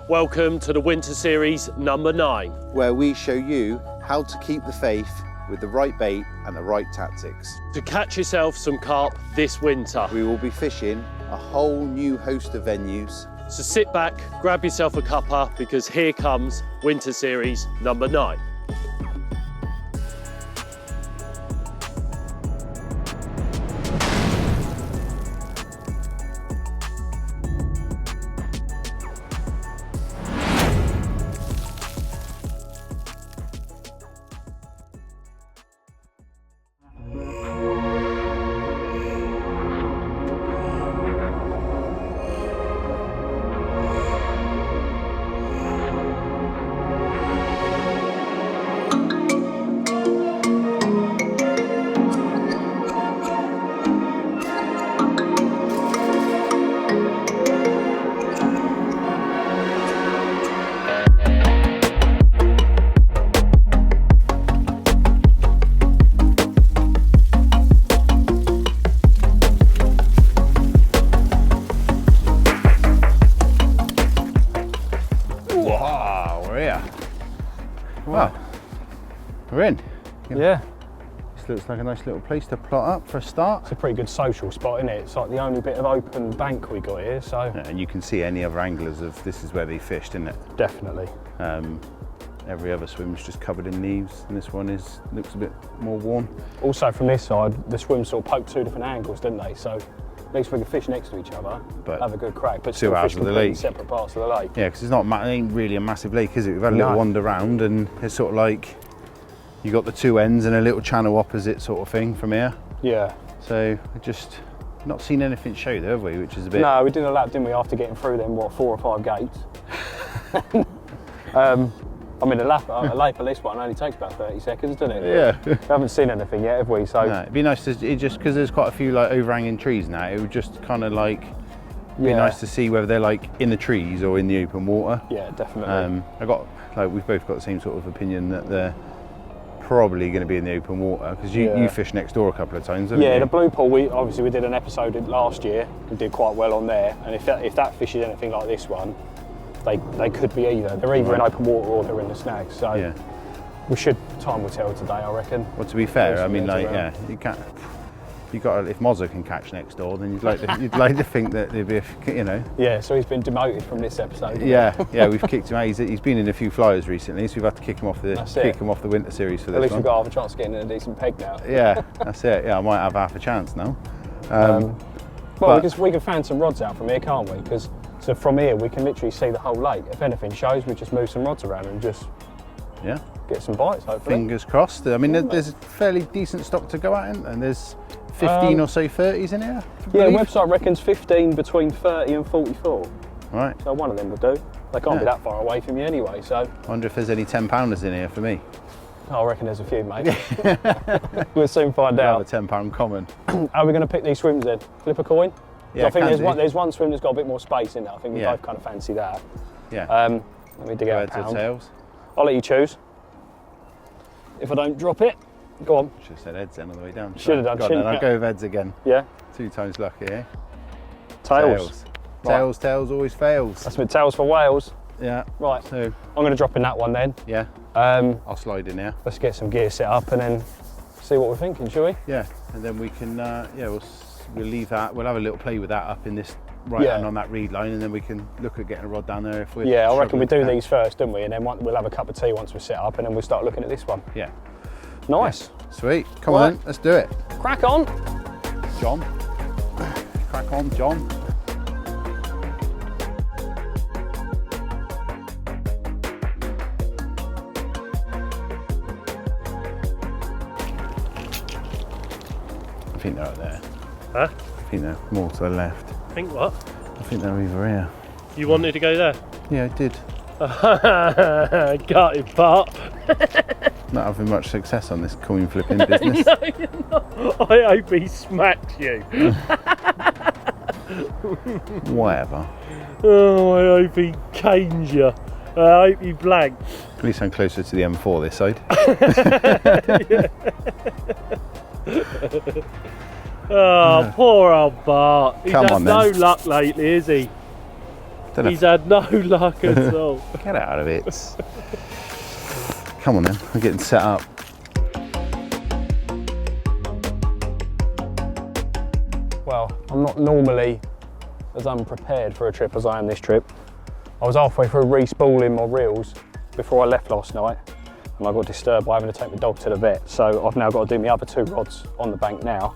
Welcome to the Winter Series number 9. Where we show you how to keep the faith with the right bait and the right tactics. To catch yourself some carp this winter. We will be fishing a whole new host of venues. So sit back, grab yourself a cuppa, because here comes Winter Series number 9. We're in. Yeah. This looks like a nice little place to plot up for a start. It's a pretty good social spot, isn't it? It's like the only bit of open bank we got here, so... Yeah, and you can see any other anglers of this is where they fished, isn't it? Definitely. Every other swim's just covered in leaves, and this one looks a bit more warm. Also from this side, the swims sort of poke 2 different angles, didn't they? So at least we can fish next to each other, but have a good crack, but 2 still hours fish of the completely lake. separate parts of the lake. Yeah, because it ain't really a massive lake, is it? We've had a little wander around, and it's sort of like you got the 2 ends and a little channel opposite sort of thing from here. Yeah. So just not seen anything show there, have we? Which is a bit... No, we did a lap, didn't we, after getting through them, 4 or 5 gates. I mean, a lap at this one only takes about 30 seconds, doesn't it? Yeah. We haven't seen anything yet, have we? So no, it'd be nice to just because there's quite a few like overhanging trees now. It would just kind of like be nice to see whether they're like in the trees or in the open water. Yeah, definitely. We've both got the same sort of opinion that they're probably going to be in the open water because you fished next door a couple of times, haven't you? Yeah, the blue pool. We did an episode last year and did quite well on there. And if that fish is anything like this one, they could be either. They're either in open water or they're in the snags. So time will tell today, I reckon. Well, to be fair, I mean, you can't. If Mozza can catch next door, then you'd like to think that there'd be Yeah, so he's been demoted from this episode. Yeah, we've kicked him out. He's been in a few flyers recently, so we've had to kick him off the Winter Series for this one. At least we've got half a chance of getting in a decent peg now. Yeah, that's it. Yeah, I might have half a chance now. We can fan some rods out from here, can't we? Because from here we can literally see the whole lake. If anything shows, we just move some rods around and just get some bites. Hopefully. Fingers crossed. I mean, there's fairly decent stock to go at, and there's 15 or so 30s in here. Yeah, the website reckons 15 between 30 and 44. Right. So one of them will do. They can't be that far away from you anyway. So. I wonder if there's any 10-pounders in here for me. I reckon there's a few, mate. We'll soon find out. A £10 common. How are we going to pick these swims then? Flip a coin? Yeah, I think there's one swim that's got a bit more space in there. I think we both kind of fancy that. Yeah. Let me dig out a Heads or pound. tails? I'll let you choose. If I don't drop it, go on. Should have said heads then on the way down. Should have done. I'll go with heads again. Yeah. 2 times lucky, eh? Tails. Right. Tails always fails. That's with tails for Wales. Yeah. Right. So I'm going to drop in that one then. Yeah. I'll slide in here. Let's get some gear set up and then see what we're thinking, shall we? Yeah. And then we can, we'll leave that. We'll have a little play with that up in this hand on that reed line, and then we can look at getting a rod down there if we're. Yeah, I reckon we do these first, don't we? And then we'll have a cup of tea once we're set up, and then we'll start looking at this one. Yeah. Nice. Yeah. Sweet. Come on then, let's do it. Crack on. John. Crack on, John. I think they're out there. Huh? I think they're more to the left. Think what? I think they're over here. You wanted to go there? Yeah, I did. Got it, Bart. Not having much success on this coin flipping business. No, you're not. I hope he smacks you. Whatever. Oh, I hope he canes you. I hope you blank. At least I'm closer to the M4 this side. Oh, poor old Bart. He's had no luck lately, is he? He's had no luck at all. Get out of it. Come on then, I'm getting set up. Well, I'm not normally as unprepared for a trip as I am this trip. I was halfway through respooling my reels before I left last night, and I got disturbed by having to take my dog to the vet. So I've now got to do my other 2 rods on the bank now.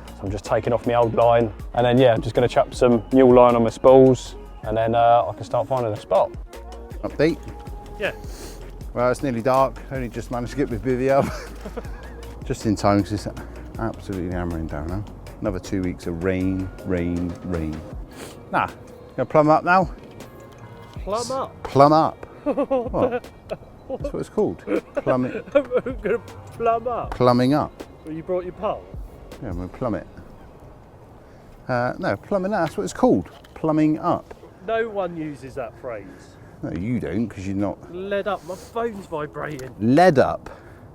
So I'm just taking off my old line, and then yeah, I'm just going to chuck some new line on my spools, and then I can start finding a spot. Update? Yeah. Well, it's nearly dark. Only just managed to get my bivvy up. Just in time because it's absolutely hammering down now. Another 2 weeks of rain, rain, rain. Nah, gonna plumb up now? Plumb up? Plumb up. What? That's what it's called. Plumbing. I'm gonna plumb up. Plumbing up. Well, you brought your pole? Yeah, I'm gonna plumb it. No, plumbing up, that's what it's called. Plumbing up. No one uses that phrase. No, you don't, because you're not. Lead up, my phone's vibrating. Lead up.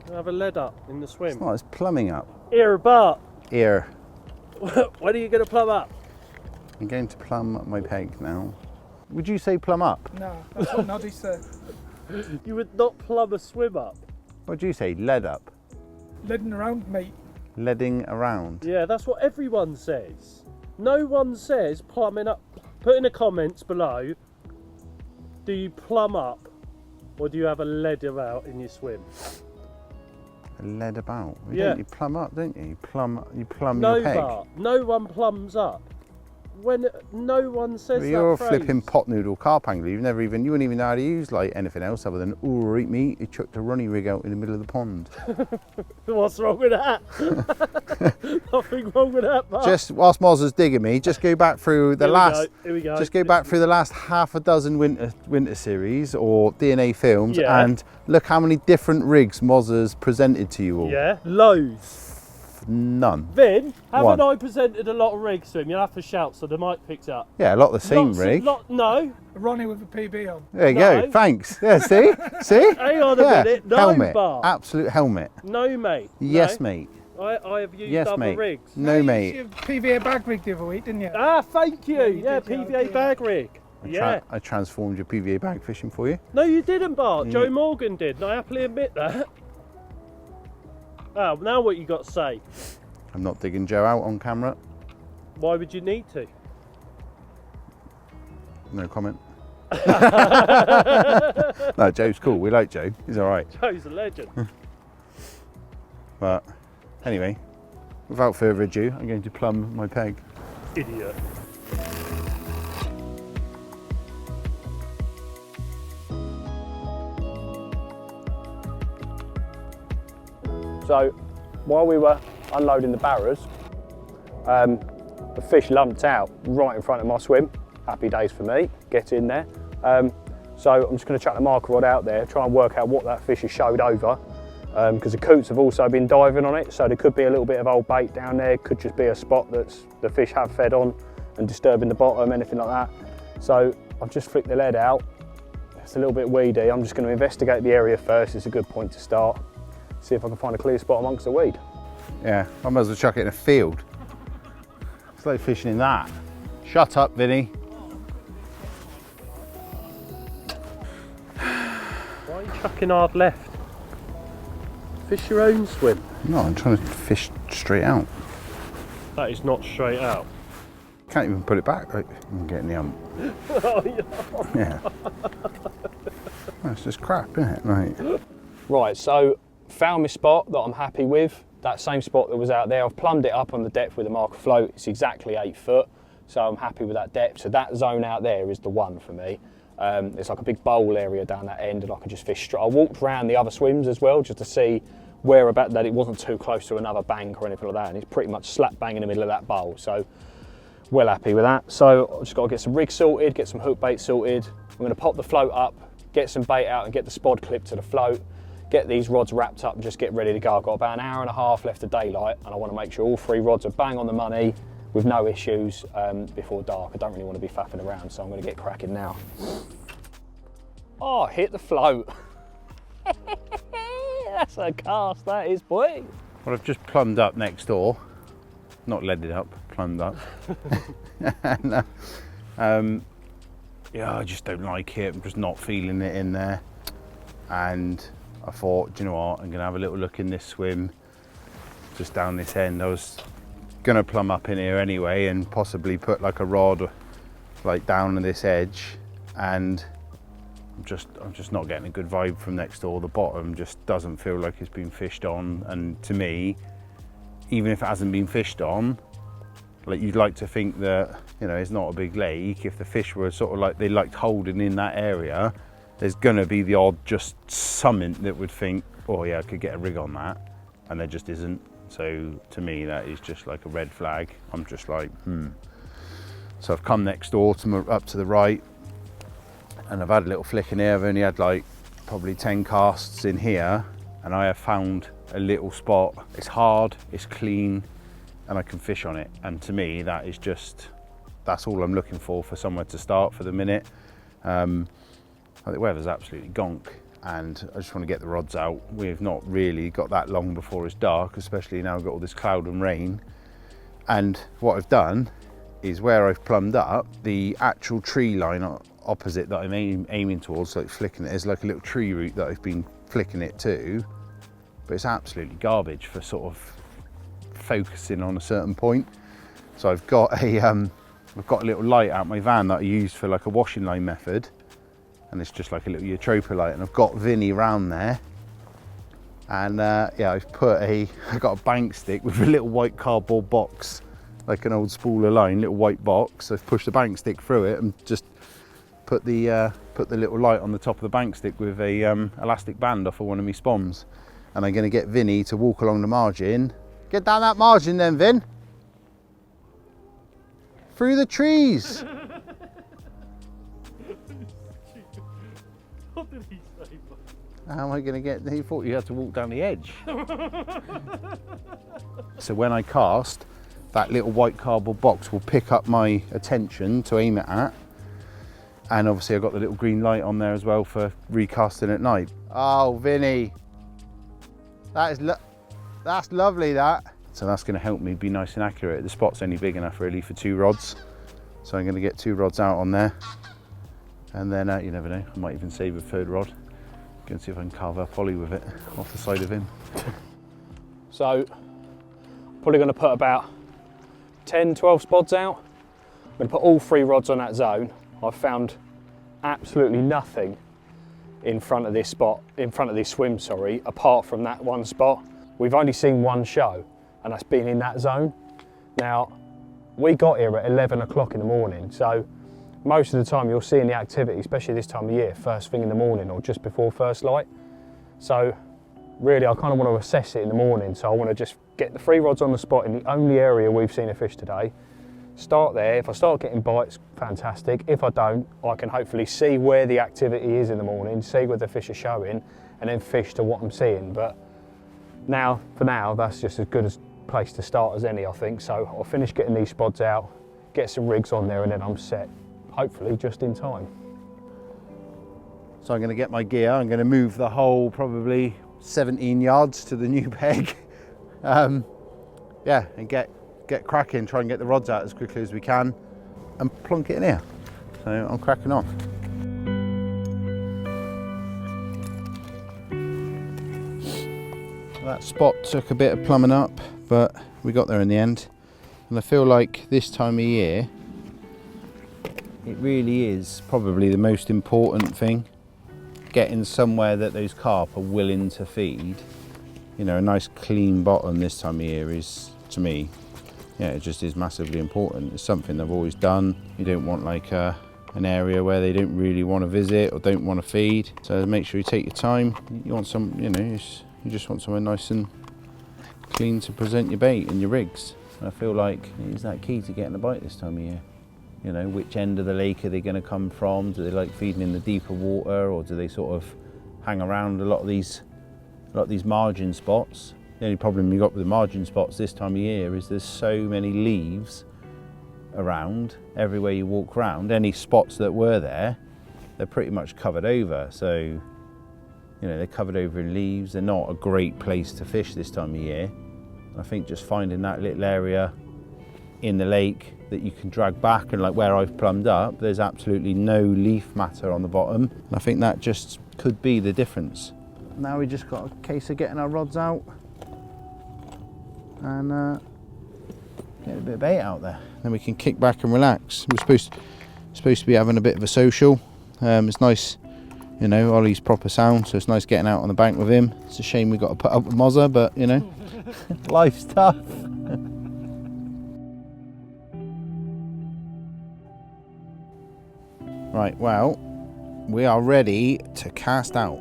I have a lead up in the swim. It's not, it's plumbing up. Here, Bart. Here. When are you going to plumb up? I'm going to plumb up my peg now. Would you say plumb up? No, that's what Noddy said. You would not plumb a swim up. What do you say? Lead up? Leading around, mate. Leading around? Yeah, that's what everyone says. No one says plumbing up. Put in the comments below, do you plumb up or do you have a lead about in your swim? A lead about? Well, Yeah. You plumb up, don't you? You plumb No, your peg. Bart, no one plums up. When no one says Well, you're a that phrase. flipping pot noodle carp angler. You wouldn't even know how to use like anything else other than, ooh, eat me. You chucked a runny rig out in the middle of the pond. What's wrong with that? Nothing wrong with that, Bart. Just whilst Mozza's digging me, just go back through the Here we go. Just go back through the last half a dozen winter series or DNA films, Yeah. and look how many different rigs Mozza's presented to you all. Yeah, loads. None. Vin, haven't One. I presented a lot of rigs to him? You'll have to shout so the mic picks up. Yeah, a lot of the same Lots of- rig. No, Ronnie with a PB on. There you No. go. Thanks. Yeah. See. See. hang on a Yeah. minute. No, Helmet. Bart. Absolute helmet. No, mate. Yes, no. mate. I have used Yes, other mate. rigs. No, You mate. used your PVA bag rig the other week, didn't you? Ah, thank you. Yeah, you Yeah, did, yeah, PVA yeah. bag rig. Yeah. I transformed your PVA bag fishing for you. No, you didn't, Bart. Mm. Joe Morgan did, and I happily admit that. Oh, now what you got to say? I'm not digging Joe out on camera. Why would you need to? No comment. No, Joe's cool. We like Joe. He's all right. Joe's a legend. But anyway, without further ado, I'm going to plumb my peg. Idiot. So while we were unloading the barrows, the fish lumped out right in front of my swim. Happy days for me, get in there. So I'm just going to chuck the marker rod out there, try and work out what that fish has showed over, because the coots have also been diving on it, so there could be a little bit of old bait down there, could just be a spot that's the fish have fed on and disturbing the bottom, anything like that. So I've just flicked the lead out. It's a little bit weedy. I'm just going to investigate the area first. It's a good point to start. See if I can find a clear spot amongst the weed. Yeah, I might as well chuck it in a field. It's like fishing in that. Shut up, Vinny. Why are you chucking hard left? Fish your own swim. No, I'm trying to fish straight out. That is not straight out. Can't even put it back. Like, I'm getting the Oh, yeah. Yeah. That's just crap, isn't it? Right. Right, so found my spot that I'm happy with. That same spot that was out there, I've plumbed it up on the depth with a marker float. It's exactly 8 foot, so I'm happy with that depth. So that zone out there is the one for me. There's like a big bowl area down that end, and I can just fish straight. I walked around the other swims as well, just to see where about that it wasn't too close to another bank or anything like that, and it's pretty much slap bang in the middle of that bowl. So well happy with that. So I've just got to get some rig sorted, get some hook bait sorted. I'm going to pop the float up, get some bait out and get the spod clipped to the float, get these rods wrapped up and just get ready to go. I've got about an hour and a half left of daylight, and I want to make sure all 3 rods are bang on the money with no issues before dark. I don't really want to be faffing around, so I'm going to get cracking now. Oh, hit the float. That's a cast, that is, boy. Well, I've just plumbed up next door. Not leaded up, plumbed up. And, yeah, I just don't like it. I'm just not feeling it in there. And I thought, do you know what, I'm gonna have a little look in this swim just down this end. I was gonna plumb up in here anyway and possibly put like a rod like down on this edge, and I'm just not getting a good vibe from next door. The bottom just doesn't feel like it's been fished on, and to me, even if it hasn't been fished on, like you'd like to think that, you know, it's not a big lake. If the fish were sort of like they liked holding in that area, there's gonna be the odd just something that would think, oh yeah, I could get a rig on that, and there just isn't. So to me, that is just like a red flag. I'm just like, So I've come next door to up to the right, and I've had a little flick in here. I've only had like probably 10 casts in here, and I have found a little spot. It's hard, it's clean, and I can fish on it. And to me, that is just, that's all I'm looking for somewhere to start for the minute. The weather's absolutely gonk, and I just want to get the rods out. We've not really got that long before it's dark, especially now we've got all this cloud and rain. And what I've done is where I've plumbed up, the actual tree line opposite that I'm aiming towards, like flicking it, is like a little tree root that I've been flicking it to, but it's absolutely garbage for sort of focusing on a certain point. So I've got a little light out my van that I use for like a washing line method, and it's just like a little Eutropa light, and I've got Vinny round there, and yeah, I've got a bank stick with a little white cardboard box, like an old spooler line, little white box. I've pushed the bank stick through it and just put the little light on the top of the bank stick with a elastic band off of one of my spoms, and I'm going to get Vinny to walk along the margin. Get down that margin then, Vin. Through the trees. What did he say? How am I going to get? He thought you had to walk down the edge. So when I cast, that little white cardboard box will pick up my attention to aim it at. And obviously I've got the little green light on there as well for recasting at night. Oh, Vinny, that's lovely, that. So that's going to help me be nice and accurate. The spot's only big enough really for 2 rods. So I'm going to get 2 rods out on there. And then you never know, I might even save a 3rd rod. Go and see if I can carve up Olly with it off the side of him. So probably going to put about 10, 12 spods out. I'm going to put all 3 rods on that zone. I've found absolutely nothing in front of this spot, in front of this swim, sorry, apart from that one spot. We've only seen one show, and that's been in that zone. Now, we got here at 11 o'clock in the morning, so most of the time you're seeing the activity, especially this time of year, first thing in the morning or just before first light. So really I kind of want to assess it in the morning, so I want to just get the 3 rods on the spot in the only area we've seen a fish today. Start there. If I start getting bites, fantastic. If I don't, I can hopefully see where the activity is in the morning, see where the fish are showing, and then fish to what I'm seeing. But now, for now, that's just as good a place to start as any, I think. So I'll finish getting these spods out, get some rigs on there, and then I'm set, hopefully just in time. So I'm going to get my gear. I'm going to move the whole probably 17 yards to the new peg. Yeah, and get cracking, try and get the rods out as quickly as we can and plonk it in here. So I'm cracking on. That spot took a bit of plumbing up, but we got there in the end. And I feel like this time of year, it really is probably the most important thing. Getting somewhere that those carp are willing to feed. You know, a nice clean bottom this time of year is, to me, yeah, it just is massively important. It's something I've always done. You don't want like an area where they don't really want to visit or don't want to feed. So make sure you take your time. You want some, you know, you just want somewhere nice and clean to present your bait and your rigs. And I feel like is that key to getting a bite this time of year. You know, which end of the lake are they going to come from? Do they like feeding in the deeper water, or do they sort of hang around a lot of these margin spots? The only problem you got with the margin spots this time of year is there's so many leaves around. Everywhere you walk around, any spots that were there, they're pretty much covered over. So, you know, they're covered over in leaves. They're not a great place to fish this time of year. I think just finding that little area in the lake that you can drag back, and like where I've plumbed up, there's absolutely no leaf matter on the bottom. And I think that just could be the difference. Now we just got a case of getting our rods out and get a bit of bait out there. Then we can kick back and relax. We're supposed to be having a bit of a social. It's nice, you know, Olly's proper sound, so it's nice getting out on the bank with him. It's a shame we got to put up with Mozza, but you know, life's tough. Right, well, we are ready to cast out.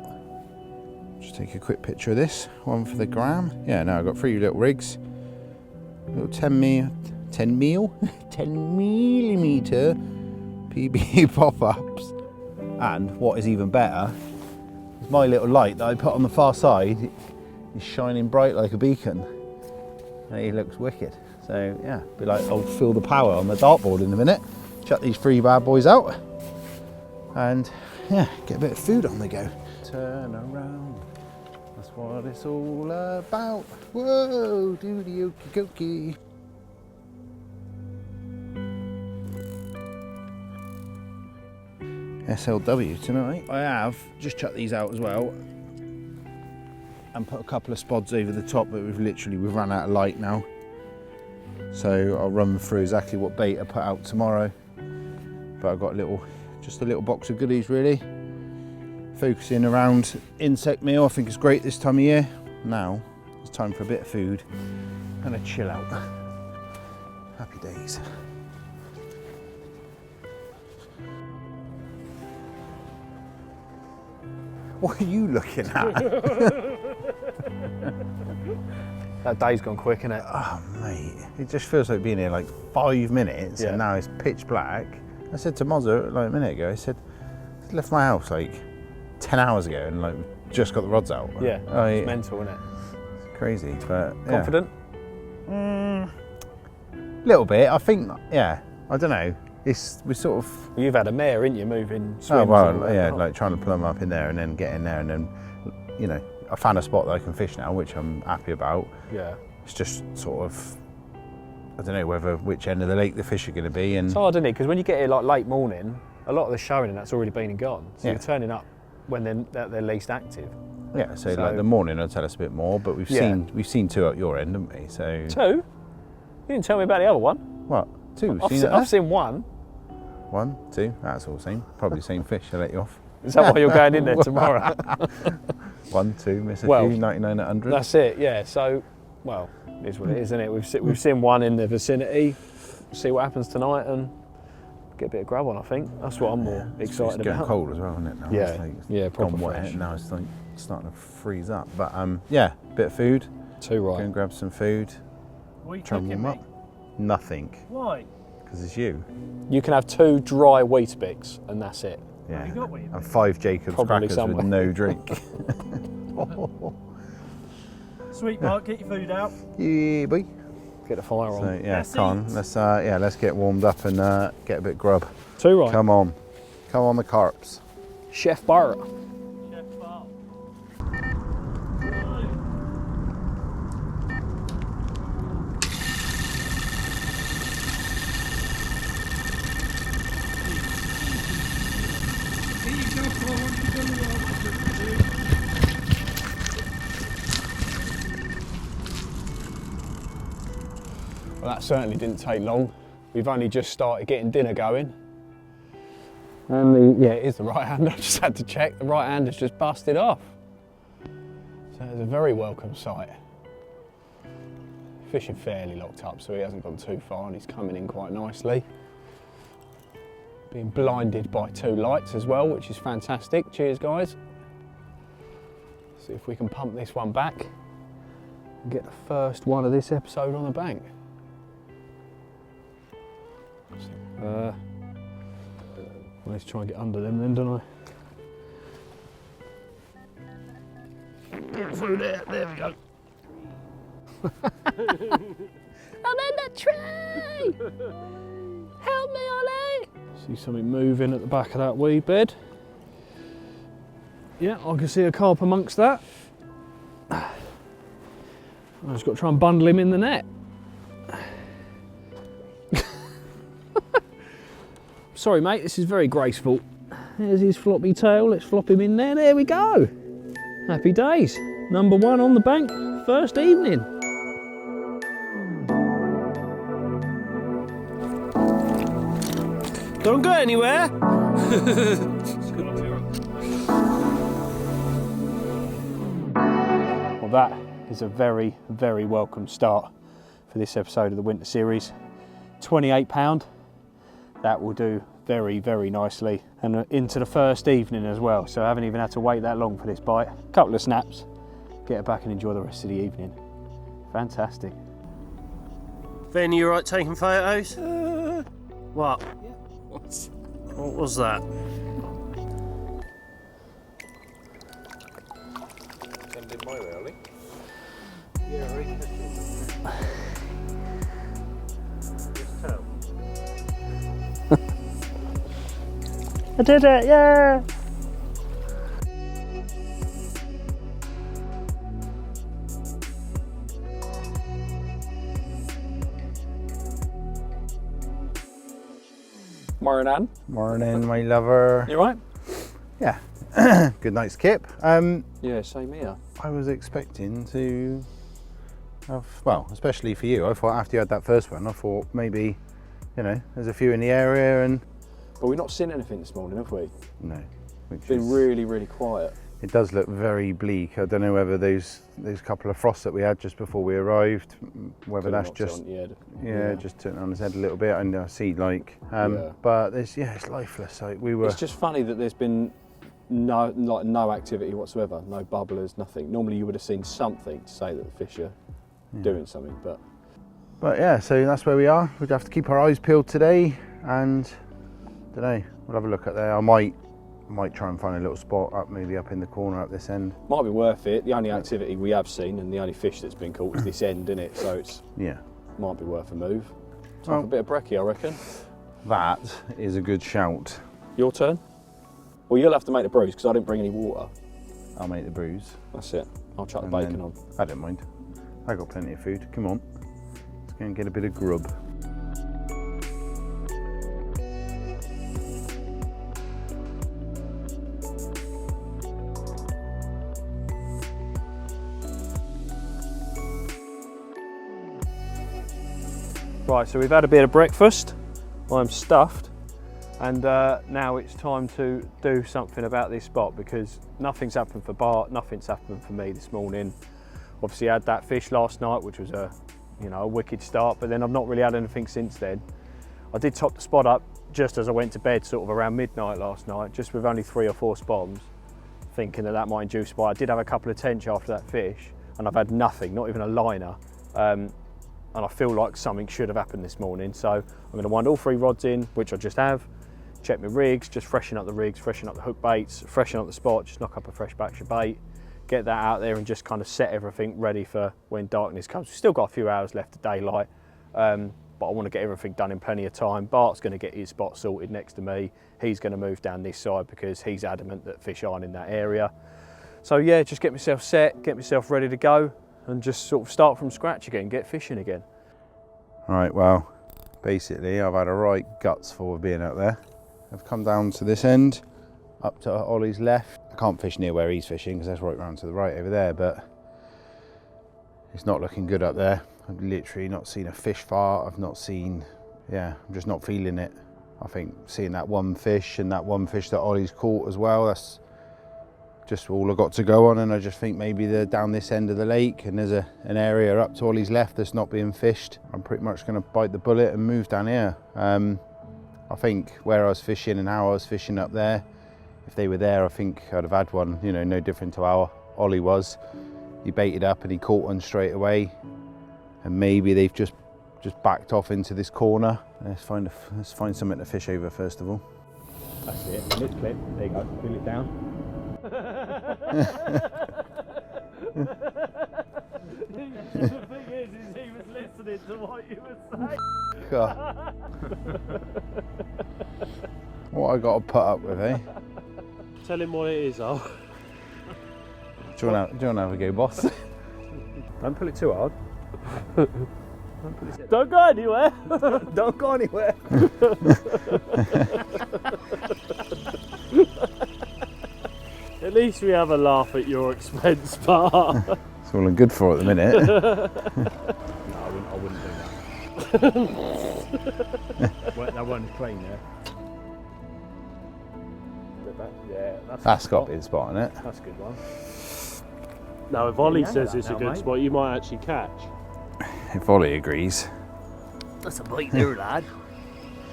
Just take a quick picture of this, one for the gram. Yeah, no, I've got 3 little rigs. Little 10 millimeter PB pop-ups. And what is even better is my little light that I put on the far side is shining bright like a beacon. And it looks wicked. So yeah, be like, I'll feel the power on the dartboard in a minute. Chuck these 3 bad boys out. And yeah, get a bit of food on the go. Turn around, that's what it's all about. Whoa, doody okey dokey. SLW tonight. I have just chucked these out as well and put a couple of spods over the top, but we've run out of light now. So I'll run through exactly what bait I put out tomorrow. But I've got just a little box of goodies really. Focusing around insect meal, I think it's great this time of year. Now it's time for a bit of food and a chill out. Happy days. What are you looking at? That day's gone quick, innit? Oh mate, it just feels like being here like 5 minutes and now it's pitch black. I said to Mozza like a minute ago, I said, I left my house like 10 hours ago and like just got the rods out. Yeah, it's mental, isn't it? It's crazy, but confident? Little bit, I think, yeah, I don't know. We sort of... You've had a mare, ain't you, moving swims? Oh, well, yeah, like trying to plumb up in there and then get in there and then, you know, I found a spot that I can fish now, which I'm happy about. Yeah. It's just sort of, I don't know which end of the lake the fish are going to be. And it's hard, isn't it? Because when you get here like late morning, a lot of the showing and that's already been and gone. So you're turning up when they're least active. Yeah, so like the morning will tell us a bit more, but we've seen 2 at your end, haven't we? So 2? You didn't tell me about the other one. What? 2? I've seen 1. 1, 2, that's all the same. Probably same fish, I'll let you off. Is that why you're going in there tomorrow? 1, 2, miss a few, 99 at 100. That's it, yeah. So, well, it is what it is, isn't it? We've seen 1 in the vicinity. See what happens tonight and get a bit of grub on, I think. That's what I'm more excited It's getting about. cold as well, isn't it? Now Yeah, proper gone wet, fresh. now it's like starting to freeze up. But yeah, bit of food. 2 right. Go and grab some food. What are you Try and cooking, warm mate? up. Nothing. Why? Because it's you. You can have 2 dry Weetabix and that's it. Yeah. You got what you And 5 Jacobs Probably crackers somewhere. with no drink. Sweet Mark, get your food out. Yeah, boy. Get the fire on. So yeah, Let's come on. eat. Let's get warmed up and get a bit of grub. 2 right. Come on the carps. Chef Bartlett. Chef Bart. Well, that certainly didn't take long. We've only just started getting dinner going. And it is the right hand. I just had to check. The right hand has just busted off. So it's a very welcome sight. Fishing fairly locked up, so he hasn't gone too far and he's coming in quite nicely. Being blinded by 2 lights as well, which is fantastic. Cheers, guys. See if we can pump this one back and get the first one of this episode on the bank. Let's try and get under them then, don't I? Get through there, there we go. I'm in the tree! Help me, Olly! See something moving at the back of that wee bed. Yeah, I can see a carp amongst that. I've just got to try and bundle him in the net. Sorry, mate, this is very graceful. There's his floppy tail. Let's flop him in there. There we go. Happy days. Number 1 on the bank, first evening. Don't go anywhere. Well, that is a very, very welcome start for this episode of the Winter Series. £28. That will do very, very nicely. And into the first evening as well, so I haven't even had to wait that long for this bite. Couple of snaps, get it back and enjoy the rest of the evening. Fantastic. Ben, you right taking photos? What? What was that? Send it my way, Ollie. Yeah, right. Just tell. I did it, yeah! Morning. Morning, my lover. You right? Yeah. Good night's kip. Yeah, same here. I was expecting to have, well, especially for you, I thought after you had that first one, I thought maybe, you know, there's a few in the area and... But we've not seen anything this morning, have we? No. It's been really, really quiet. It does look very bleak. I don't know whether those couple of frosts that we had just before we arrived, whether that's just just turning on its head a little bit. And I see but there's it's lifeless. Like we were. It's just funny that there's been no activity whatsoever, no bubblers, nothing. Normally you would have seen something to say that the fish are doing something, but yeah. So that's where we are. We'd have to keep our eyes peeled today, and don't know. We'll have a look at there. I might try and find a little spot up, maybe up in the corner up this end. might be worth it. The only activity we have seen and the only fish that's been caught is this end, isn't it? So it's might be worth a move. Time for a bit of brekkie, I reckon. That is a good shout. Your turn. Well, you'll have to make the brews because I didn't bring any water. I'll make the brews. That's it. I'll chuck the And bacon then- on. I don't mind. I got plenty of food. Come on. Let's go and get a bit of grub. Right, so we've had a bit of breakfast. I'm stuffed, and now it's time to do something about this spot because nothing's happened for Bart, nothing's happened for me this morning. Obviously, I had that fish last night, which was a wicked start, but then I've not really had anything since then. I did top the spot up just as I went to bed, sort of around midnight last night, just with only 3 or 4 spoms, thinking that might induce a bite. I did have a couple of tench after that fish, and I've had nothing, not even a liner. And I feel like something should have happened this morning, so I'm going to wind all 3 rods in, which I just have, check my rigs, just freshen up the rigs, freshen up the hook baits, freshen up the spot, just knock up a fresh batch of bait, get that out there and just kind of set everything ready for when darkness comes. We've still got a few hours left of daylight, but I want to get everything done in plenty of time. Bart's going to get his spot sorted next to me. He's going to move down this side because he's adamant that fish aren't in that area. So yeah, just get myself set, get myself ready to go, and just sort of start from scratch again, get fishing again. Right, well, basically I've had a right guts full of being out there. I've come down to this end, up to Olly's left. I can't fish near where he's fishing because that's right round to the right over there, but it's not looking good up there. I've literally not seen a fish fart. I've not seen, I'm just not feeling it. I think seeing that one fish and that one fish that Olly's caught as well, that's just all I've got to go on, and I just think maybe they're down this end of the lake and there's an area up to Olly's left that's not being fished. I'm pretty much going to bite the bullet and move down here. I think where I was fishing and how I was fishing up there, if they were there, I think I'd have had one, no different to how Olly was. He baited up and he caught one straight away, and maybe they've just backed off into this corner. Let's find something to fish over first of all. That's it, and this clip, there you go, fill it down. The thing is he was listening to what you were saying. God. What I got to put up with, eh? Tell him what it is, Al. Do you want to have a go, boss? Don't pull it too hard. Don't go anywhere. Don't go anywhere. At least we have a laugh at your expense, but It's all I'm good for at the minute. No, I wouldn't do that. That one's clean there. Yeah, That's got to be the spot, isn't it? That's a good one. now if Olly Yeah, says that it's a now, good mate. spot, you might actually catch. If Ollie agrees. That's a bite there, lad.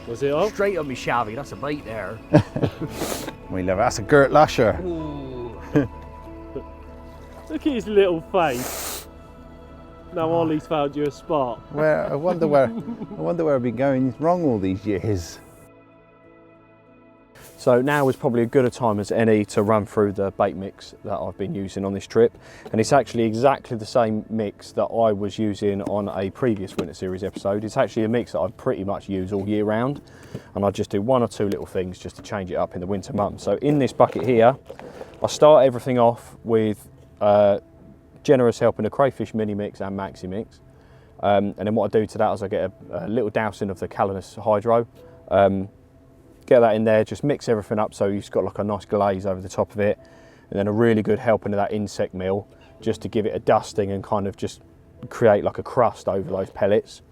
Was it on? Straight on me shavy, that's a bite there. We love it. That's a Gert Lasher. Ooh. Look at his little face. Now Ollie's found you a spot. I wonder where I've been going wrong all these years. So now is probably as good a time as any to run through the bait mix that I've been using on this trip. And it's actually exactly the same mix that I was using on a previous Winter Series episode. It's actually a mix that I pretty much use all year round. And I just do one or two little things just to change it up in the winter months. So in this bucket here, I start everything off with generous helping of crayfish mini mix and maxi mix. And then what I do to that is I get a little dousing of the Calanus Hydro. Get that in there, just mix everything up so you've got like a nice glaze over the top of it, and then a really good helping of that insect meal just to give it a dusting and kind of just create like a crust over those pellets.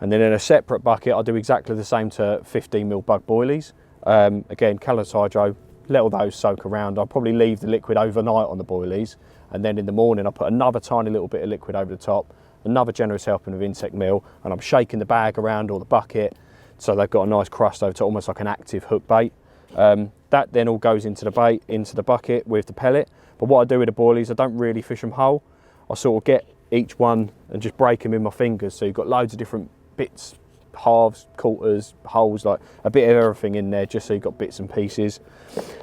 And then in a separate bucket I do exactly the same to 15mm bug boilies. Again, Calanus Hydro, let all those soak around. I'll probably leave the liquid overnight on the boilies, and then in the morning I put another tiny little bit of liquid over the top, another generous helping of insect meal, and I'm shaking the bag around or the bucket so they've got a nice crust over to almost like an active hook bait. That then all goes into the bait, into the bucket with the pellet. But what I do with the boilies, I don't really fish them whole. I sort of get each one and just break them in my fingers. So you've got loads of different bits, halves, quarters, wholes, like a bit of everything in there, just so you've got bits and pieces.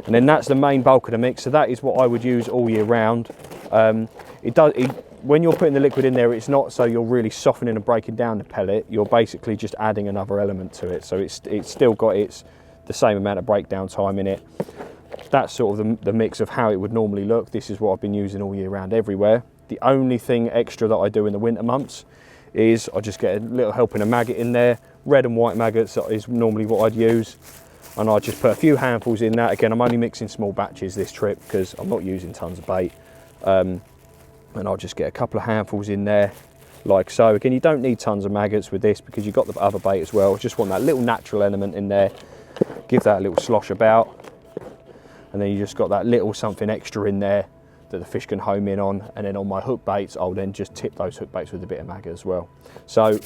And then that's the main bulk of the mix. So that is what I would use all year round. When you're putting the liquid in there, it's not so you're really softening and breaking down the pellet. You're basically just adding another element to it. So it's still got the same amount of breakdown time in it. That's sort of the mix of how it would normally look. This is what I've been using all year round everywhere. The only thing extra that I do in the winter months is I just get a little helping of maggot in there. Red and white maggots is normally what I'd use. And I just put a few handfuls in that. Again, I'm only mixing small batches this trip because I'm not using tons of bait. And I'll just get a couple of handfuls in there like so. Again, you don't need tons of maggots with this because you've got the other bait as well. Just want that little natural element in there. Give that a little slosh about, and then you just got that little something extra in there that the fish can home in on. And then on my hook baits, I'll then just tip those hook baits with a bit of maggot as well. So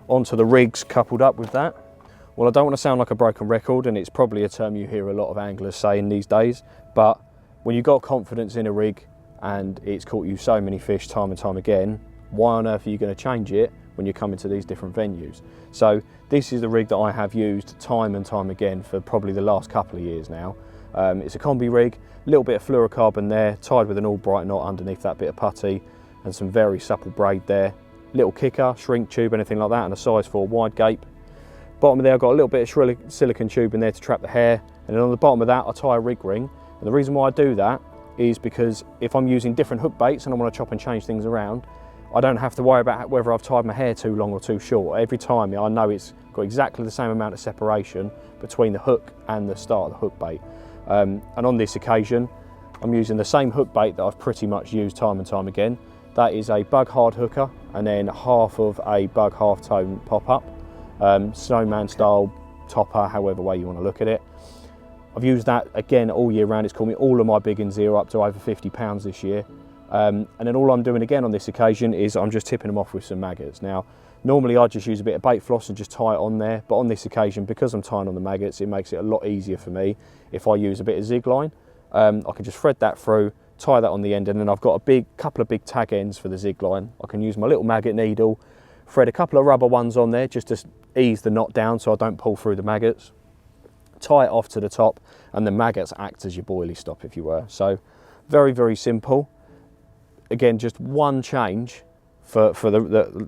onto the rigs coupled up with that. Well, I don't want to sound like a broken record, and it's probably a term you hear a lot of anglers saying these days, but when you've got confidence in a rig and it's caught you so many fish time and time again, why on earth are you going to change it when you come into these different venues? So this is the rig that I have used time and time again for probably the last couple of years now. It's a combi rig, a little bit of fluorocarbon there, tied with an Albright knot underneath that bit of putty, and some very supple braid there. Little kicker, shrink tube, anything like that, and a size 4 wide gape. Bottom of there I've got a little bit of silicone tube in there to trap the hair, and then on the bottom of that I tie a rig ring. And the reason why I do that is because if I'm using different hook baits and I want to chop and change things around, I don't have to worry about whether I've tied my hair too long or too short. Every time I know it's got exactly the same amount of separation between the hook and the start of the hook bait. And on this occasion, I'm using the same hook bait that I've pretty much used time and time again. That is a bug hard hooker and then half of a bug half tone pop up, snowman style topper, however way you want to look at it. I've used that again all year round. It's caught me all of my big ins here up to over 50 pounds this year. And then all I'm doing again on this occasion is I'm just tipping them off with some maggots. Now, normally I just use a bit of bait floss and just tie it on there, but on this occasion, because I'm tying on the maggots, it makes it a lot easier for me if I use a bit of zig line. I can just thread that through, tie that on the end, and then I've got a couple of big tag ends for the zig line. I can use my little maggot needle, thread a couple of rubber ones on there just to ease the knot down so I don't pull through the maggots. Tie it off to the top, and the maggots act as your boilie stop, if you were. So very, very simple. Again, just one change for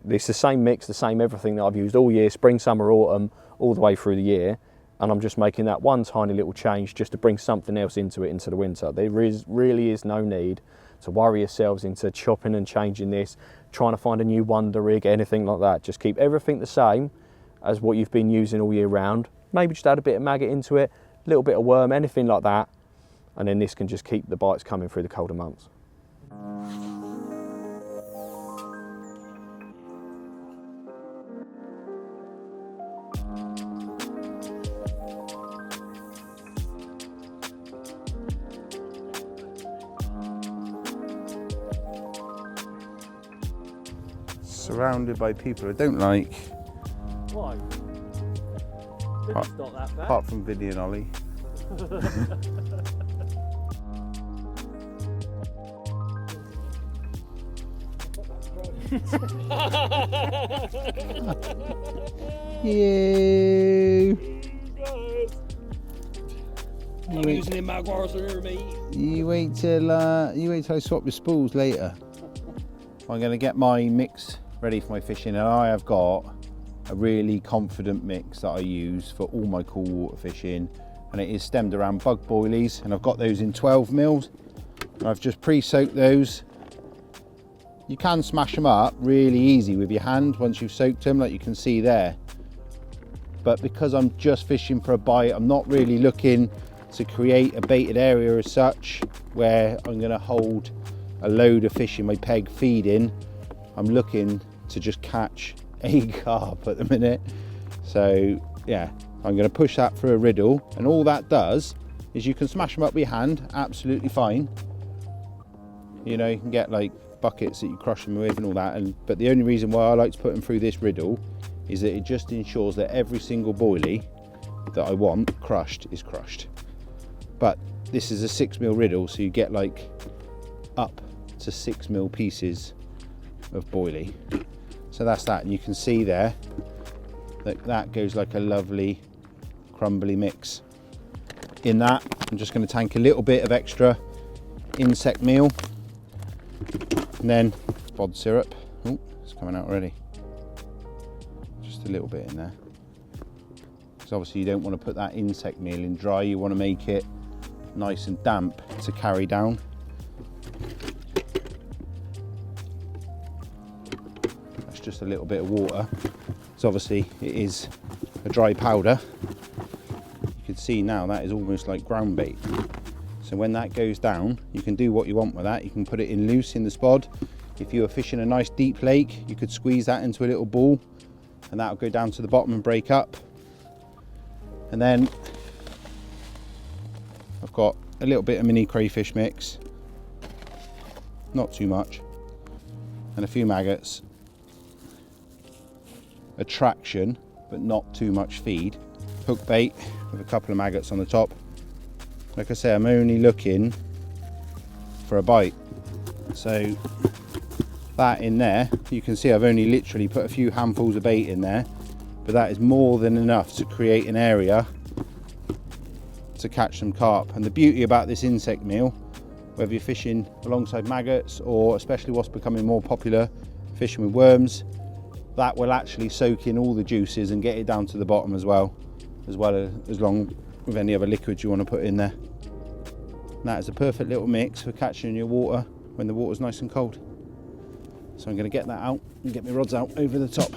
it's the same mix, the same everything that I've used all year, spring, summer, autumn, all the way through the year, and I'm just making that one tiny little change just to bring something else into it into the winter. There really is no need to worry yourselves into chopping and changing this, trying to find a new wonder rig, anything like that. Just keep everything the same as what you've been using all year round. Maybe just add a bit of maggot into it, a little bit of worm, anything like that. And then this can just keep the bites coming through the colder months. Surrounded by people I don't like. Why? It's not that bad. Apart from Vinny and Ollie. You. I'm using him Magwar's mate. You wait till I swap your spools later. I'm going to get my mix ready for my fishing, and I have got a really confident mix that I use for all my cool water fishing, and it is stemmed around bug boilies, and I've got those in 12 mils, and I've just pre-soaked those. You can smash them up really easy with your hand once you've soaked them, like you can see there, but because I'm just fishing for a bite, I'm not really looking to create a baited area as such where I'm going to hold a load of fish in my peg feeding. I'm looking to just catch a carp at the minute. So yeah, I'm going to push that through a riddle, and all that does is you can smash them up with your hand absolutely fine. You know, you can get like buckets that you crush them with and all that, but the only reason why I like to put them through this riddle is that it just ensures that every single boilie that I want crushed is crushed. But this is a 6mm riddle, so you get like up to 6mm pieces of boilie. So that's that, and you can see there that that goes like a lovely crumbly mix. In that, I'm just going to tank a little bit of extra insect meal, and then bod syrup. Oh, it's coming out already. Just a little bit in there, because obviously you don't want to put that insect meal in dry. You want to make it nice and damp to carry down. That's just a little bit of water. So obviously it is a dry powder. You can see now that is almost like ground bait. So when that goes down, you can do what you want with that. You can put it in loose in the spod. If you were fishing a nice deep lake, you could squeeze that into a little ball, and that'll go down to the bottom and break up. And then I've got a little bit of mini crayfish mix, not too much, and a few maggots, attraction but not too much feed, hook bait with a couple of maggots on the top. Like I say, I'm only looking for a bite, so that in there, you can see I've only literally put a few handfuls of bait in there, but that is more than enough to create an area to catch some carp. And the beauty about this insect meal, whether you're fishing alongside maggots or especially what's becoming more popular, fishing with worms, that will actually soak in all the juices and get it down to the bottom as well as long with any other liquids you want to put in there. And that is a perfect little mix for catching in your water when the water's nice and cold. So I'm going to get that out and get my rods out over the top.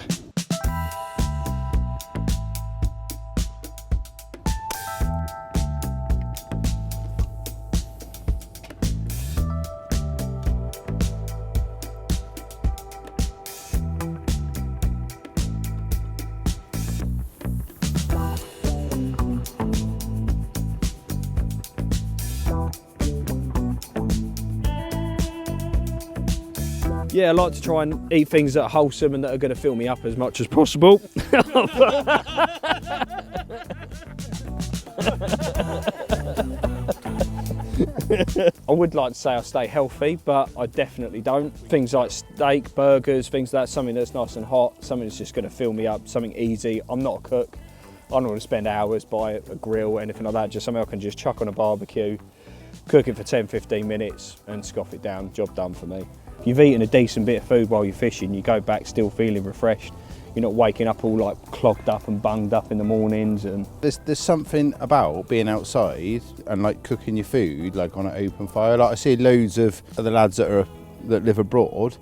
Yeah, I like to try and eat things that are wholesome and that are going to fill me up as much as possible. I would like to say I stay healthy, but I definitely don't. Things like steak, burgers, things like that, something that's nice and hot, something that's just going to fill me up, something easy. I'm not a cook. I don't want to spend hours by a grill, anything like that, just something I can just chuck on a barbecue, cook it for 10-15 minutes and scoff it down, job done for me. If you've eaten a decent bit of food while you're fishing, you go back still feeling refreshed, you're not waking up all like clogged up and bunged up in the mornings. And There's something about being outside and like cooking your food like on an open fire. Like I see loads of the lads that live abroad,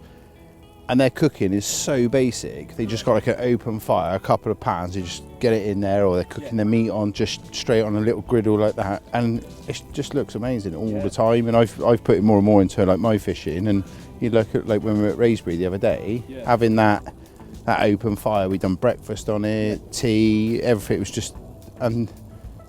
and their cooking is so basic. They just got like an open fire, a couple of pans, they just get it in there, or they're cooking their meat on just straight on a little griddle like that, and it just looks amazing all the time. And I've put more and more into like my fishing, and you look at like when we were at Raysbury the other day, having that open fire, we done breakfast on it, tea, everything. It was just, and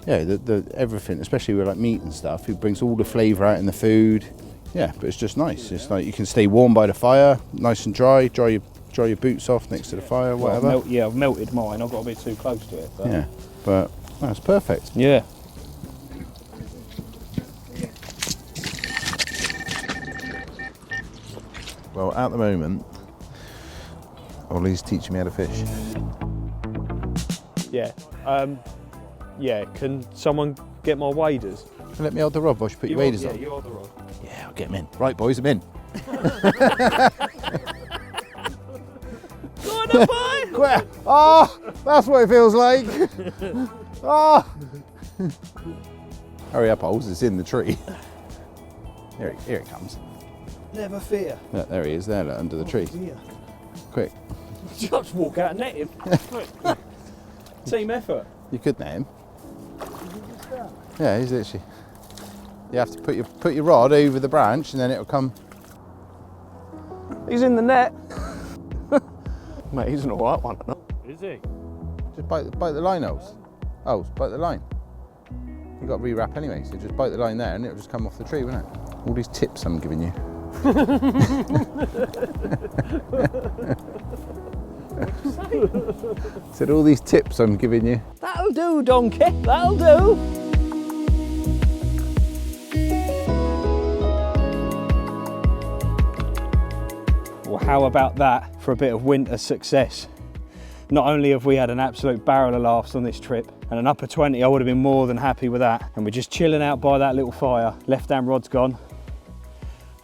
yeah, the everything, especially with like meat and stuff, it brings all the flavour out in the food. Yeah, but it's just nice. It's like you can stay warm by the fire, nice and dry your boots off next to the fire, whatever. I've melted mine. I've got a bit too close to it. But. Yeah, but that's perfect. Yeah. Well, at the moment, Olly's teaching me how to fish. Yeah. Yeah. Can someone get my waders? Let me hold the rod while you put your waders on. Yeah, you hold the rod. Yeah, I'll get them in. Right, boys, I'm in. Go on, boy! Quit. Oh, that's what it feels like. Oh. Hurry up, Ols, it's in the tree. Here it comes. Never fear. Yeah, there he is, there, look, under the tree. Yeah. Quick. Just walk out and net him. Team effort. You could net him. Yeah, he's literally. You have to put your rod over the branch, and then it'll come. He's in the net. Mate, he's an alright one. Is he? Just bite the line, Ols. Ols, bite the line. You got to rewrap anyway, so just bite the line there, and it'll just come off the tree, won't it? All these tips I'm giving you. Said all these tips I'm giving you. That'll do, donkey. That'll do. Well, how about that for a bit of winter success? Not only have we had an absolute barrel of laughs on this trip, and an upper 20, I would have been more than happy with that. And we're just chilling out by that little fire. Left hand rod's gone,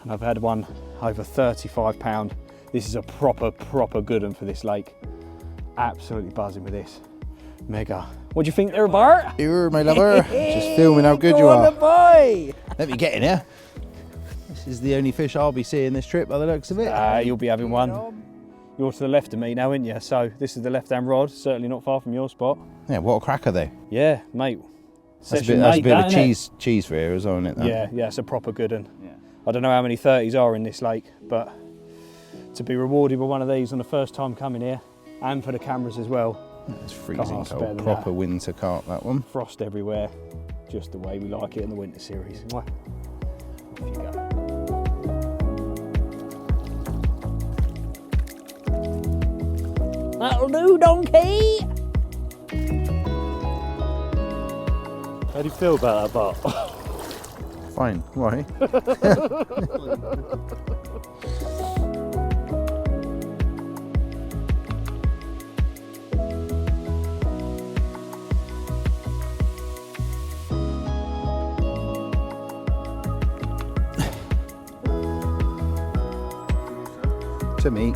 and I've had one over 35 pound. This is a proper good one for this lake. Absolutely buzzing with this. Mega. What do you think there, Bart? Here, my lover. Just filming how good you are. Boy. Let me get in here. This is the only fish I'll be seeing this trip by the looks of it. You'll be having one. You're to the left of me now, aren't you? So this is the left-hand rod, certainly not far from your spot. Yeah, what a cracker though. Yeah, mate. That's a bit of cheese for here as well, isn't it? That? Yeah, it's a proper good one. Yeah. I don't know how many 30s are in this lake, but to be rewarded with one of these on the first time coming here, and for the cameras as well. It's freezing cold, proper winter carp, that one. Frost everywhere, just the way we like it in the winter series. Off you go. That'll do, donkey! How do you feel about that, Bart? Fine, why? To me.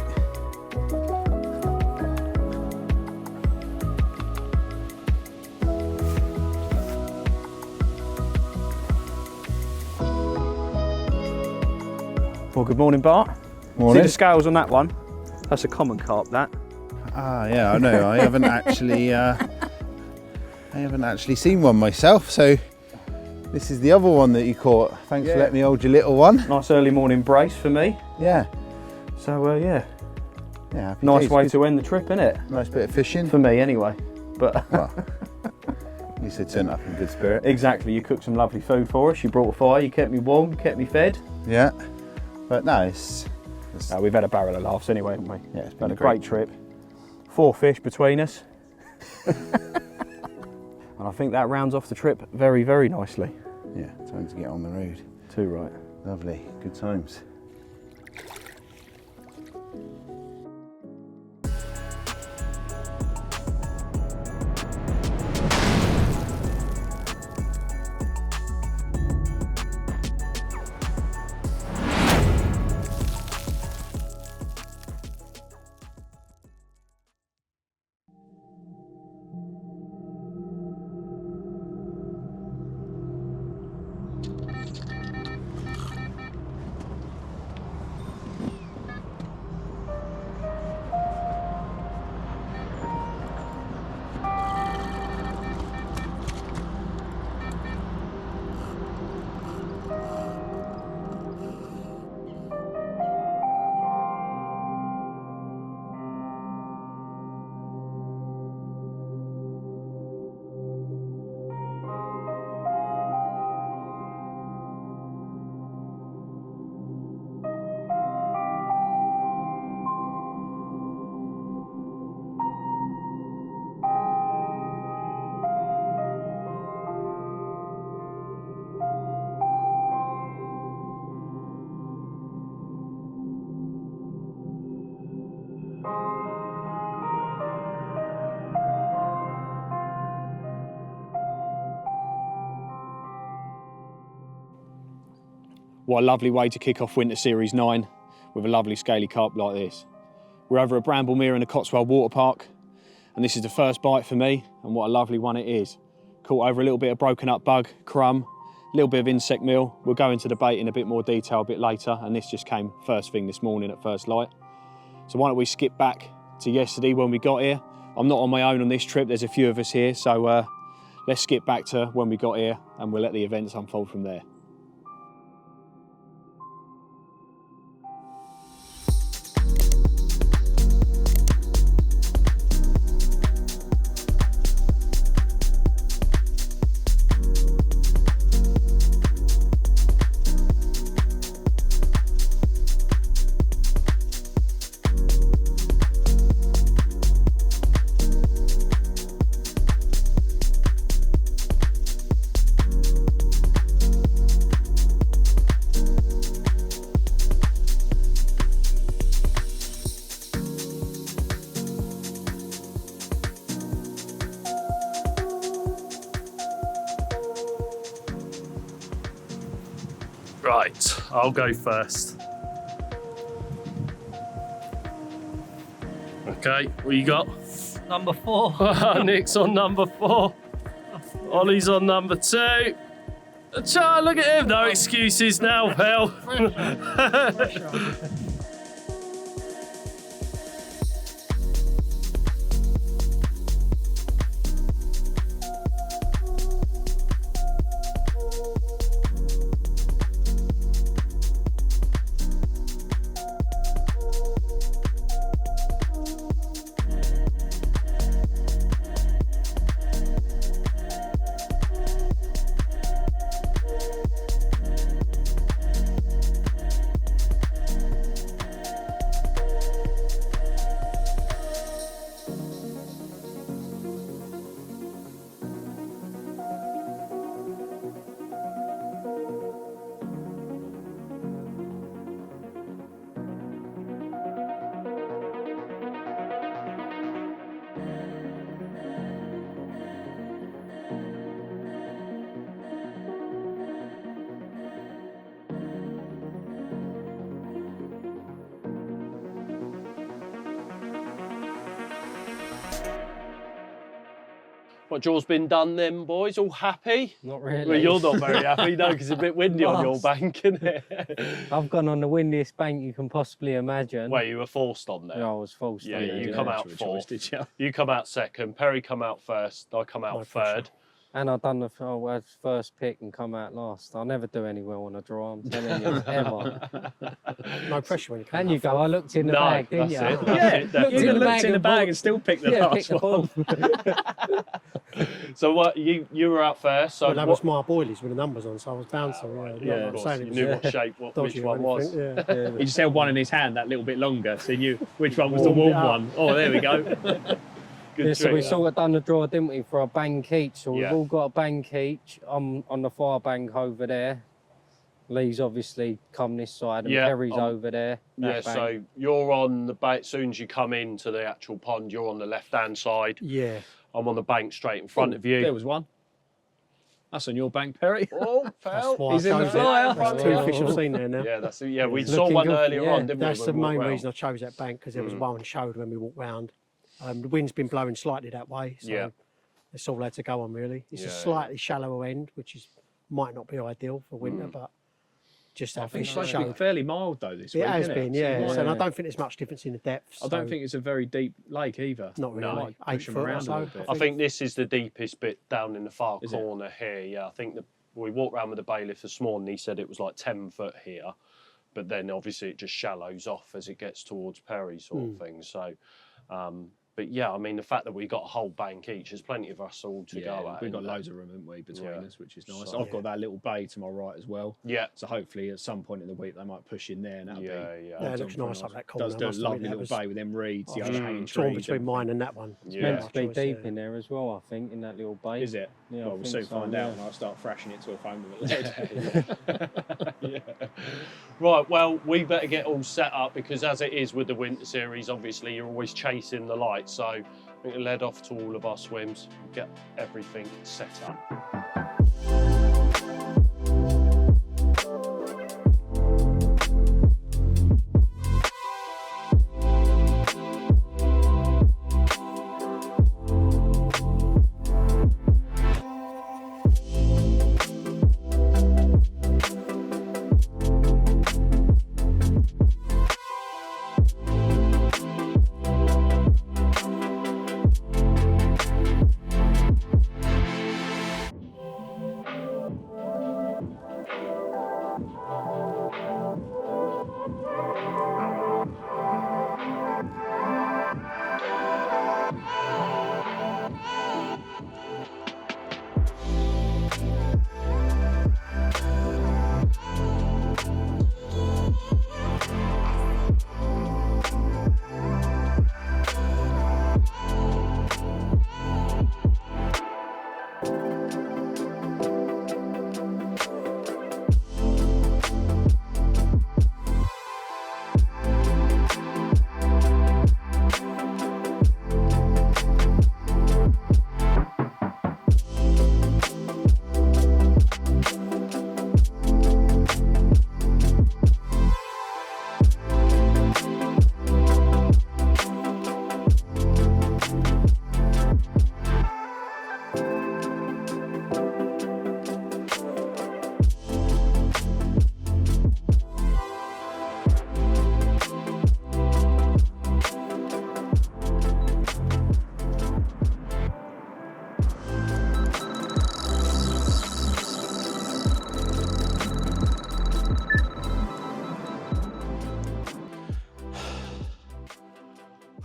Well, good morning, Bart. Morning. See the scales on that one? That's a common carp, that. Ah, yeah, I know. I haven't actually seen one myself, so this is the other one that you caught. Thanks for letting me hold your little one. Nice early morning brace for me. Yeah. So, yeah. Yeah. Nice way to end the trip, innit? Nice bit of fishing. For me, anyway. But Well, you said turn up in good spirit. exactly. You cooked some lovely food for us. You brought a fire. You kept me warm. You kept me fed. Yeah. But no, it's We've had a barrel of laughs anyway, haven't we? yeah, it's Been been a great trip. 4 fish between us. And I think that rounds off the trip very, very nicely. Yeah, time to get on the road. Too right. Lovely, good times. What a lovely way to kick off Winter Series 9 with a lovely scaly carp like this. We're over at Bramble Mere in the Cotswolds water park, and this is the first bite for me, and what a lovely one it is. Caught over a little bit of broken up bug, crumb, a little bit of insect meal. We'll go into the bait in a bit more detail a bit later, and this just came first thing this morning at first light. So why don't we skip back to yesterday when we got here. I'm not on my own on this trip, there's a few of us here, so let's skip back to when we got here and we'll let the events unfold from there. Right, I'll go first. Okay, what you got? Number 4. Nick's on number 4. Ollie's on number 2. Char, look at him. No excuses now, pal. What jaw's been done then, boys? All happy? Not really. Well, you're not very happy, no, because it's a bit windy on your bank, isn't it? I've gone on the windiest bank you can possibly imagine. Wait, you were forced on there? Yeah, I was forced Yeah, on there. you come out fourth. You come out second. Perry come out first. I come out third. And I've done the first pick and come out last. I'll never do any well on a draw, I'm telling you, ever. No pressure when you come And you go, I looked in the bag, didn't you? That's it. Yeah, Looked you in looked in the bag and still picked the last one. So what? You were out first. So well, that was my boilies with the numbers on, so I was bouncing. Yeah, of course. You knew what shape, which one was. Yeah. He just held one in his hand that little bit longer, so he knew which one was the warm one. Oh, there we go. Yeah, so we sort of done the draw, didn't we, for a bank each. So we've all got a bank each. I'm on the far bank over there. Lee's obviously come this side and Perry's over there. Yeah, so you're on the bank, as soon as you come into the actual pond, you're on the left-hand side. Yeah. I'm on the bank straight in front of you. There was one. That's on your bank, Perry. Oh, fell. He's in the fire. That's 2 fish I've seen there now. Yeah, that's we saw one earlier on, didn't we? That's the main reason I chose that bank, because there was one showed when we walked round. The wind's been blowing slightly that way, so it's all had to go on really. It's a slightly shallower end, which might not be ideal for winter, but just how fish It's been showed. fairly mild though this week. It has been, yeah. So, and I don't think there's much difference in the depth. I don't think it's a very deep lake either. Not really. No. 8 foot or so. I think this is the deepest bit down in the far corner here. Yeah, I think we walked around with the bailiff this morning. He said it was like 10 foot here, but then obviously it just shallows off as it gets towards Perry sort of thing. So, but yeah, I mean, the fact that we got a whole bank each, there's plenty of us all to go at. We've got loads of room, haven't we, between us, which is nice. So, I've got that little bay to my right as well. Yeah. So hopefully at some point in the week they might push in there. And that'll be it looks nice up that corner. Does do a lovely little bay with them reeds, the overhanging torn trees. between mine and that one. It's meant to be deep in there as well, I think, in that little bay. Is it? Yeah, well, we'll soon find out when I start thrashing it to a foam with a lead. Right, well, we better get all set up, because as it is with the Winter Series, obviously you're always chasing the light. So we're going to lead off to all of our swims, get everything set up.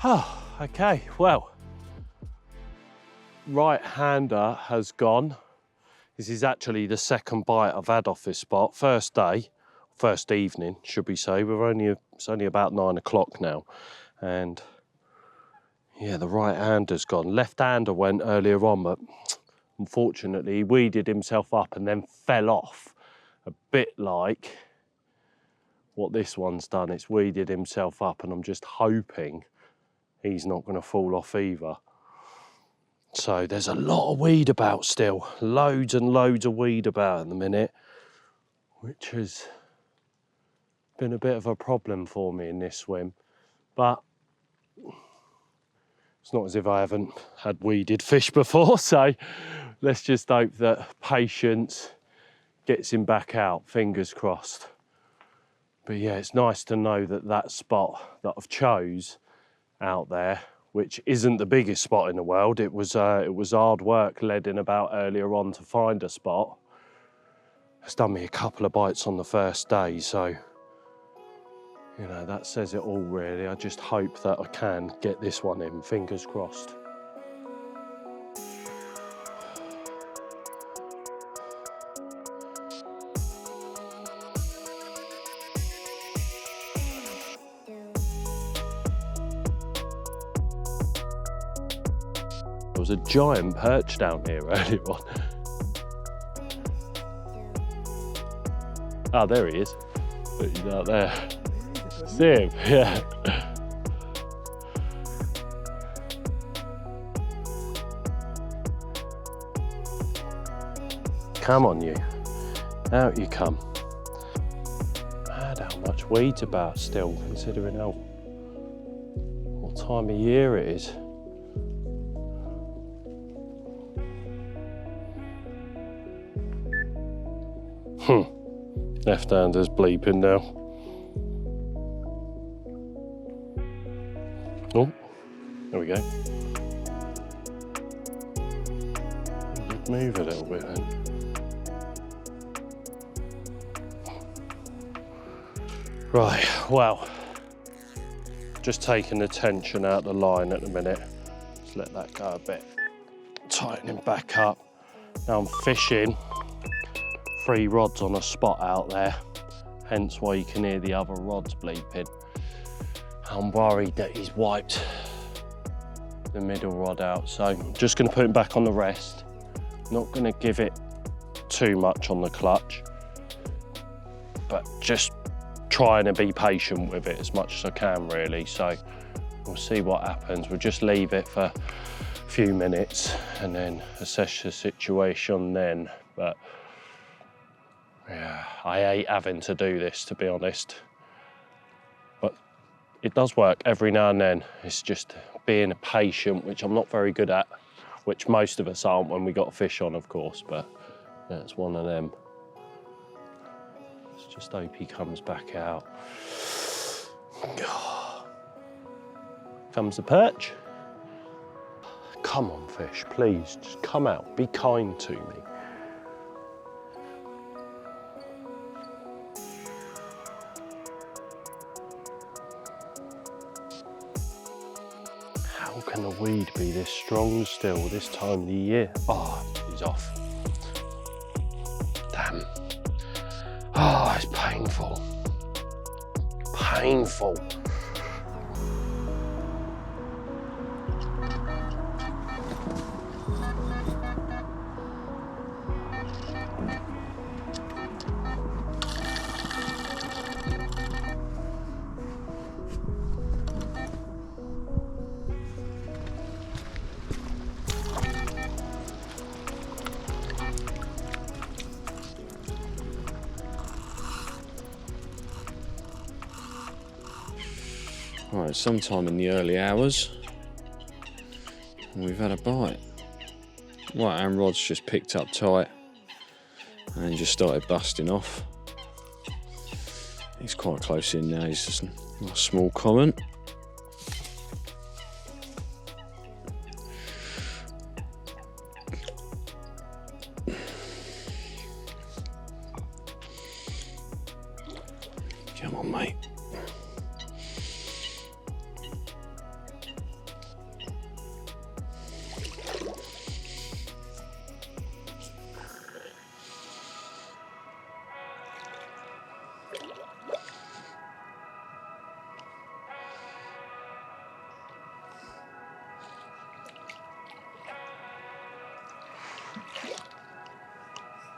Oh, okay, well, right-hander has gone. This is actually the second bite I've had off this spot. First evening, should we say. It's only about 9 o'clock now. And yeah, the right-hander's gone. Left-hander went earlier on, but unfortunately he weeded himself up and then fell off. A bit like what this one's done. It's weeded himself up, and I'm just hoping he's not going to fall off either. So there's a lot of weed about still. Loads and loads of weed about at the minute, which has been a bit of a problem for me in this swim. But it's not as if I haven't had weeded fish before, so let's just hope that patience gets him back out, fingers crossed. But yeah, it's nice to know that that spot that I've chose out there, which isn't the biggest spot in the world, it was hard work leading about earlier on to find a spot. It's done me a couple of bites on the first day, so you know, that says it all really. I just hope that I can get this one in, fingers crossed. There was a giant perch down here earlier on. Oh, there he is. But he's out there. See him? Yeah. Come on, you. Out you come. Mad how much weed's about still, considering what time of year it is. Left-hander's bleeping now. Oh, there we go. Just move a little bit then. Right, well, just taking the tension out of the line at the minute. Just let that go a bit. Tightening back up. Now I'm fishing 3 rods on a spot out there, hence why you can hear the other rods bleeping. I'm worried that he's wiped the middle rod out, so I'm just going to put him back on the rest. Not going to give it too much on the clutch, but just trying to be patient with it as much as I can really. So we'll see what happens. We'll just leave it for a few minutes and then assess the situation then. But yeah, I hate having to do this, to be honest. But it does work every now and then. It's just being patient, which I'm not very good at, which most of us aren't when we got a fish on, of course, but yeah, it's one of them. Let's just hope he comes back out. Comes the perch. Come on, fish, please, just come out, be kind to me. How can the weed be this strong still this time of the year? Oh, he's off. Damn. Oh, it's painful. Painful. Right, sometime in the early hours, we've had a bite. Right hand rod's just picked up tight and just started busting off. He's quite close in now, he's just a small comment. Come on, mate.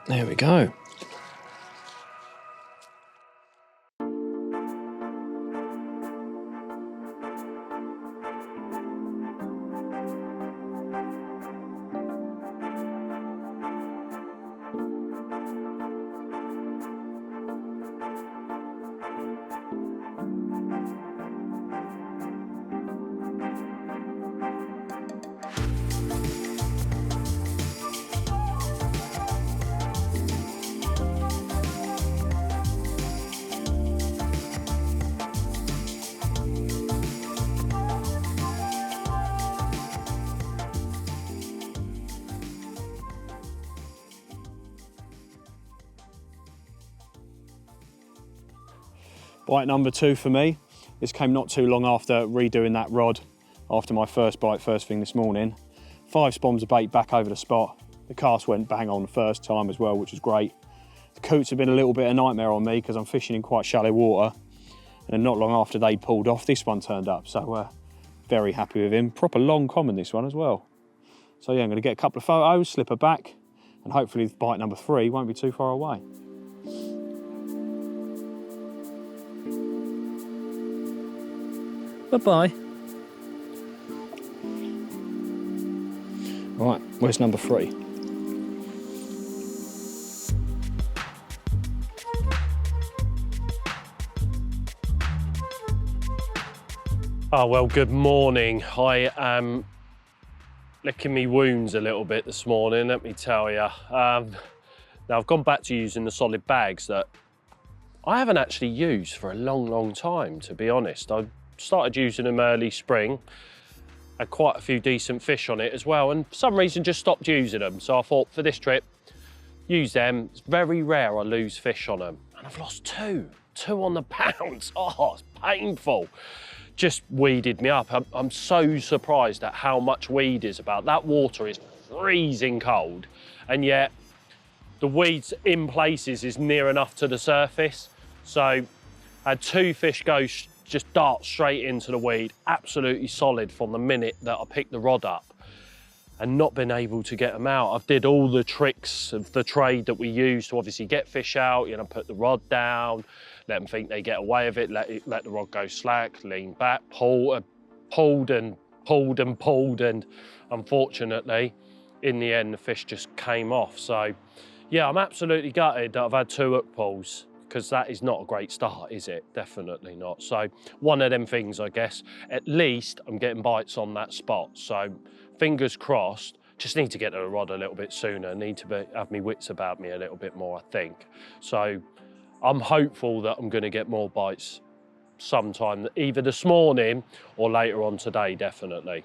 There we go. Bite number 2 for me. This came not too long after redoing that rod after my first bite first thing this morning. 5 spombs of bait back over the spot. The cast went bang on the first time as well, which was great. The coots have been a little bit of a nightmare on me because I'm fishing in quite shallow water, and not long after they pulled off, this one turned up. So very happy with him. Proper long common, this one as well. So yeah, I'm going to get a couple of photos, slip her back, and hopefully bite number 3 won't be too far away. Bye-bye. Right, where's number 3? Oh, well, good morning. I am licking me wounds a little bit this morning, let me tell you. Now, I've gone back to using the solid bags that I haven't actually used for a long, long time, to be honest. I started using them early spring, had quite a few decent fish on it as well, and for some reason just stopped using them. So I thought for this trip, use them. It's very rare I lose fish on them. And I've lost 2 on the pounds. Oh, it's painful. Just weeded me up. I'm so surprised at how much weed is about. That water is freezing cold, and yet the weeds in places is near enough to the surface. So I had 2 fish go just dart straight into the weed, absolutely solid from the minute that I picked the rod up, and not been able to get them out. I've did all the tricks of the trade that we use to obviously get fish out, you know, put the rod down, let them think they get away with it, let the rod go slack, lean back, pulled and unfortunately, in the end, the fish just came off. So yeah, I'm absolutely gutted that I've had 2 hook pulls, because that is not a great start, is it? Definitely not. So one of them things, I guess. At least I'm getting bites on that spot. So fingers crossed. Just need to get to the rod a little bit sooner. Need to have my wits about me a little bit more, I think. So I'm hopeful that I'm going to get more bites sometime, either this morning or later on today, definitely.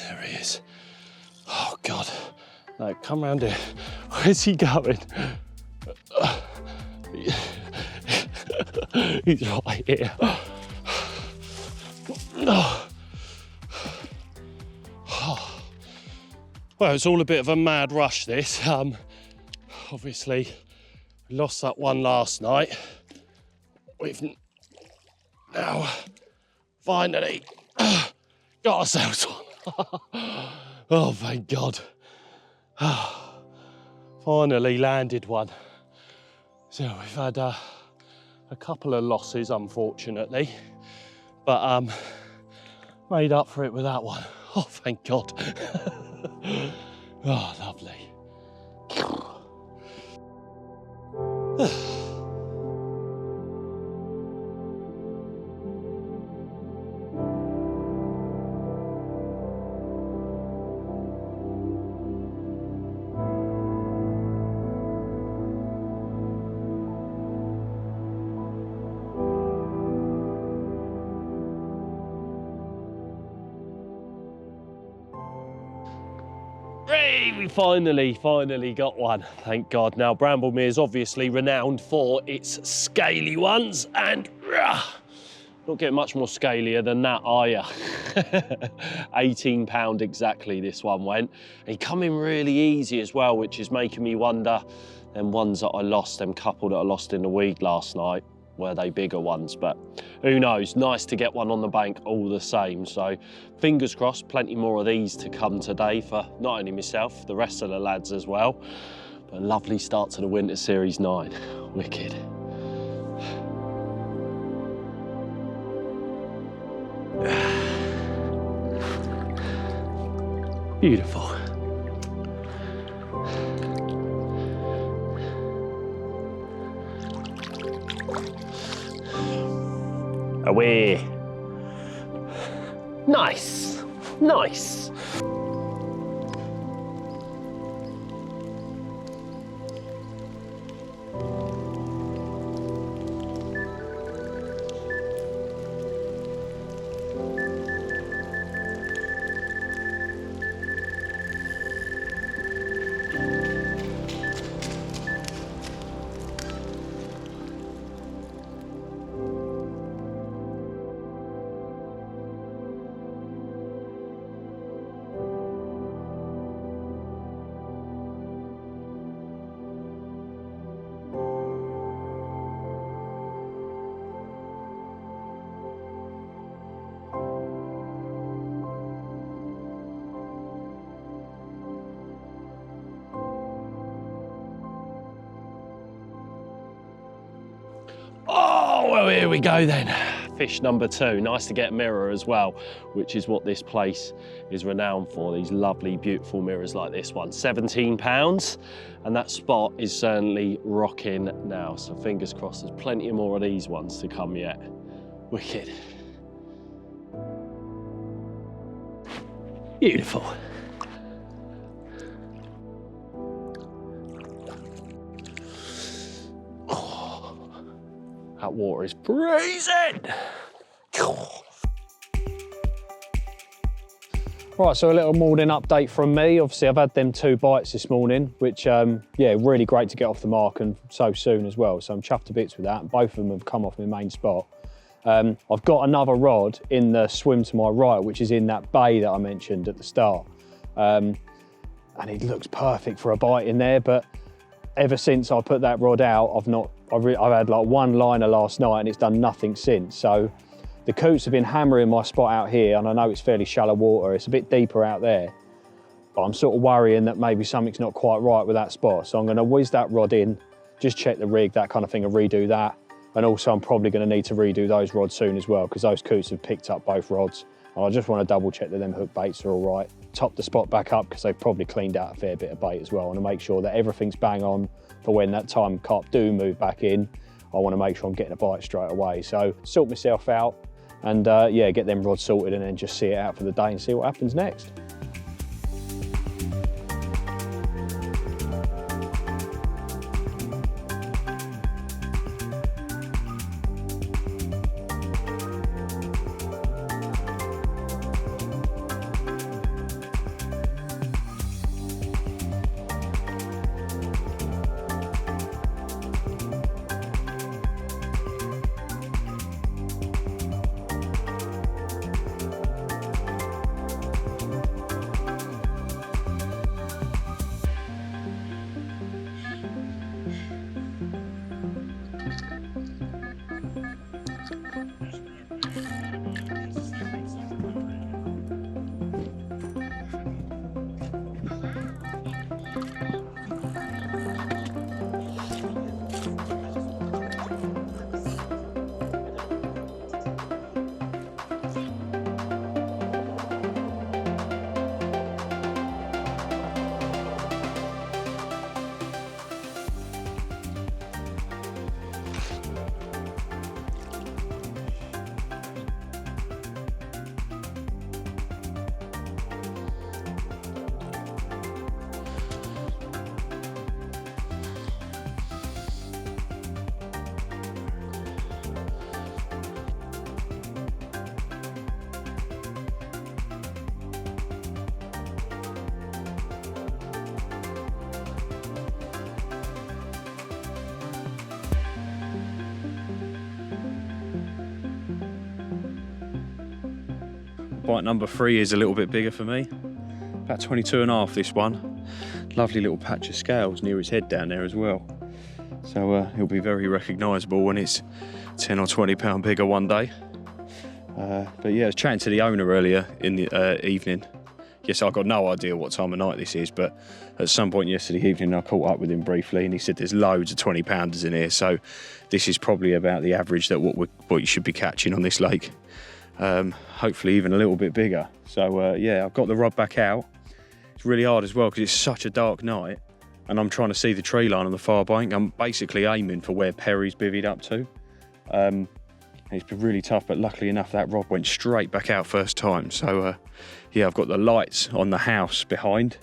There he is. Oh God. No, come round here. Where's he going? He's right here. Well, it's all a bit of a mad rush, this. Obviously, we lost that one last night. We've now finally got ourselves one. Oh, thank God. Finally landed one. So we've had a couple of losses, unfortunately, but made up for it with that one. Oh, thank God. Oh, lovely. Hey, we finally got one, thank God. Now, Bramble Mere is obviously renowned for its scaly ones, and not getting much more scalier than that, are you? £18 exactly this one went. And he come in really easy as well, which is making me wonder, them ones that I lost, them couple that I lost in the weed last night, were they bigger ones? But who knows, nice to get one on the bank all the same. So fingers crossed, plenty more of these to come today for not only myself, the rest of the lads as well. But a lovely start to the Winter Series 9, wicked. Beautiful. Away. Nice, nice. Oh, well, here we go then. Fish number 2. Nice to get a mirror as well, which is what this place is renowned for. These lovely, beautiful mirrors like this one. £17, and that spot is certainly rocking now. So fingers crossed, there's plenty more of these ones to come yet. Wicked. Beautiful. That water is freezing. Right, so a little morning update from me. Obviously, I've had them 2 bites this morning, which, yeah, really great to get off the mark and so soon as well. So I'm chuffed to bits with that. Both of them have come off my main spot. I've got another rod in the swim to my right, which is in that bay that I mentioned at the start. And it looks perfect for a bite in there, but ever since I put that rod out, I've had like 1 liner last night and it's done nothing since. So the coots have been hammering my spot out here, and I know it's fairly shallow water. It's a bit deeper out there, but I'm sort of worrying that maybe something's not quite right with that spot. So I'm going to whiz that rod in, just check the rig, that kind of thing, and redo that. And also I'm probably going to need to redo those rods soon as well, because those coots have picked up both rods. And I just want to double check that them hook baits are all right. Top the spot back up, because they've probably cleaned out a fair bit of bait as well. I want to make sure that everything's bang on for when that time carp do move back in. I want to make sure I'm getting a bite straight away. So sort myself out and yeah, get them rods sorted and then just see it out for the day and see what happens next. Bite number 3 is a little bit bigger for me. About 22.5 this one. Lovely little patch of scales near his head down there as well. So he'll be very recognisable when it's 10 or 20 pound bigger one day. But yeah, I was chatting to the owner earlier in the evening. Yes, I've got no idea what time of night this is, but at some point yesterday evening I caught up with him briefly and he said there's loads of 20 pounders in here, so this is probably about the average that what you should be catching on this lake. Hopefully even a little bit bigger. So yeah, I've got the rod back out. It's really hard as well because it's such a dark night and I'm trying to see the tree line on the far bank. I'm basically aiming for where Perry's bivvied up to. It's been really tough, but luckily enough that rod went straight back out first time. So yeah, I've got the lights on the house behind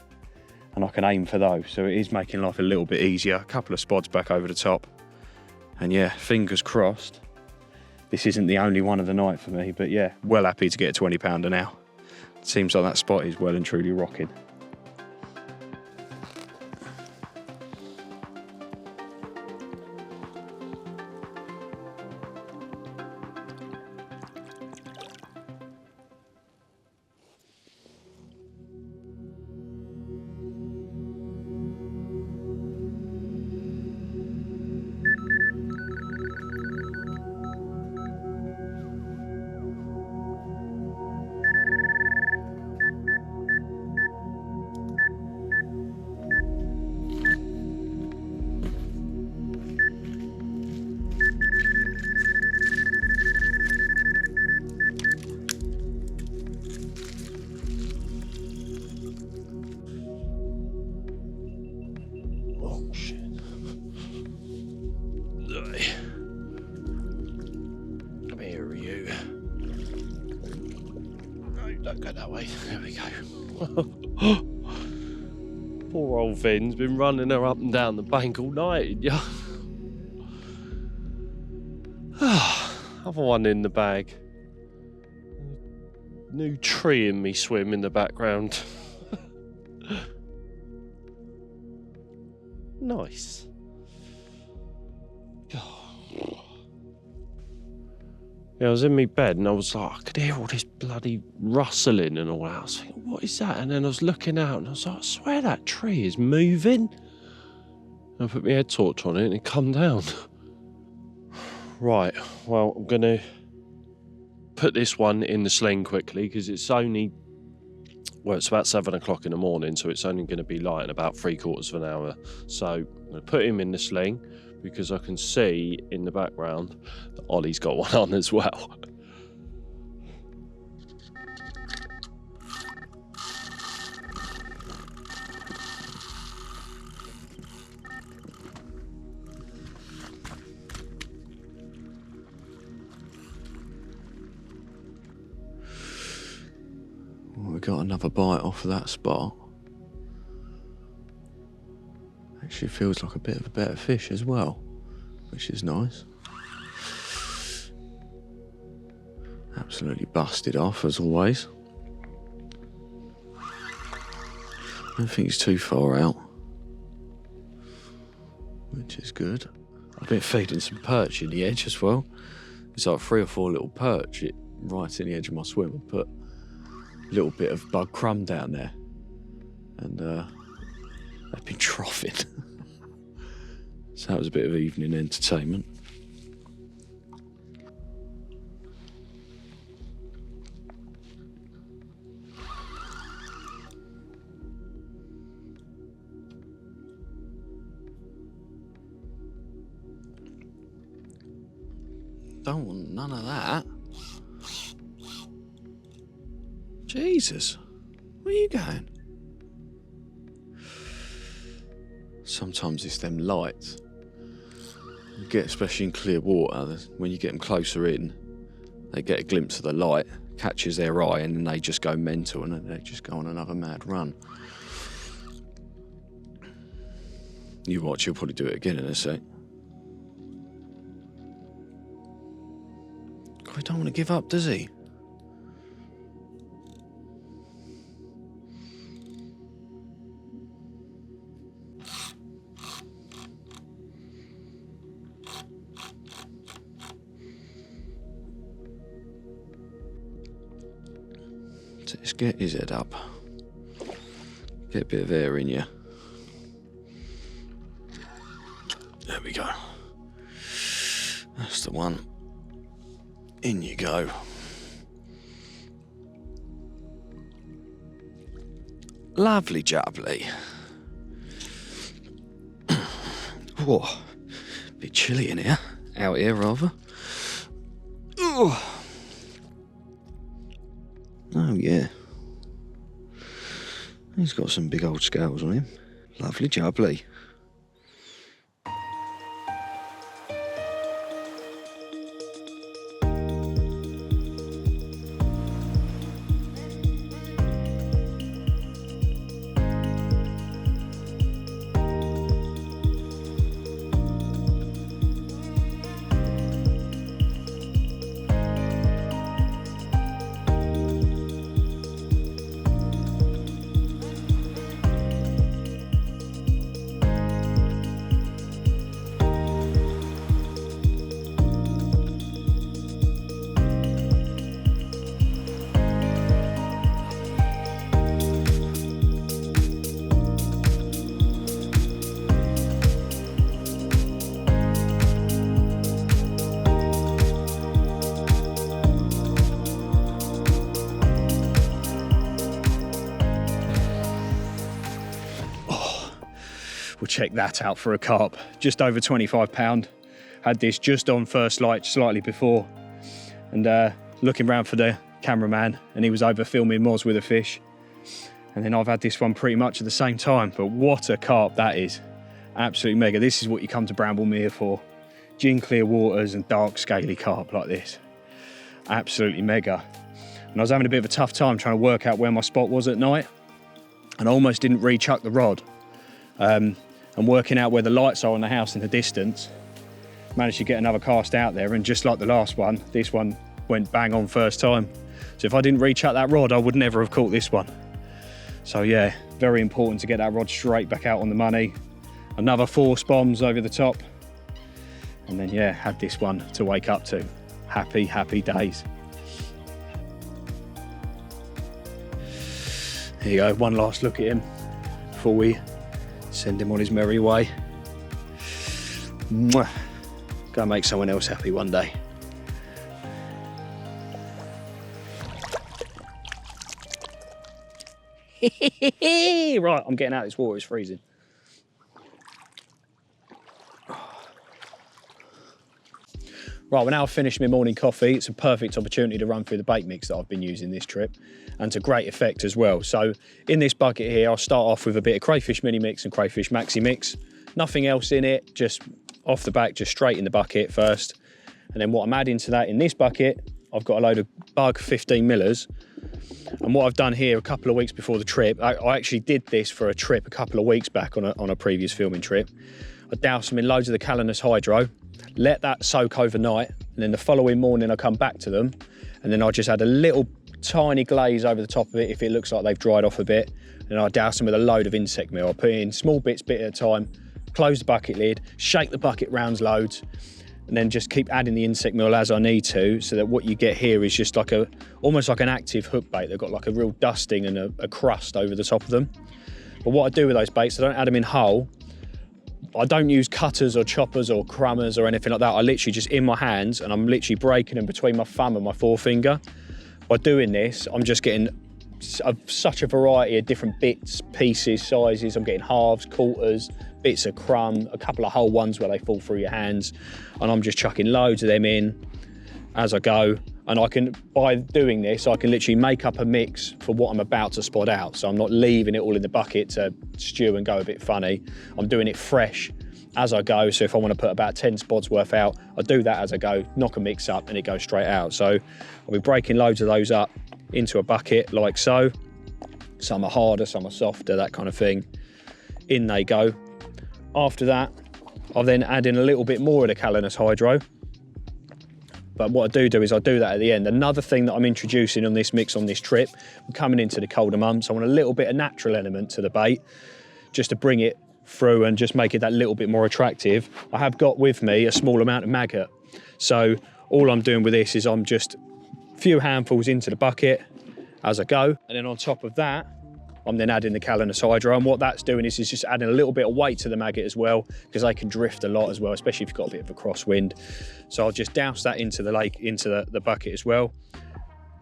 and I can aim for those. So it is making life a little bit easier. A couple of spots back over the top. And yeah, fingers crossed. This isn't the only one of the night for me, but yeah, well happy to get a 20 pounder now. It seems like that spot is well and truly rocking. Come here, you. No, don't go that way. There we go. Poor old Finn's been running her up and down the bank all night, yeah. Other one in the bag. New tree in me swim in the background. Nice. Yeah, I was in my bed and I was like, I could hear all this bloody rustling and all that. I was thinking, what is that? And then I was looking out and I was like, I swear that tree is moving. And I put my head torch on it and it come down. Right, well, I'm going to put this one in the sling quickly because it's only, well, it's about 7 o'clock in the morning, so it's only going to be light in about 3/4 of an hour. So I'm going to put him in the sling because I can see in the background that Olly's got one on as well. We got another bite off of that spot. Actually feels like a bit of a better fish as well, which is nice. Absolutely busted off as always. I don't think it's too far out, which is good. I've been feeding some perch in the edge as well. It's like 3 or 4 little perch right in the edge of my swim. I put a little bit of bug crumb down there and they've been troughing. So that was a bit of evening entertainment. Don't want none of that. Jesus, where are you going? Sometimes it's them lights. You get, especially in clear water, when you get them closer in, they get a glimpse of the light, catches their eye, and then they just go mental and they just go on another mad run. You watch, you'll probably do it again in a sec. God, he don't want to give up, does he? Let's get his head up. Get a bit of air in you. There we go. That's the one. In you go. Lovely jubbly. Whoa, bit chilly in here, out here rather. Ooh. Oh yeah. He's got some big old scales on him. Lovely jubbly. We'll check that out for a carp. Just over £25. Had this just on first light slightly before, and looking around for the cameraman, and he was over filming Moz with a fish. And then I've had this one pretty much at the same time, but what a carp that is. Absolutely mega. This is what you come to Bramble Mere for. Gin clear waters and dark scaly carp like this. Absolutely mega. And I was having a bit of a tough time trying to work out where my spot was at night, and I almost didn't re-chuck the rod. And working out where the lights are on the house in the distance, managed to get another cast out there, and just like the last one, this one went bang on first time. So if I didn't re-chuck that rod, I would never have caught this one. So yeah, very important to get that rod straight back out on the money. Another 4 spoms over the top, and then yeah, had this one to wake up to. Happy, happy days. Here you go, one last look at him before we send him on his merry way. Mwah. Go make someone else happy one day. Right, I'm getting out of this water, it's freezing. Right, well now I've finished my morning coffee. It's a perfect opportunity to run through the bait mix that I've been using this trip, and to great effect as well. So in this bucket here, I'll start off with a bit of crayfish mini mix and crayfish maxi mix. Nothing else in it, just off the back, just straight in the bucket first. And then what I'm adding to that in this bucket, I've got a load of bug 15 millers. And what I've done here a couple of weeks before the trip, I actually did this for a trip a couple of weeks back on a previous filming trip. I doused them in loads of the Calanus Hydro, let that soak overnight, and then the following morning I come back to them, and then I just add a little tiny glaze over the top of it if it looks like they've dried off a bit, and I douse them with a load of insect meal. I put it in small bit at a time, close the bucket lid, shake the bucket rounds loads, and then just keep adding the insect meal as I need to, so that what you get here is just like almost like an active hook bait. They've got like a real dusting and a crust over the top of them. But what I do with those baits, I don't add them in whole. I don't use cutters or choppers or crummers or anything like that. I literally just in my hands, and I'm literally breaking them between my thumb and my forefinger. By doing this, I'm just getting such a variety of different bits, pieces, sizes. I'm getting halves, quarters, bits of crumb, a couple of whole ones where they fall through your hands, and I'm just chucking loads of them in as I go. And I can, by doing this, I can literally make up a mix for what I'm about to spot out. So I'm not leaving it all in the bucket to stew and go a bit funny. I'm doing it fresh as I go. So if I want to put about 10 spots worth out, I do that as I go, knock a mix up, and it goes straight out. So I'll be breaking loads of those up into a bucket like so. Some are harder, some are softer, that kind of thing. In they go. After that, I'll then add in a little bit more of the Calanus Hydro. But what I do is I do that at the end. Another thing that I'm introducing on this mix on this trip, we're coming into the colder months, I want a little bit of natural element to the bait, just to bring it through and just make it that little bit more attractive. I have got with me a small amount of maggot. So all I'm doing with this is I'm just a few handfuls into the bucket, as I go. And then on top of that, I'm then adding the Calanus hydro, and what that's doing is just adding a little bit of weight to the maggot as well, because they can drift a lot as well, especially if you've got a bit of a crosswind. So I'll just douse that into the lake, into the bucket as well.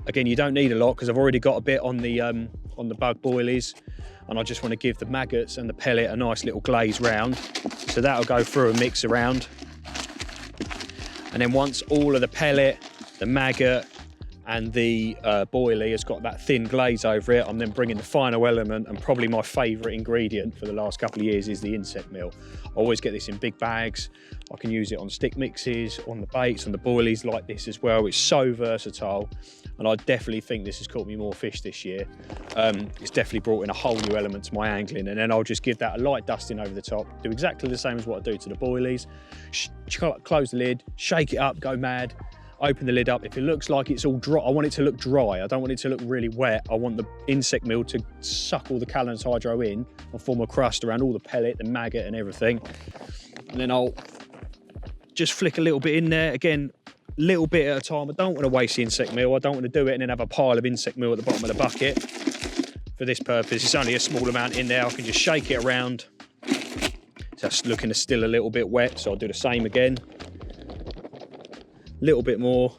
Again, you don't need a lot because I've already got a bit on the bug boilies, and I just want to give the maggots and the pellet a nice little glaze round. So that'll go through and mix around. And then once all of the pellet, the maggot, and the boilie has got that thin glaze over it, I'm then bringing the final element, and probably my favourite ingredient for the last couple of years is the insect meal. I always get this in big bags. I can use it on stick mixes, on the baits, on the boilies like this as well. It's so versatile, and I definitely think this has caught me more fish this year. It's definitely brought in a whole new element to my angling, and then I'll just give that a light dusting over the top. Do exactly the same as what I do to the boilies. Close the lid, shake it up, go mad. Open the lid up. If it looks like it's all dry, I want it to look dry. I don't want it to look really wet. I want the insect meal to suck all the Calanus hydro in and form a crust around all the pellet, the maggot and everything. And then I'll just flick a little bit in there. Again, little bit at a time. I don't want to waste the insect meal. I don't want to do it and then have a pile of insect meal at the bottom of the bucket. For this purpose, it's only a small amount in there. I can just shake it around. That's looking still a little bit wet, so I'll do the same again. Little bit more.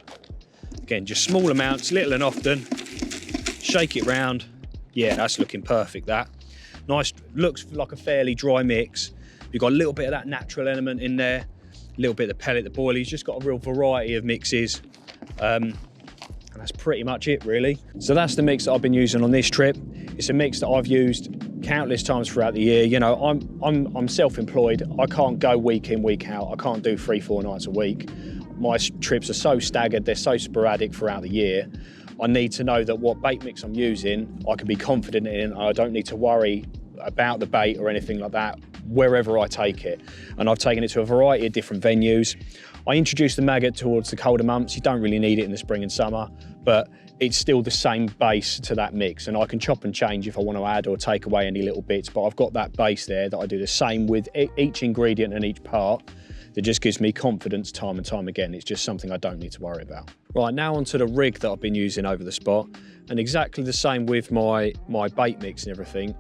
Again, just small amounts, little and often. Shake it round. Yeah, that's looking perfect, that. Nice, looks like a fairly dry mix. You've got a little bit of that natural element in there, a little bit of the pellet, the boilies, just got a real variety of mixes. And that's pretty much it, really. So that's the mix that I've been using on this trip. It's a mix that I've used countless times throughout the year. You know, I'm self-employed. I can't go week in, week out. I can't do 3-4 nights a week. My trips are so staggered, they're so sporadic throughout the year. I need to know that what bait mix I'm using, I can be confident in. I don't need to worry about the bait or anything like that wherever I take it. And I've taken it to a variety of different venues. I introduced the maggot towards the colder months. You don't really need it in the spring and summer, but it's still the same base to that mix, and I can chop and change if I want to add or take away any little bits, but I've got that base there that I do the same with each ingredient and each part. That just gives me confidence time and time again. It's just something I don't need to worry about. Right, now onto the rig that I've been using over the spot, and exactly the same with my bait mix and everything.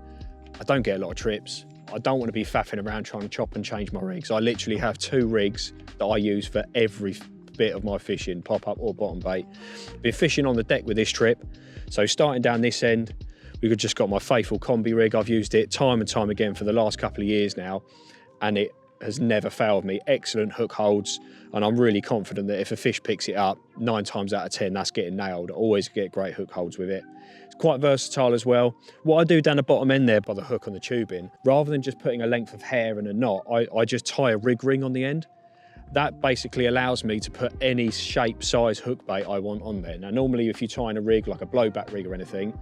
I don't get a lot of trips. I don't want to be faffing around trying to chop and change my rigs. I literally have 2 rigs that I use for every bit of my fishing, pop-up or bottom bait. Been fishing on the deck with this trip, so starting down this end, we've just got my faithful combi rig. I've used it time and time again for the last couple of years now, and it has never failed me. Excellent hook holds, and I'm really confident that if a fish picks it up, 9 times out of 10, that's getting nailed. I always get great hook holds with it. It's quite versatile as well. What I do down the bottom end there by the hook on the tubing, rather than just putting a length of hair and a knot, I just tie a rig ring on the end. That basically allows me to put any shape, size hook bait I want on there. Now, normally if you're tying a rig, like a blowback rig or anything,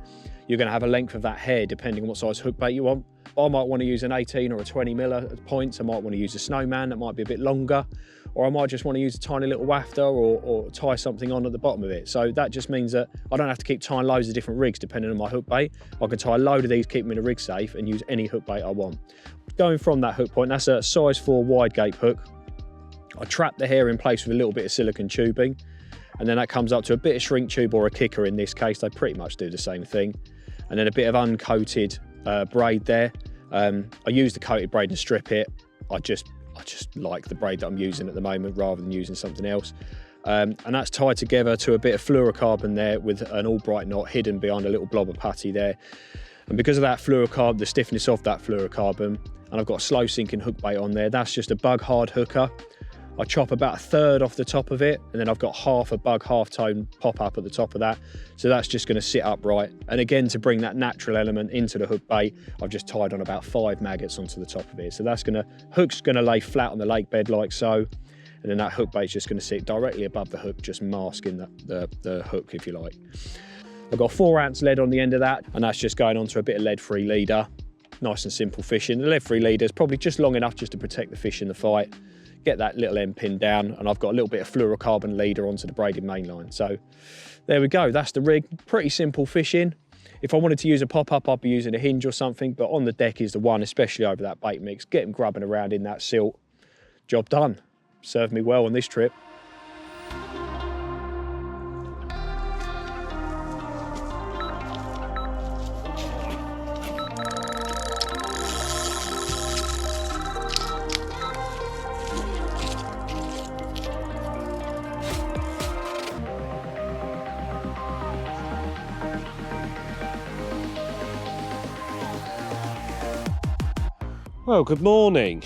you're going to have a length of that hair depending on what size hook bait you want. I might want to use an 18 or a 20 mil at points. I might want to use a snowman that might be a bit longer, or I might just want to use a tiny little wafter or tie something on at the bottom of it. So that just means that I don't have to keep tying loads of different rigs depending on my hook bait. I can tie a load of these, keep them in a rig safe, and use any hook bait I want. Going from that hook point, that's a size 4 wide gape hook. I trap the hair in place with a little bit of silicone tubing, and then that comes up to a bit of shrink tube or a kicker in this case. They pretty much do the same thing. And then a bit of uncoated braid there. I use the coated braid and strip it. I just like the braid that I'm using at the moment rather than using something else. And that's tied together to a bit of fluorocarbon there with an all-bright knot hidden behind a little blob of putty there. And because of that fluorocarbon, the stiffness of that fluorocarbon, and I've got a slow sinking hook bait on there, that's just a bug hard hooker. I chop about 1/3 off the top of it, and then I've got half a bug half tone pop up at the top of that. So that's just going to sit upright. And again, to bring that natural element into the hook bait, I've just tied on about 5 maggots onto the top of it. So that's hook's going to lay flat on the lake bed like so. And then that hook bait's just going to sit directly above the hook, just masking the hook, if you like. I've got a 4-ounce lead on the end of that, and that's just going onto a bit of lead-free leader. Nice and simple fishing. The lead-free leader is probably just long enough just to protect the fish in the fight. Get that little end pinned down, and I've got a little bit of fluorocarbon leader onto the braided mainline. So there we go, that's the rig. Pretty simple fishing. If I wanted to use a pop-up, I'd be using a hinge or something, but on the deck is the one, especially over that bait mix. Get them grubbing around in that silt. Job done. Served me well on this trip. Well, good morning.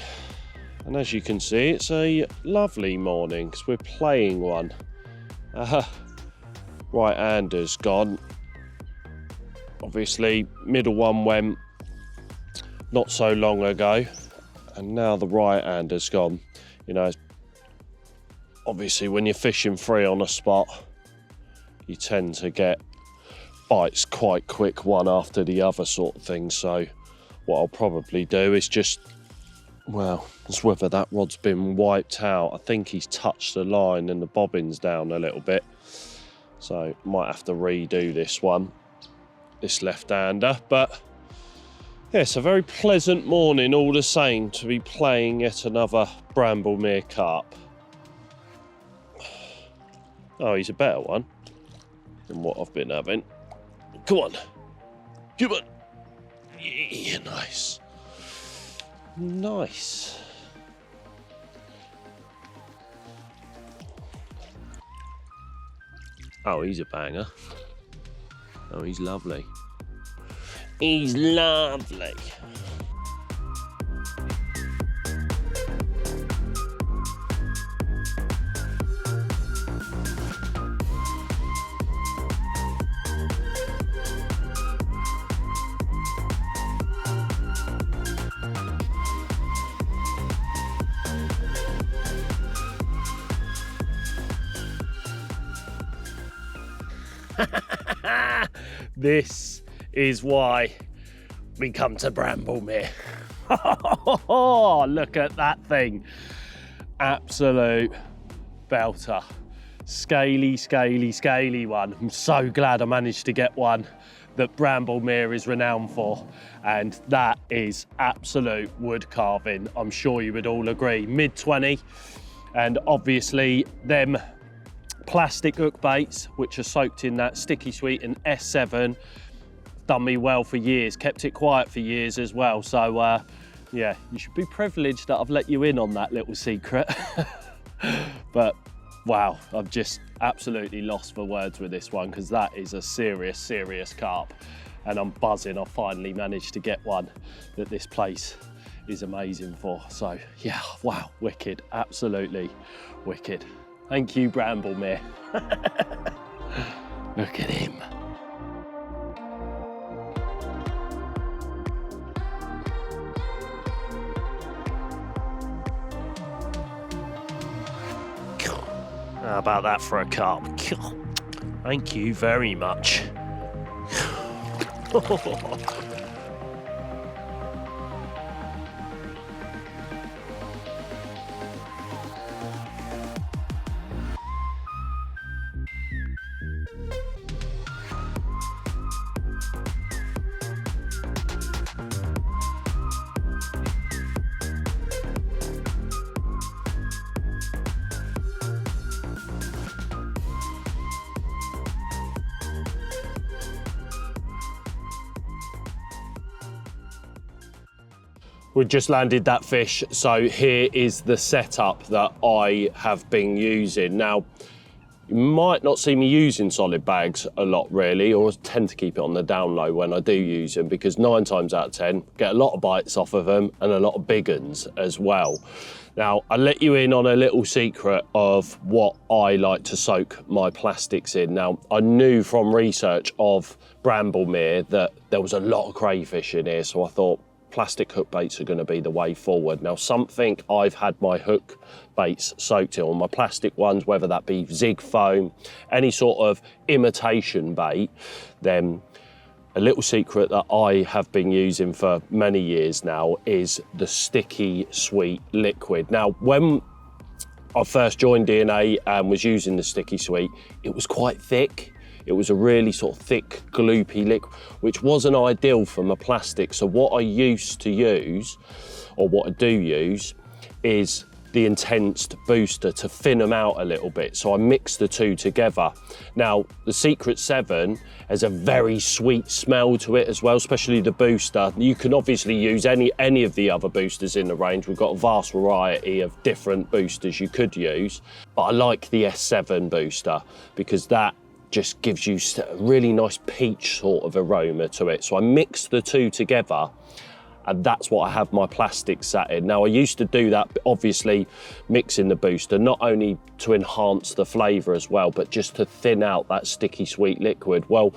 And as you can see, it's a lovely morning because we're playing one. Right-hander's gone. Obviously, middle one went not so long ago, and now the right-hander's gone. You know, obviously when you're fishing free on a spot, you tend to get bites quite quick, one after the other sort of thing. So what I'll probably do is just, well, it's whether that rod's been wiped out. I think he's touched the line and the bobbin's down a little bit. So might have to redo this one, this left-hander. But yeah, it's a very pleasant morning all the same to be playing yet another Bramble Mere carp. Oh, he's a better one than what I've been having. Come on. Come on. Yeah, nice. Nice. Oh, he's a banger. Oh, he's lovely. He's lovely. This is why we come to Bramble Mere. Look at that thing. Absolute belter. Scaly, scaly, scaly one. I'm so glad I managed to get one that Bramble Mere is renowned for. And that is absolute wood carving. I'm sure you would all agree. Mid-20. And obviously them plastic hook baits, which are soaked in that sticky sweet and S7, done me well for years, kept it quiet for years as well. So yeah, you should be privileged that I've let you in on that little secret. But wow, I'm just absolutely lost for words with this one, because that is a serious, serious carp. And I'm buzzing I finally managed to get one that this place is amazing for. So yeah, wow, wicked, absolutely wicked. Thank you, Bramble Mere. Look at him. How about that for a carp? Thank you very much. We've just landed that fish, so here is the setup that I have been using. Now, you might not see me using solid bags a lot really, or tend to keep it on the down low when I do use them, because 9 times out of 10, get a lot of bites off of them and a lot of big uns as well. Now, I let you in on a little secret of what I like to soak my plastics in. Now, I knew from research of Bramble Mere that there was a lot of crayfish in here, so I thought, plastic hook baits are going to be the way forward. Now, something I've had my hook baits soaked in, or my plastic ones, whether that be zig foam, any sort of imitation bait, then a little secret that I have been using for many years now is the sticky sweet liquid. Now, when I first joined DNA and was using the sticky sweet, it was quite thick. It was a really sort of thick, gloopy liquid, which wasn't ideal for my plastic. So what I used to use, or what I do use, is the intense booster to thin them out a little bit. So I mix the two together. Now, the Secret 7 has a very sweet smell to it as well, especially the booster. You can obviously use any of the other boosters in the range. We've got a vast variety of different boosters you could use, but I like the S7 booster because that just gives you a really nice peach sort of aroma to it. So I mixed the two together and that's what I have my plastic sat in. Now I used to do that, obviously mixing the booster, not only to enhance the flavour as well, but just to thin out that sticky sweet liquid. Well,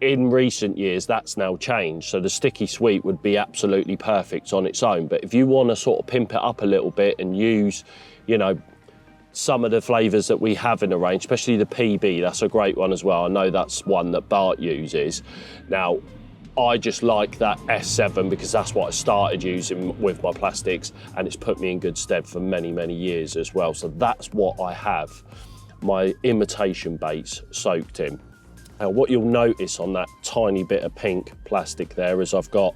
in recent years that's now changed, so the sticky sweet would be absolutely perfect on its own. But if you want to sort of pimp it up a little bit and use, you know, some of the flavours that we have in the range, especially the PB, that's a great one as well. I know that's one that Bart uses. Now I just like that S7 because that's what I started using with my plastics, and it's put me in good stead for many, many years as well. So that's what I have my imitation baits soaked in. Now what you'll notice on that tiny bit of pink plastic there is I've got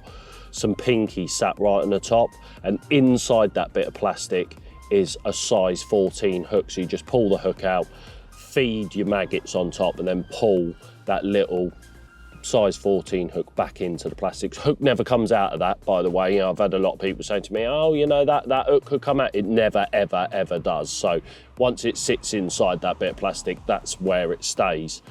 some pinky sat right on the top, and inside that bit of plastic is a size 14 hook. So you just pull the hook out, feed your maggots on top, and then pull that little size 14 hook back into the plastics. Hook never comes out of that, by the way. You know, I've had a lot of people saying to me, oh, you know, that hook could come out. It never, ever, ever does. So once it sits inside that bit of plastic, that's where it stays.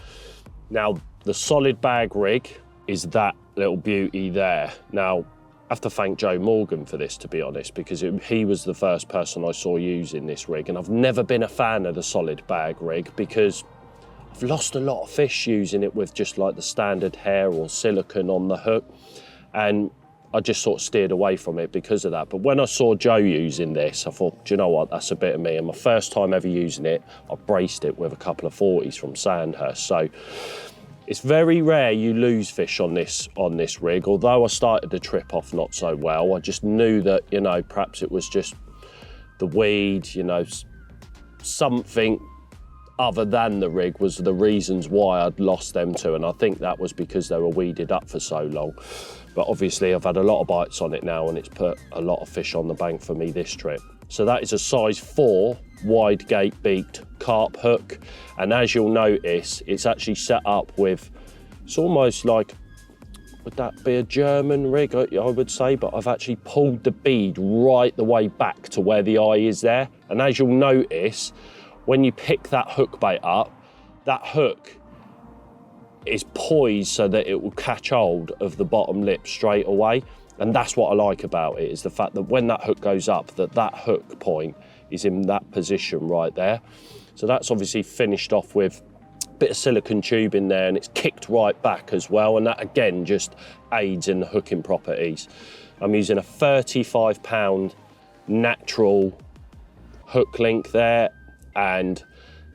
Now, the solid bag rig is that little beauty there. Now, I have to thank Joe Morgan for this, to be honest, because he was the first person I saw using this rig, and I've never been a fan of the solid bag rig because I've lost a lot of fish using it with just like the standard hair or silicone on the hook, and I just sort of steered away from it because of that. But when I saw Joe using this, I thought, do you know what, that's a bit of me. And my first time ever using it, I braced it with a couple of 40s from Sandhurst. So it's very rare you lose fish on this rig. Although I started the trip off not so well, I just knew that, you know, perhaps it was just the weed, you know, something other than the rig was the reasons why I'd lost them too. And I think that was because they were weeded up for so long. But obviously I've had a lot of bites on it now, and it's put a lot of fish on the bank for me this trip. So that is a size 4 wide gate beaked carp hook. And as you'll notice, it's actually set up with, it's almost like, would that be a German rig, I would say, but I've actually pulled the bead right the way back to where the eye is there. And as you'll notice, when you pick that hook bait up, that hook is poised so that it will catch hold of the bottom lip straight away. And that's what I like about it, is the fact that when that hook goes up, that hook point is in that position right there. So that's obviously finished off with a bit of silicone tube in there, and it's kicked right back as well. And that again just aids in the hooking properties. I'm using a 35-pound natural hook link there, and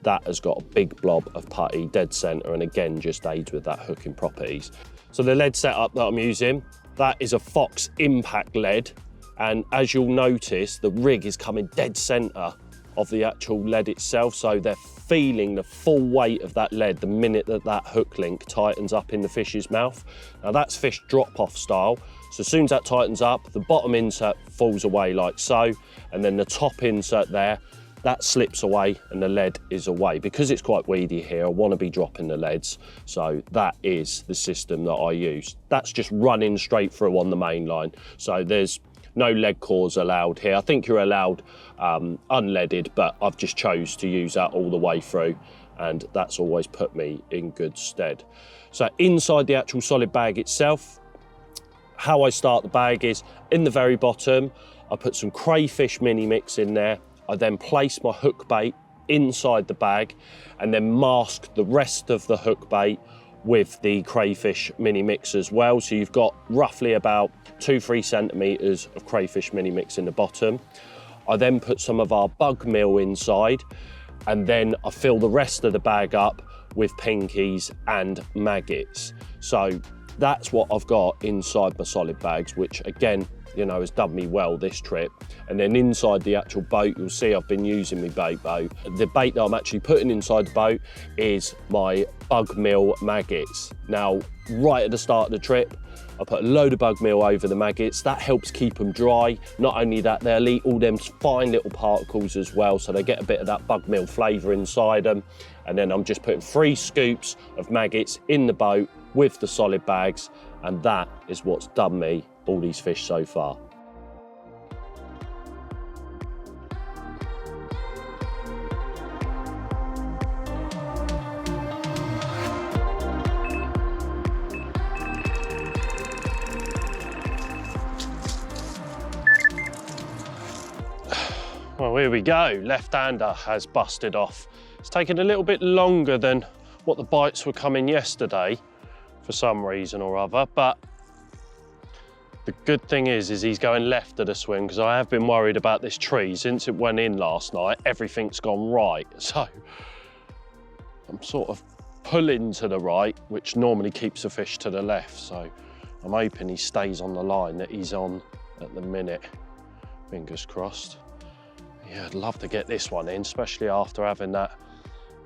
that has got a big blob of putty dead center, and again just aids with that hooking properties. So the lead setup that I'm using, that is a Fox impact lead, and as you'll notice, the rig is coming dead center of the actual lead itself, so they're feeling the full weight of that lead the minute that hook link tightens up in the fish's mouth. Now that's fish drop off style, so as soon as that tightens up, the bottom insert falls away like so, and then the top insert there, that slips away and the lead is away. Because it's quite weedy here, I want to be dropping the leads, so that is the system that I use. That's just running straight through on the main line, so there's no lead cores allowed here. I think you're allowed unleaded, but I've just chose to use that all the way through, and that's always put me in good stead. So inside the actual solid bag itself, how I start the bag is in the very bottom, I put some crayfish mini mix in there. I then place my hook bait inside the bag and then mask the rest of the hook bait with the crayfish mini mix as well. So you've got roughly about 2-3 centimetres of crayfish mini mix in the bottom. I then put some of our bug meal inside, and then I fill the rest of the bag up with pinkies and maggots. So that's what I've got inside my solid bags, which again, you know, has done me well this trip. And then inside the actual boat, you'll see I've been using my bait boat. The bait that I'm actually putting inside the boat is my bug meal maggots. Now, right at the start of the trip, I put a load of bug meal over the maggots. That helps keep them dry. Not only that, they'll eat all them fine little particles as well, so they get a bit of that bug meal flavour inside them. And then I'm just putting 3 scoops of maggots in the boat with the solid bags, and that is what's done me all these fish so far. Well, here we go. Left-hander has busted off. It's taken a little bit longer than what the bites were coming yesterday for some reason or other, but the good thing is he's going left of the swim, because I have been worried about this tree since it went in last night. Everything's gone right, so I'm sort of pulling to the right, which normally keeps the fish to the left, so I'm hoping he stays on the line that he's on at the minute. Fingers crossed. Yeah, I'd love to get this one in, especially after having that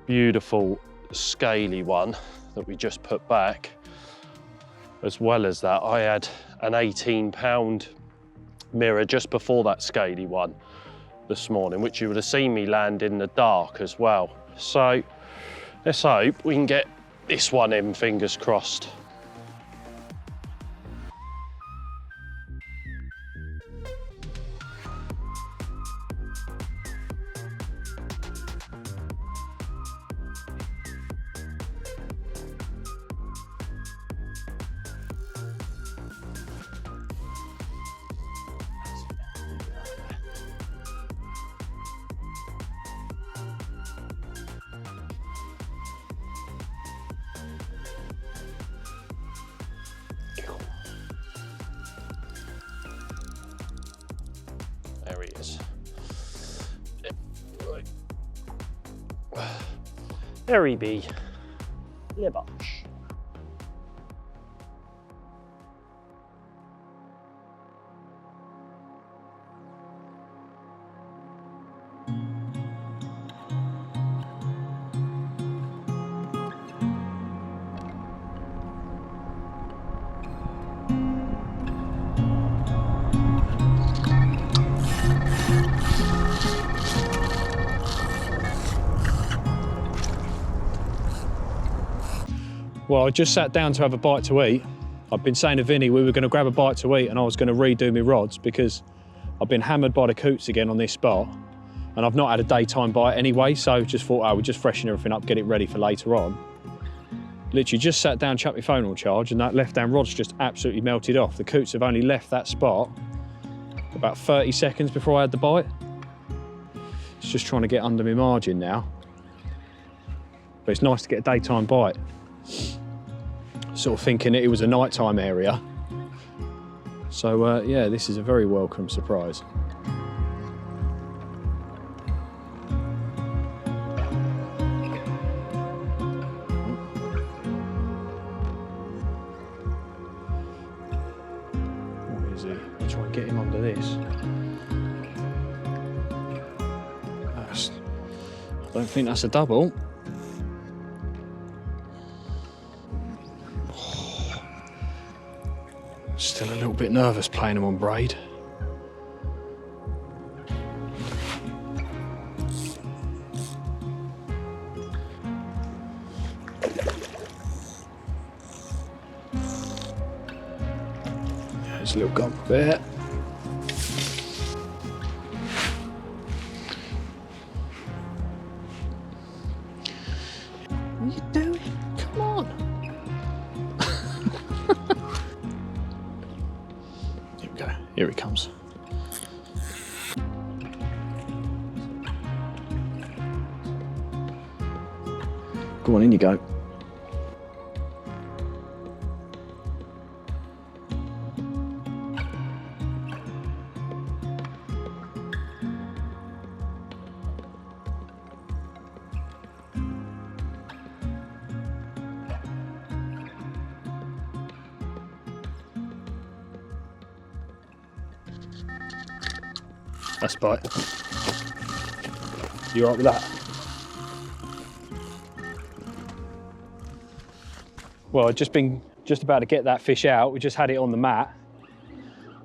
beautiful scaly one that we just put back. As well as that, I had an 18-pound mirror just before that scaly one this morning, which you would have seen me land in the dark as well. So let's hope we can get this one in, fingers crossed. There he is. There he be. Libosh. Well, I just sat down to have a bite to eat. I've been saying to Vinny we were going to grab a bite to eat and I was going to redo my rods because I've been hammered by the coots again on this spot and I've not had a daytime bite anyway, so just thought I would just freshen everything up, get it ready for later on. Literally just sat down, chucked my phone on charge, and that left-hand rod's just absolutely melted off. The coots have only left that spot about 30 seconds before I had the bite. It's just trying to get under my margin now. But it's nice to get a daytime bite. Sort of thinking it was a nighttime area. So yeah, this is a very welcome surprise. What is he? I'll try and get him under this. I don't think that's a double. Still a little bit nervous playing them on braid. There's a little gump there. What are you doing? Come on. Here he comes. Go on, in you go. That's a bite. You all right with that? Well, I've just been about to get that fish out. We just had it on the mat,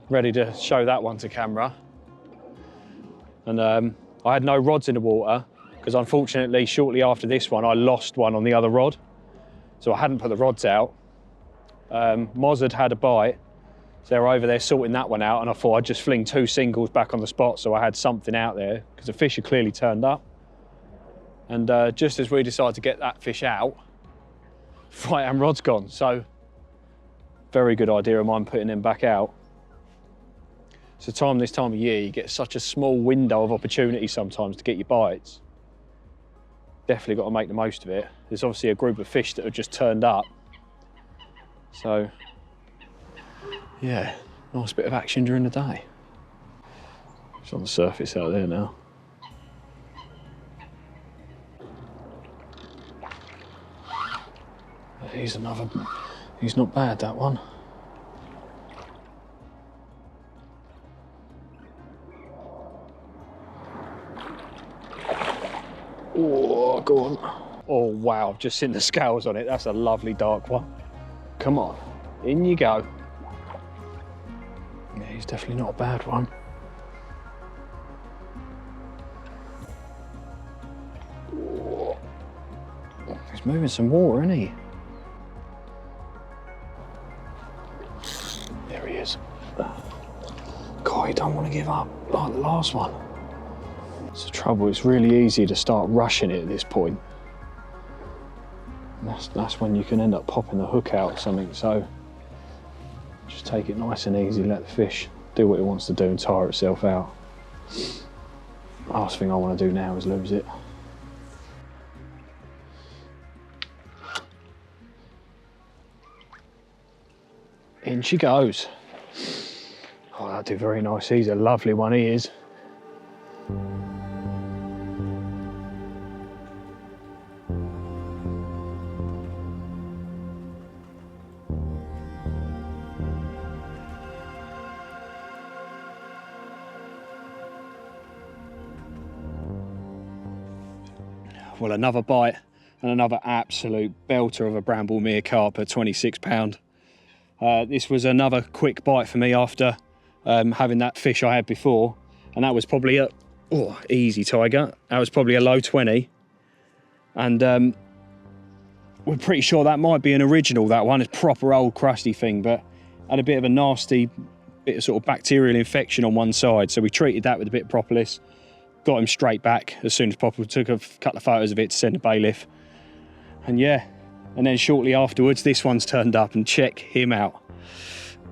ready to show that one to camera. And I had no rods in the water because unfortunately, shortly after this one, I lost one on the other rod. So I hadn't put the rods out. Mozza had a bite. So they were over there sorting that one out, and I thought I'd just fling 2 singles back on the spot so I had something out there, because the fish had clearly turned up. And just as we decided to get that fish out, right-hand rod's gone. So very good idea of mine putting them back out. It's this time of year, you get such a small window of opportunity sometimes to get your bites. Definitely got to make the most of it. There's obviously a group of fish that have just turned up. So, yeah, nice bit of action during the day. It's on the surface out there now. He's not bad, that one. Oh, go on. Oh, wow, I've just seen the scales on it. That's a lovely dark one. Come on, in you go. Yeah, he's definitely not a bad one. Oh. He's moving some water, isn't he? There he is. God, you don't want to give up like the last one. It's the trouble, it's really easy to start rushing it at this point. And that's when you can end up popping the hook out or something, so just take it nice and easy, let the fish do what it wants to do and tire itself out. Last thing I want to do now is lose it. In she goes. Oh, that'll do very nice. He's a lovely one, he is. Well, another bite and another absolute belter of a Bramble Mere carp at 26 pound. This was another quick bite for me after having that fish I had before, and that was probably a easy tiger. That was probably a low 20, and we're pretty sure that might be an original. That one is proper old crusty thing, but had a bit of a nasty bit of sort of bacterial infection on one side, so we treated that with a bit of propolis. Got him straight back as soon as possible, took a couple of photos of it to send to bailiff. And yeah, and then shortly afterwards, this one's turned up, and check him out.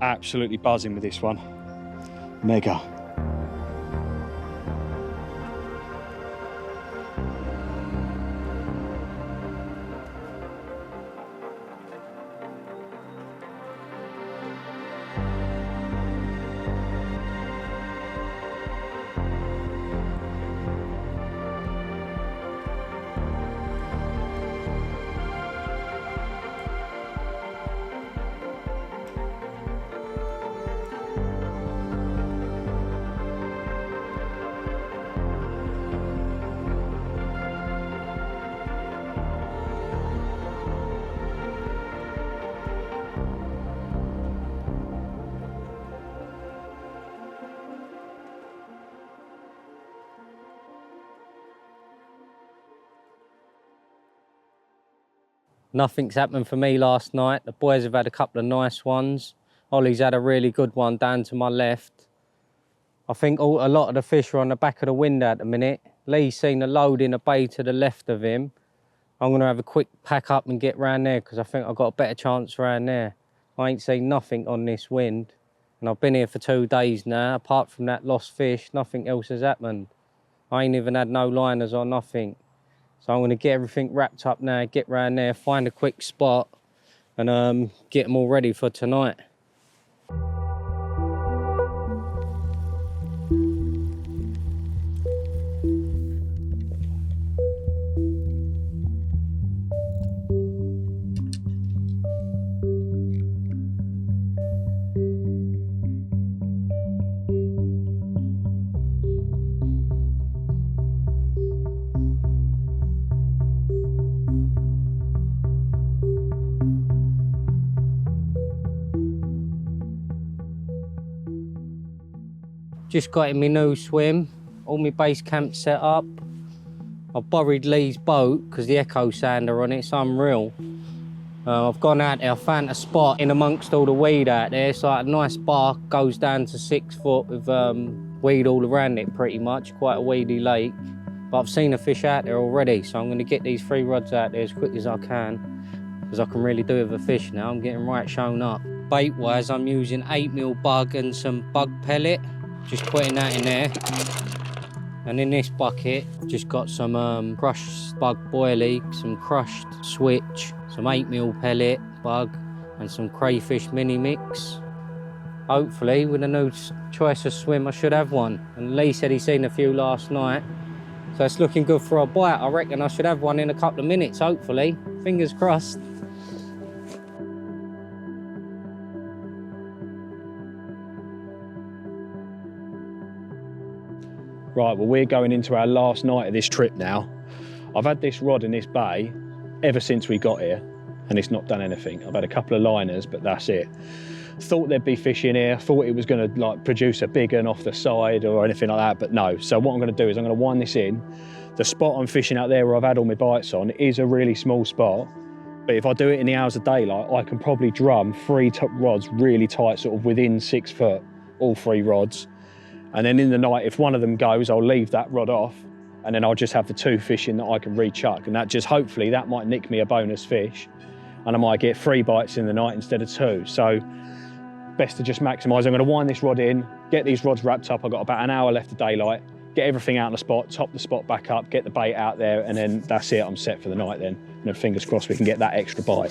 Absolutely buzzing with this one. Mega. Nothing's happened for me last night. The boys have had a couple of nice ones. Olly's had a really good one down to my left. I think a lot of the fish are on the back of the window at the minute. Lee's seen a load in a bay to the left of him. I'm going to have a quick pack up and get round there because I think I've got a better chance round there. I ain't seen nothing on this wind. And I've been here for 2 days now. Apart from that lost fish, nothing else has happened. I ain't even had no liners or nothing. So I'm going to get everything wrapped up now, get round there, find a quick spot and get them all ready for tonight. Just got in my new swim, all my base camp set up. I borrowed Lee's boat because the echo sander on it's unreal. I've gone out there, I found a spot in amongst all the weed out there. It's like a nice bar, goes down to 6 foot with weed all around it pretty much, quite a weedy lake. But I've seen a fish out there already, so I'm going to get these 3 rods out there as quick as I can because I can really do with a fish now. I'm getting right shown up. Bait-wise, I'm using 8mm bug and some bug pellet. just putting that in there. And in this bucket, just got some crushed bug boilie, some crushed switch, some 8mm pellet bug, and some crayfish mini mix. Hopefully, with a new choice of swim, I should have one. And Lee said he's seen a few last night. So it's looking good for a bite. I reckon I should have one in a couple of minutes, hopefully. Fingers crossed. Right, well, we're going into our last night of this trip now. I've had this rod in this bay ever since we got here, and it's not done anything. I've had a couple of liners, but that's it. Thought there'd be fish in here, thought it was going to like produce a big one off the side or anything like that, but no. So what I'm going to do is I'm going to wind this in. The spot I'm fishing out there where I've had all my bites on is a really small spot, but if I do it in the hours of daylight, I can probably drum 3 top rods really tight, sort of within 6 foot, all 3 rods. And then in the night, if one of them goes, I'll leave that rod off, and then I'll just have the 2 fishing that I can re-chuck, and that just, hopefully, that might nick me a bonus fish, and I might get 3 bites in the night instead of 2. So best to just maximise. I'm going to wind this rod in, get these rods wrapped up. I've got about an hour left of daylight, get everything out on the spot, top the spot back up, get the bait out there, and then that's it. I'm set for the night then. And then fingers crossed we can get that extra bite.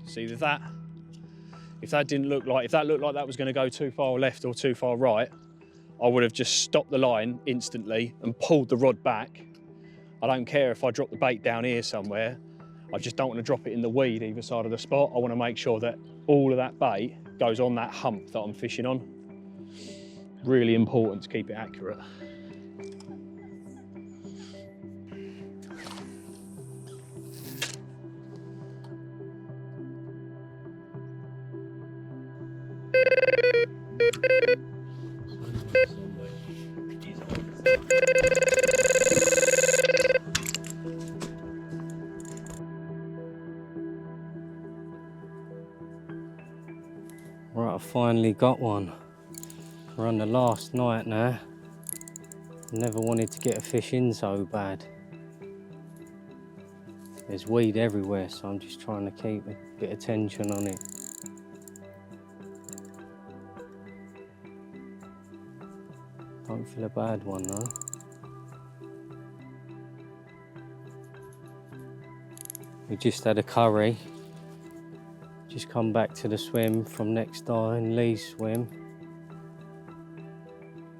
See that, if that looked like that was going to go too far left or too far right, I would have just stopped the line instantly and pulled the rod back. I don't care if I drop the bait down here somewhere. I just don't want to drop it in the weed either side of the spot. I want to make sure that all of that bait goes on that hump that I'm fishing on. Really important to keep it accurate. Right, I finally got one. We're on the last night now. Never wanted to get a fish in so bad. There's weed everywhere, so I'm just trying to keep a bit of tension on it. Don't feel a bad one though. We just had a curry. Just come back to the swim from next door in Lee's swim.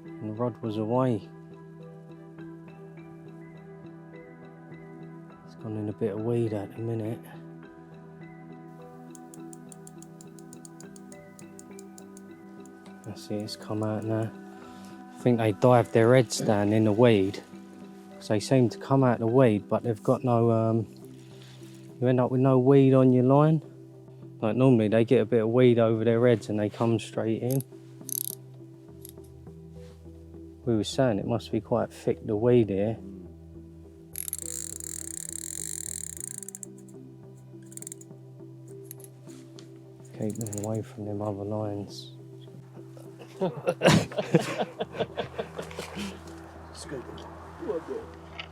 And the rod was away. It's gone in a bit of weed at the minute. That's it, it's come out now. I think they dived their heads down in the weed. Because they seem to come out the weed, but they've got no, you end up with no weed on your line. Like normally they get a bit of weed over their heads and they come straight in. We were saying it must be quite thick, the weed here. Keep them away from them other lines.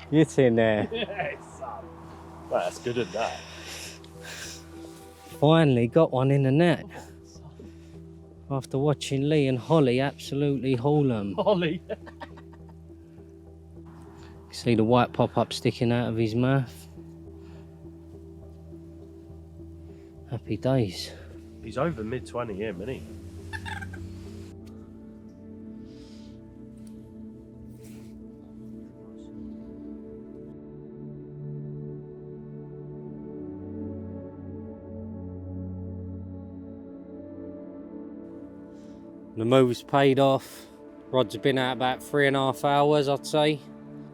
Get in there. Yes, son. Well, that's good at that. Finally got one in the net. After watching Lee and Holly absolutely haul them. Olly. See the white pop-up sticking out of his mouth. Happy days. He's over mid-20 him, isn't he? The move's paid off. Rods have been out about 3.5 hours, I'd say.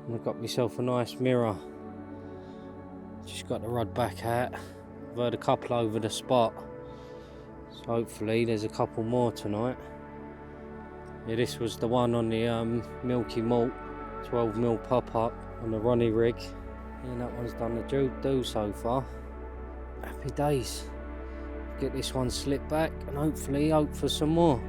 And I've got myself a nice mirror. Just got the rod back out. I've heard a couple over the spot. So hopefully there's a couple more tonight. Yeah, this was the one on the Milky Malt 12mm pop-up on the Ronnie rig. Yeah, that one's done the do so far. Happy days. Get this one slipped back and hopefully hope for some more.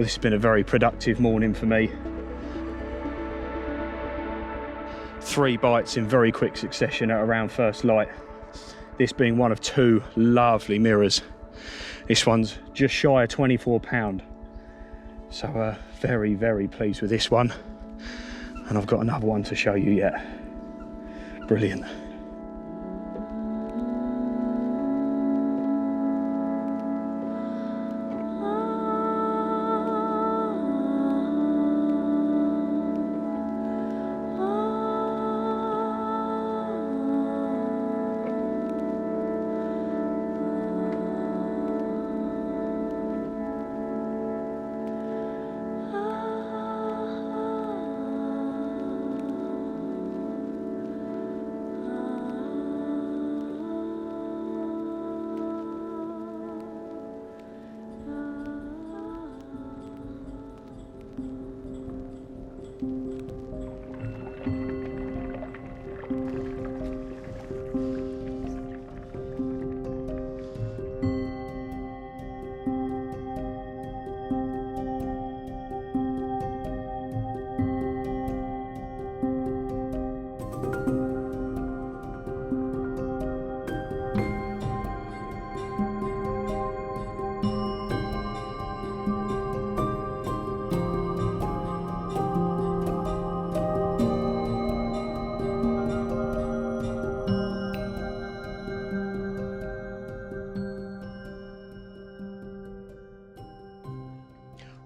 Well, this has been a very productive morning for me. 3 bites in very quick succession at around first light. This being one of 2 lovely mirrors. This one's just shy of £24. So very, very pleased with this one. And I've got another one to show you yet. Brilliant.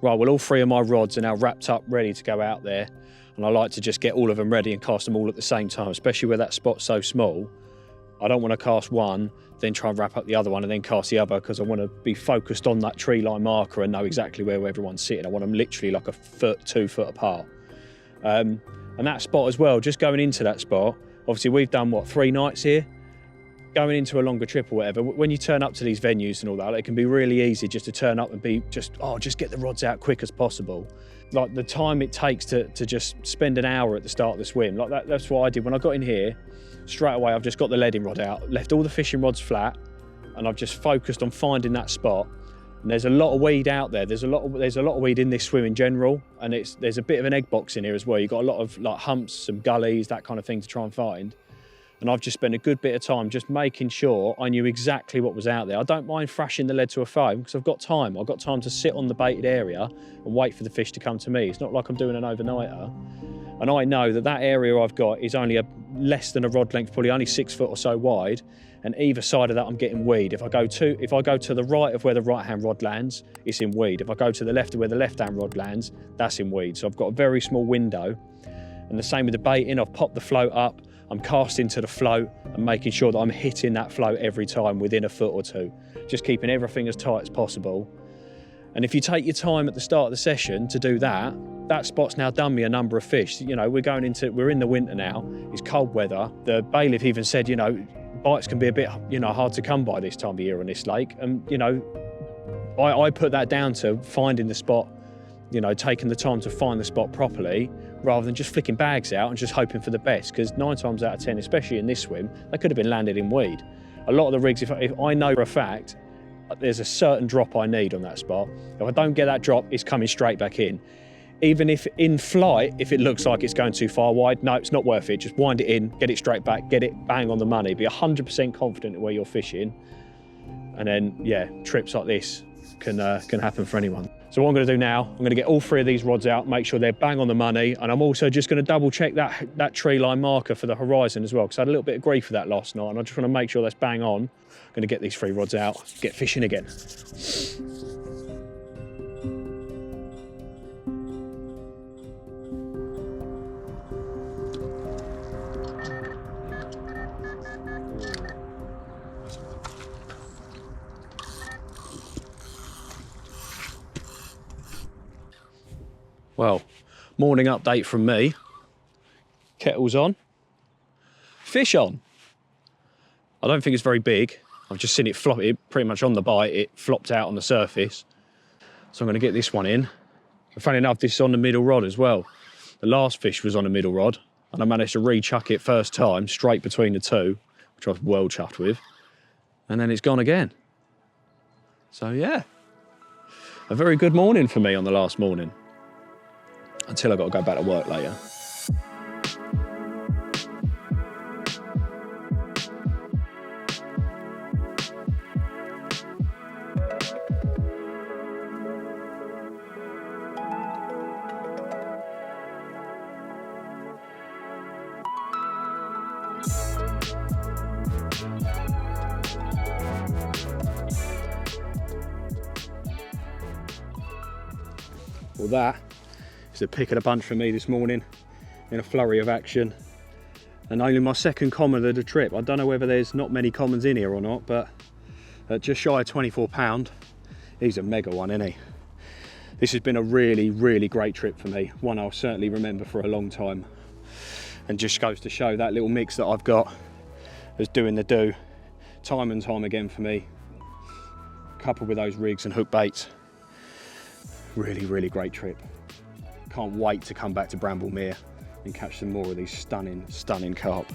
Right, well, all 3 of my rods are now wrapped up, ready to go out there. and I like to just get all of them ready and cast them all at the same time, especially where that spot's so small. I don't want to cast one, then try and wrap up the other one and then cast the other, because I want to be focused on that tree line marker and know exactly where everyone's sitting. I want them literally like a foot, 2 foot apart. And that spot as well, just going into that spot, obviously we've done, what, 3 nights here? Going into a longer trip or whatever, when you turn up to these venues and all that, it can be really easy just to turn up and be just get the rods out quick as possible. Like the time it takes to just spend an hour at the start of the swim, like that's what I did when I got in here. Straight away, I've just got the leading rod out, left all the fishing rods flat, and I've just focused on finding that spot. And there's a lot of weed out there. There's a lot of weed in this swim in general, and there's a bit of an egg box in here as well. You've got a lot of like humps, some gullies, that kind of thing to try and find. And I've just spent a good bit of time just making sure I knew exactly what was out there. I don't mind thrashing the lead to a foam because I've got time. I've got time to sit on the baited area and wait for the fish to come to me. It's not like I'm doing an overnighter. And I know that area I've got is only less than a rod length, probably only 6 foot or so wide. And either side of that, I'm getting weed. If I go to the right of where the right-hand rod lands, it's in weed. If I go to the left of where the left-hand rod lands, that's in weed. So I've got a very small window. And the same with the baiting. I've popped the float up. I'm casting to the float and making sure that I'm hitting that float every time within a foot or two. Just keeping everything as tight as possible. And if you take your time at the start of the session to do that, that spot's now done me a number of fish. You know, we're in the winter now, it's cold weather. The bailiff even said, you know, bites can be a bit, you know, hard to come by this time of year on this lake. And, you know, I put that down to finding the spot, you know, taking the time to find the spot properly, rather than just flicking bags out and just hoping for the best. Because 9 times out of 10, especially in this swim, they could have been landed in weed. A lot of the rigs, if I know for a fact, there's a certain drop I need on that spot. If I don't get that drop, it's coming straight back in. Even if in flight, if it looks like it's going too far wide, no, it's not worth it. Just wind it in, get it straight back, get it bang on the money. Be 100% confident in where you're fishing. And then, yeah, trips like this can happen for anyone. So what I'm going to do now, I'm going to get all 3 of these rods out, make sure they're bang on the money, and I'm also just going to double check that tree line marker for the horizon as well, because I had a little bit of grief for that last night, and I just want to make sure that's bang on. I'm going to get these 3 rods out, get fishing again. Well, morning update from me. Kettle's on. Fish on. I don't think it's very big. I've just seen it flop, it pretty much on the bite, it flopped out on the surface. So I'm going to get this one in. And funny enough, this is on the middle rod as well. The last fish was on a middle rod, and I managed to re-chuck it first time, straight between the two, which I was well chuffed with. And then it's gone again. So yeah, a very good morning for me on the last morning. Until I've got to go back to work later. Well, that is a pick of the bunch for me this morning in a flurry of action, and only my second common of the trip. I don't know whether there's not many commons in here or not, but at just shy of 24 pound, he's a mega one, isn't he? This has been a really, really great trip for me, one I'll certainly remember for a long time, and just goes to show that little mix that I've got is doing the do time and time again for me, coupled with those rigs and hook baits. Really, really great trip. Can't wait to come back to Bramble Mere and catch some more of these stunning, stunning carp.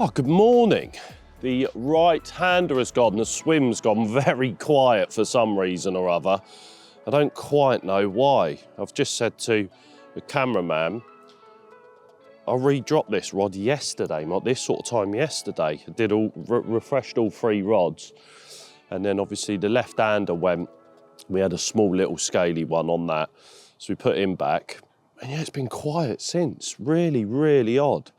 Oh, good morning. The right-hander has gone, the swim's gone very quiet for some reason or other. I don't quite know why. I've just said to the cameraman, I re-dropped this rod yesterday, this sort of time yesterday. I did refreshed all 3 rods. And then obviously the left-hander went, we had a small little scaly one on that. So we put him back. And yeah, it's been quiet since. Really, really odd.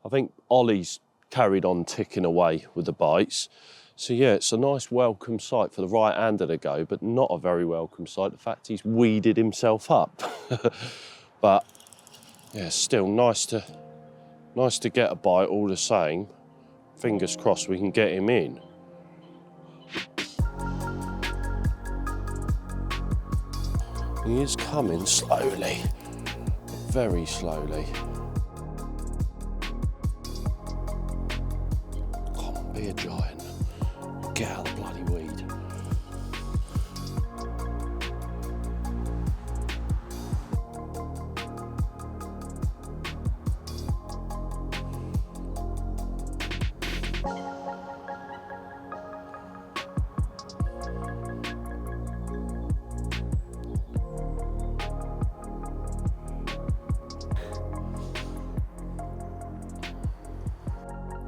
I think Olly's carried on ticking away with the bites. So yeah, it's a nice welcome sight for the right-hander to go, but not a very welcome sight. The fact he's weeded himself up. But yeah, still nice to get a bite all the same. Fingers crossed we can get him in. He is coming slowly, very slowly. Come on, be a giant. Get out of the bloody weed.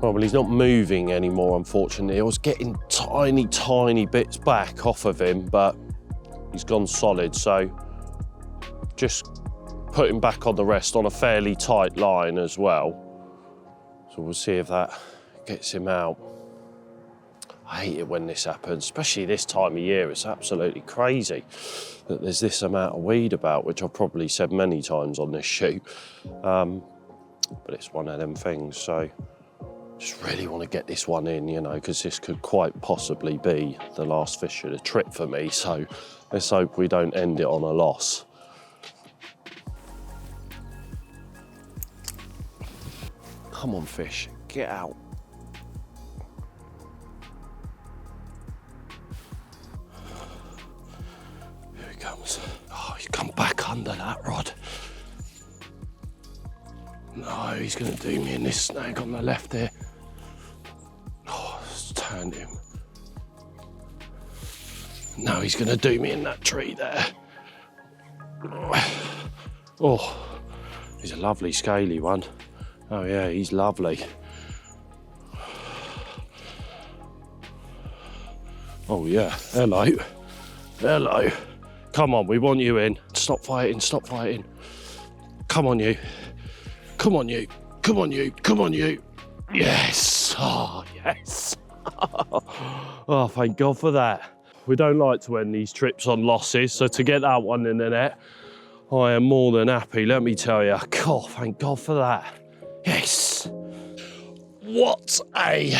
Well, he's not moving anymore, unfortunately. I was getting tiny, tiny bits back off of him, but he's gone solid. So just put him back on the rest on a fairly tight line as well. So we'll see if that gets him out. I hate it when this happens, especially this time of year. It's absolutely crazy that there's this amount of weed about, which I've probably said many times on this shoot. But it's one of them things, so just really want to get this one in, you know, because this could quite possibly be the last fish of the trip for me. So let's hope we don't end it on a loss. Come on, fish, get out. Here he comes. Oh, he's come back under that rod. No, he's going to do me in this snag on the left here. Oh, it's turned him. No, he's going to do me in that tree there. Oh, he's a lovely scaly one. Oh yeah, he's lovely. Oh yeah, hello. Hello. Come on, we want you in. Stop fighting, stop fighting. Come on, you. Come on, you. Come on, you. Come on, you. Yes. Oh, yes. Oh, thank God for that. We don't like to end these trips on losses, so to get that one in the net, I am more than happy, let me tell you. God, thank God for that. Yes. What a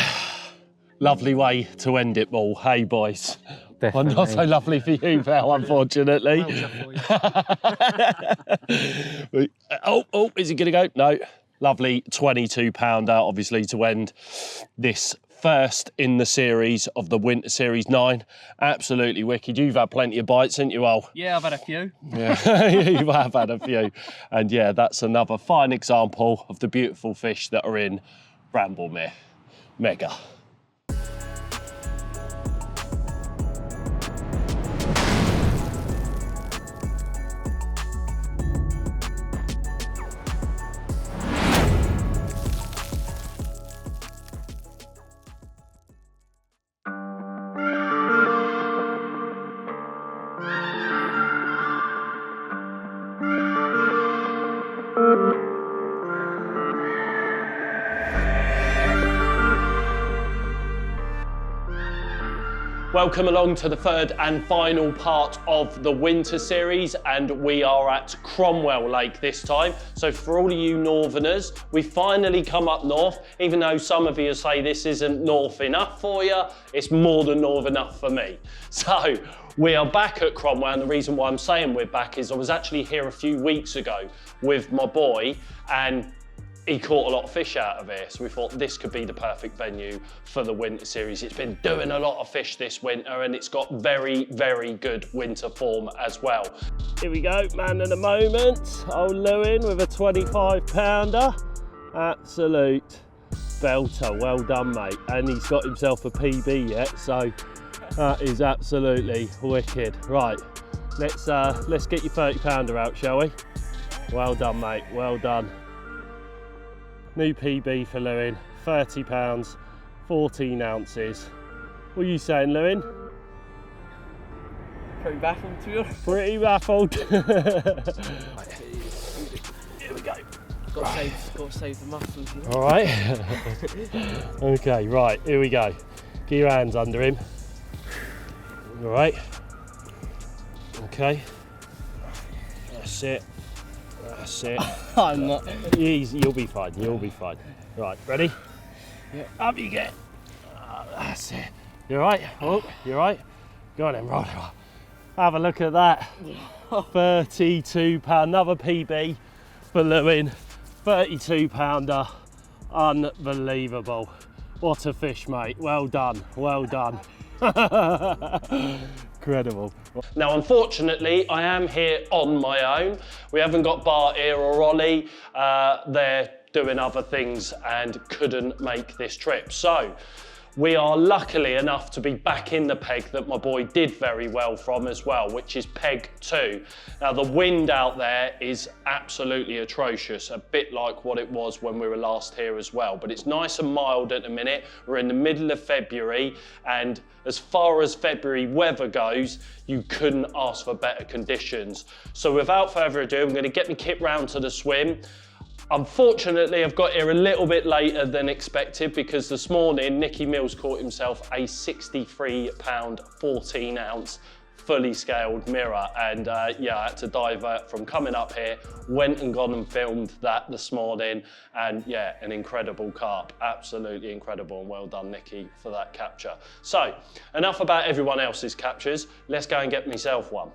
lovely way to end it all, hey, boys? Definitely. Well, not so lovely for you, Val, unfortunately. Oh, is he going to go? No. Lovely 22-pounder, obviously, to end this first in the series of the Winter Series 9. Absolutely wicked. You've had plenty of bites, haven't you, Al? Yeah, I've had a few. Yeah, you have had a few. And yeah, that's another fine example of the beautiful fish that are in Bramble Mere. Mega. Welcome along to the third and final part of the Winter Series, and we are at Cromwell Lake this time. So for all of you northerners, we finally come up north, even though some of you say this isn't north enough for you, it's more than north enough for me. So we are back at Cromwell, and the reason why I'm saying we're back is I was actually here a few weeks ago with my boy, and he caught a lot of fish out of here, so we thought this could be the perfect venue for the Winter Series. It's been doing a lot of fish this winter, and it's got very, very good winter form as well. Here we go, man of the moment. Old Lewin with a 25-pounder. Absolute belter, well done, mate. And he's got himself a PB yet, so that is absolutely wicked. Right, let's get your 30-pounder out, shall we? Well done, mate, well done. New PB for Lewin, £30, 14 ounces. What are you saying, Lewin? Pretty baffled, to be honest. Pretty baffled. Here we go. Got to save the muscles. You know? All right. Okay, right, here we go. Get your hands under him. All right. Okay. That's it. That's it. I'm not. Easy, you'll be fine, you'll be fine. Right, ready? Yeah. Up you get. That's it. You all right? Oh, you all right? Go on then, right. Have a look at that. £32, another PB for Lewin. 32 pounder, unbelievable. What a fish, mate. Well done, well done. Incredible. Now, unfortunately, I am here on my own. We haven't got Bart here or Olly. They're doing other things and couldn't make this trip. So, we are luckily enough to be back in the peg that my boy did very well from as well, which is peg 2. Now the wind out there is absolutely atrocious, a bit like what it was when we were last here as well, but it's nice and mild at the minute. We're in the middle of February, and as far as February weather goes, you couldn't ask for better conditions. So without further ado, I'm gonna get my kit round to the swim. Unfortunately, I've got here a little bit later than expected because this morning, Nicky Mills caught himself a £63, 14 ounce, fully scaled mirror. And yeah, I had to divert from coming up here, went and gone and filmed that this morning. And yeah, an incredible carp, absolutely incredible. And well done, Nicky, for that capture. So enough about everyone else's captures. Let's go and get myself one.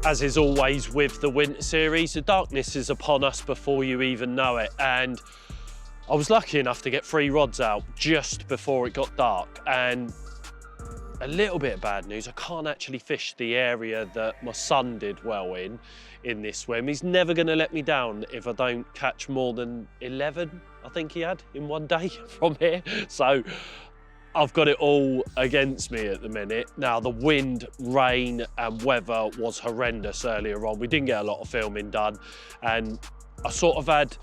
As is always with the winter series, the darkness is upon us before you even know it. And I was lucky enough to get 3 rods out just before it got dark. And a little bit of bad news, I can't actually fish the area that my son did well in this swim. He's never gonna let me down if I don't catch more than 11, I think he had in one day from here. So I've got it all against me at the minute. Now, the wind, rain and weather was horrendous earlier on. We didn't get a lot of filming done, and I sort of had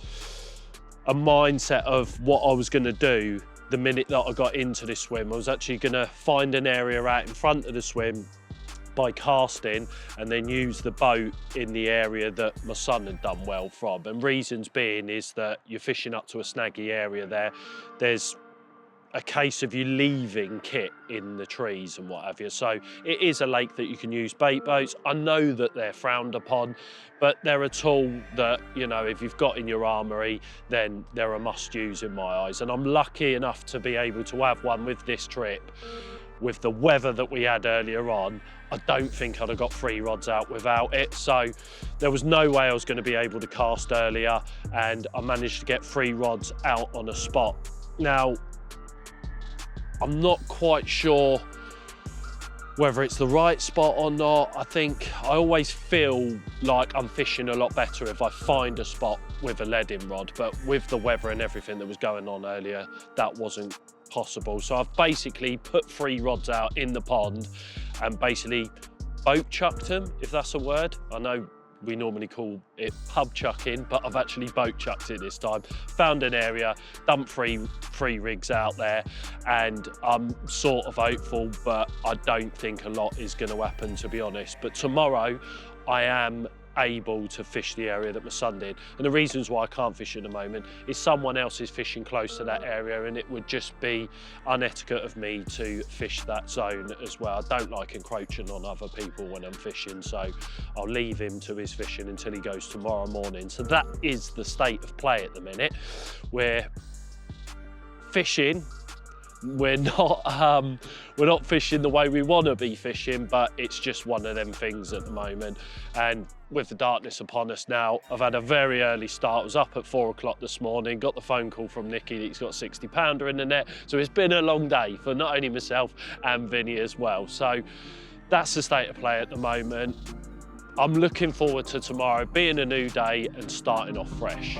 a mindset of what I was gonna do the minute that I got into this swim. I was actually gonna find an area out in front of the swim by casting and then use the boat in the area that my son had done well from. And reasons being is that you're fishing up to a snaggy area there. There's a case of you leaving kit in the trees and what have you. So it is a lake that you can use bait boats. I know that they're frowned upon, but they're a tool that, you know, if you've got in your armoury, then they're a must use in my eyes. And I'm lucky enough to be able to have one with this trip. With the weather that we had earlier on, I don't think I'd have got 3 rods out without it. So there was no way I was going to be able to cast earlier, and I managed to get 3 rods out on a spot. Now, I'm not quite sure whether it's the right spot or not. I think I always feel like I'm fishing a lot better if I find a spot with a leading rod, but with the weather and everything that was going on earlier, that wasn't possible. So I've basically put 3 rods out in the pond and basically boat chucked them, if that's a word. I know we normally call it pub chucking, but I've actually boat chucked it this time. Found an area, dumped three rigs out there, and I'm sort of hopeful, but I don't think a lot is going to happen, to be honest. But tomorrow I am able to fish the area that my son did, and the reasons why I can't fish at the moment is someone else is fishing close to that area, and it would just be unetiquette of me to fish that zone as well. I don't like encroaching on other people when I'm fishing, so I'll leave him to his fishing until he goes tomorrow morning. So that is the state of play at the minute. We're fishing. We're not fishing the way we want to be fishing, but it's just one of them things at the moment. And with the darkness upon us now, I've had a very early start. I was up at 4 o'clock this morning, got the phone call from Nicky that he's got a 60-pounder in the net. So it's been a long day for not only myself and Vinny as well. So that's the state of play at the moment. I'm looking forward to tomorrow being a new day and starting off fresh.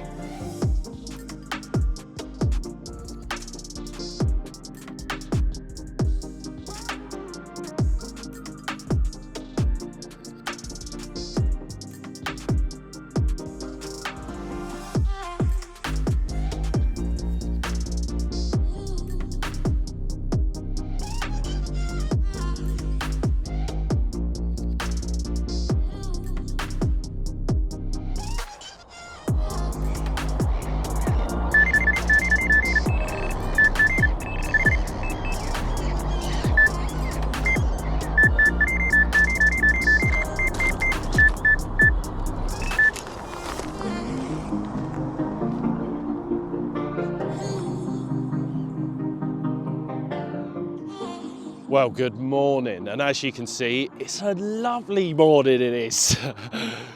Well, good morning, and as you can see, it's a lovely morning it is.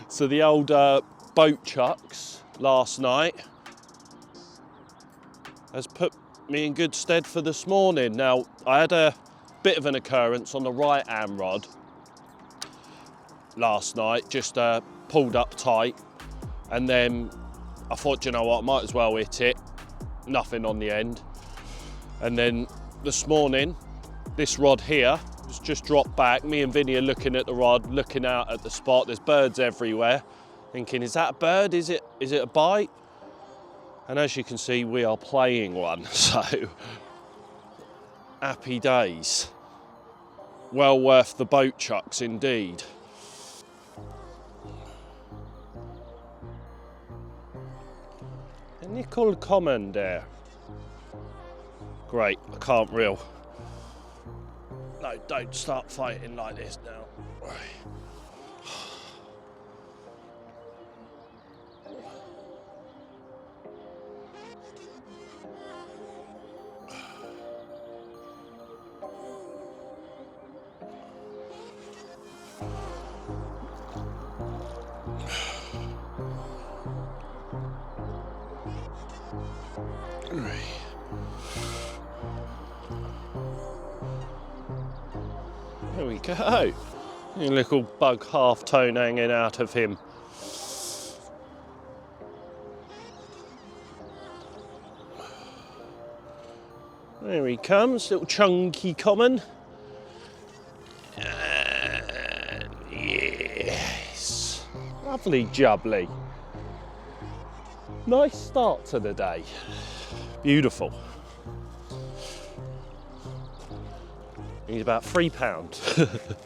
So the old boat chucks last night has put me in good stead for this morning. Now, I had a bit of an occurrence on the right-hand rod last night, just pulled up tight, and then I thought, you know what, I might as well hit it. Nothing on the end. And then this morning, this rod here was just dropped back. Me and Vinny are looking at the rod, looking out at the spot. There's birds everywhere. Thinking, is that a bird? Is it a bite? And as you can see, we are playing one. So, happy days. Well worth the boat chucks indeed. A nickel common there. Great, I can't reel. No, don't start fighting like this now. There we go. A little bug half tone hanging out of him. There he comes, little chunky common. Yes. Lovely jubbly. Nice start to the day. Beautiful. He's about £3.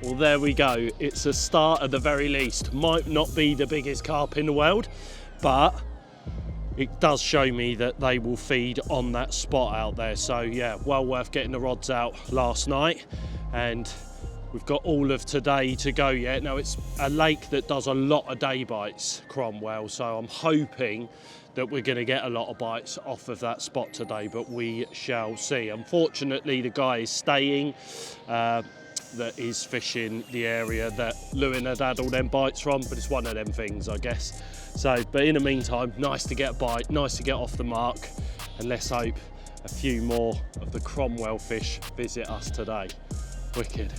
Well, there we go. It's a start at the very least. Might not be the biggest carp in the world, but it does show me that they will feed on that spot out there. So yeah, well worth getting the rods out last night, and we've got all of today to go yet. Now, it's a lake that does a lot of day bites, Cromwell, so I'm hoping that we're going to get a lot of bites off of that spot today, but we shall see. Unfortunately, the guy is staying. that is fishing the area that Lewin had all them bites from, but it's one of them things, I guess. So, but in the meantime, nice to get a bite, nice to get off the mark, and let's hope a few more of the Cromwell fish visit us today. Wicked.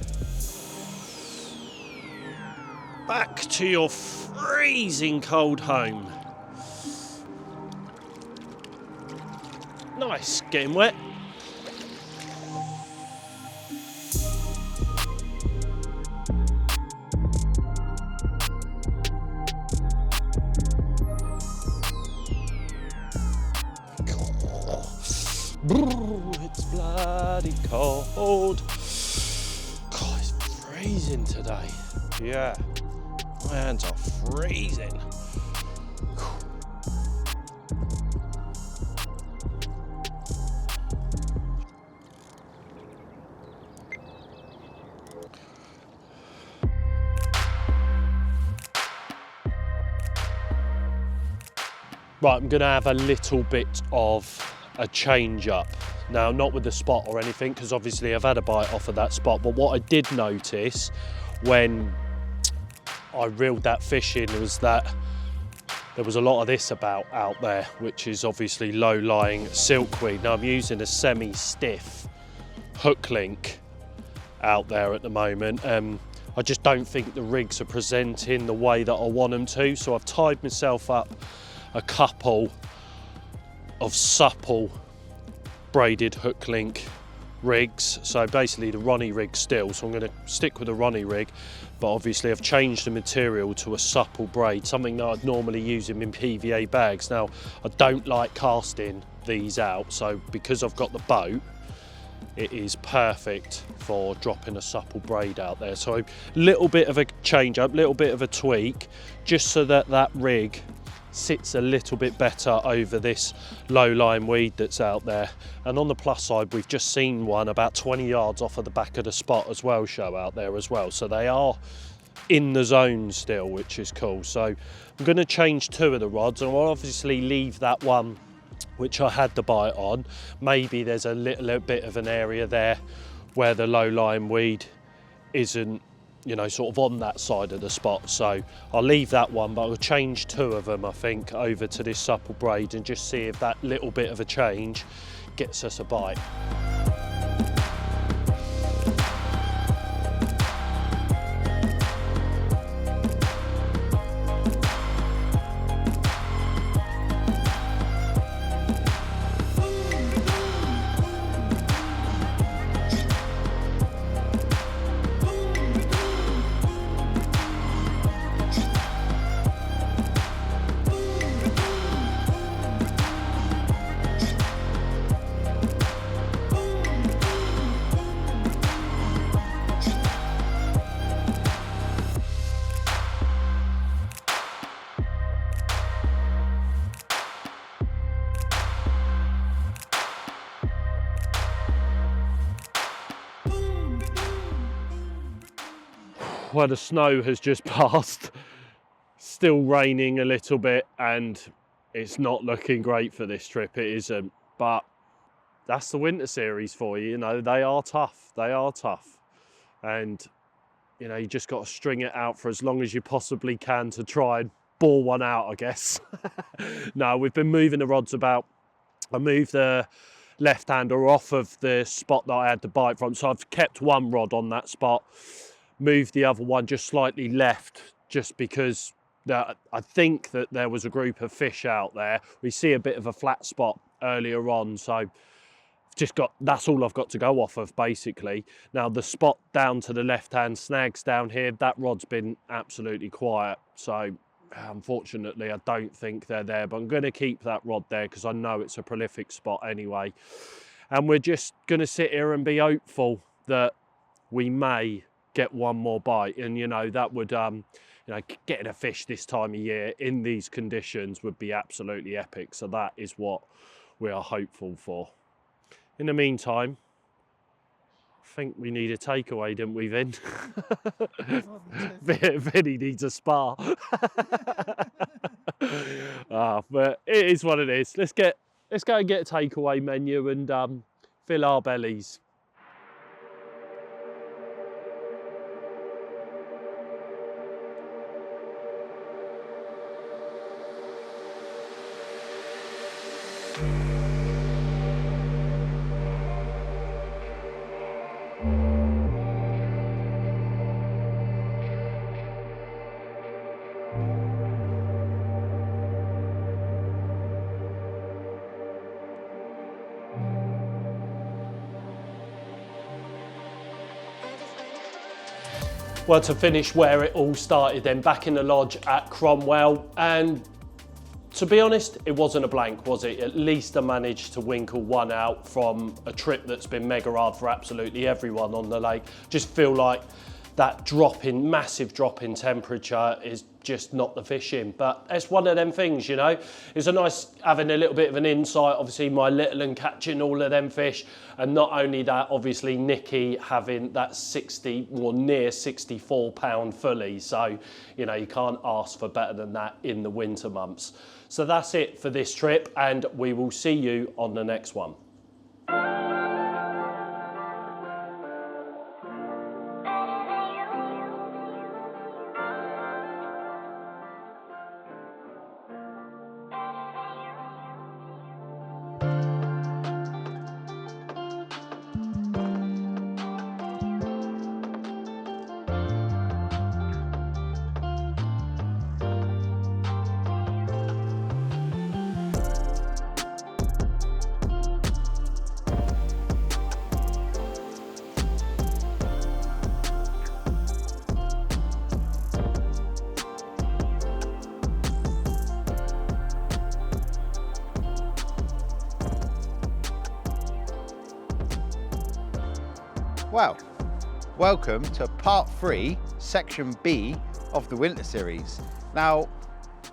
Back to your freezing cold home. Nice, getting wet. It's bloody cold. God, it's freezing today. Yeah, my hands are freezing. Right, I'm going to have a little bit of a change up. Now, not with the spot or anything, because obviously I've had a bite off of that spot, but what I did notice when I reeled that fish in was that there was a lot of this out there, which is obviously low-lying silkweed. Now, I'm using a semi-stiff hook link out there at the moment. I just don't think the rigs are presenting the way that I want them to, so I've tied myself up a couple of supple braided hook link rigs. So basically the Ronnie rig still, so I'm going to stick with the Ronnie rig, but obviously I've changed the material to a supple braid, something that I'd normally use in PVA bags. Now, I don't like casting these out, so because I've got the boat, it is perfect for dropping a supple braid out there. So a little bit of a change up, little bit of a tweak, just so that that rig sits a little bit better over this low-lying weed that's out there. And on the plus side, we've just seen one about 20 yards off of the back of the spot as well show out there as well. So they are in the zone still, which is cool. So I'm going to change two of the rods, and I'll obviously leave that one which I had the bite on. Maybe there's a little bit of an area there where the low-lying weed isn't, you know, sort of on that side of the spot. So I'll leave that one, but I'll change two of them, I think, over to this supple braid and just see if that little bit of a change gets us a bite. Well, the snow has just passed, still raining a little bit, and it's not looking great for this trip, it isn't. But that's the winter series for you, you know, they are tough, and you know, you just got to string it out for as long as you possibly can to try and bore one out, I guess. No, we've been moving the rods about. I moved the left hander off of the spot that I had the bite from, so I've kept one rod on that spot, moved the other one just slightly left, just because I think that there was a group of fish out there. We see a bit of a flat spot earlier on, so that's all I've got to go off of basically. Now the spot down to the left hand snags down here, that rod's been absolutely quiet, so unfortunately I don't think they're there, but I'm going to keep that rod there because I know it's a prolific spot anyway. And we're just going to sit here and be hopeful that we may get one more bite, and you know, that would you know, getting a fish this time of year in these conditions would be absolutely epic. So that is what we are hopeful for. In the meantime, I think we need a takeaway, didn't we, Vin? Vinny needs a spa. But it is what it is. Let's go and get a takeaway menu and fill our bellies. Well, to finish where it all started then, back in the lodge at Cromwell, and to be honest, it wasn't a blank, was it? At least I managed to winkle one out from a trip that's been mega hard for absolutely everyone on the lake. Just feel like that massive drop in temperature is just not the fishing, but it's one of them things, you know. It's a nice having a little bit of an insight, obviously my little and catching all of them fish, and not only that, obviously Nicky having that 60 or near 64 pound fully, so you know you can't ask for better than that in the winter months. So that's it for this trip, and we will see you on the next one. Well, welcome to part 3, section B of the winter series. Now,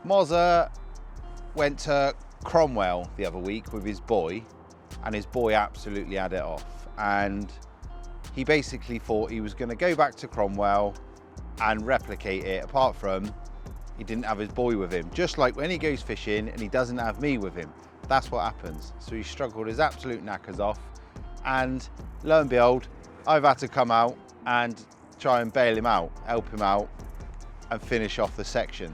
Mozza went to Cromwell the other week with his boy, and his boy absolutely had it off. And he basically thought he was going to go back to Cromwell and replicate it, apart from he didn't have his boy with him. Just like when he goes fishing and he doesn't have me with him. That's what happens. So he struggled his absolute knackers off, and lo and behold, I've had to come out and try and bail him out, help him out and finish off the section.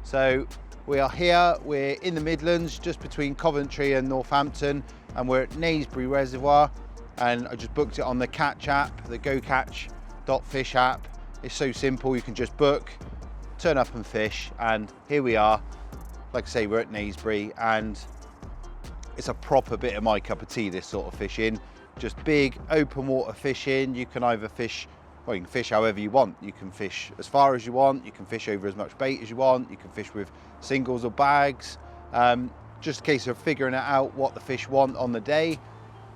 So we are here, we're in the Midlands, just between Coventry and Northampton, and we're at Nanesbury Reservoir, and I just booked it on the Catch app, the gocatch.fish app. It's so simple, you can just book, turn up and fish, and here we are. Like I say, we're at Nanesbury, and it's a proper bit of my cup of tea, this sort of fishing. Just big open water fishing. You can either fish, well, you can fish however you want. You can fish as far as you want, you can fish over as much bait as you want, you can fish with singles or bags. Just a case of figuring out what the fish want on the day.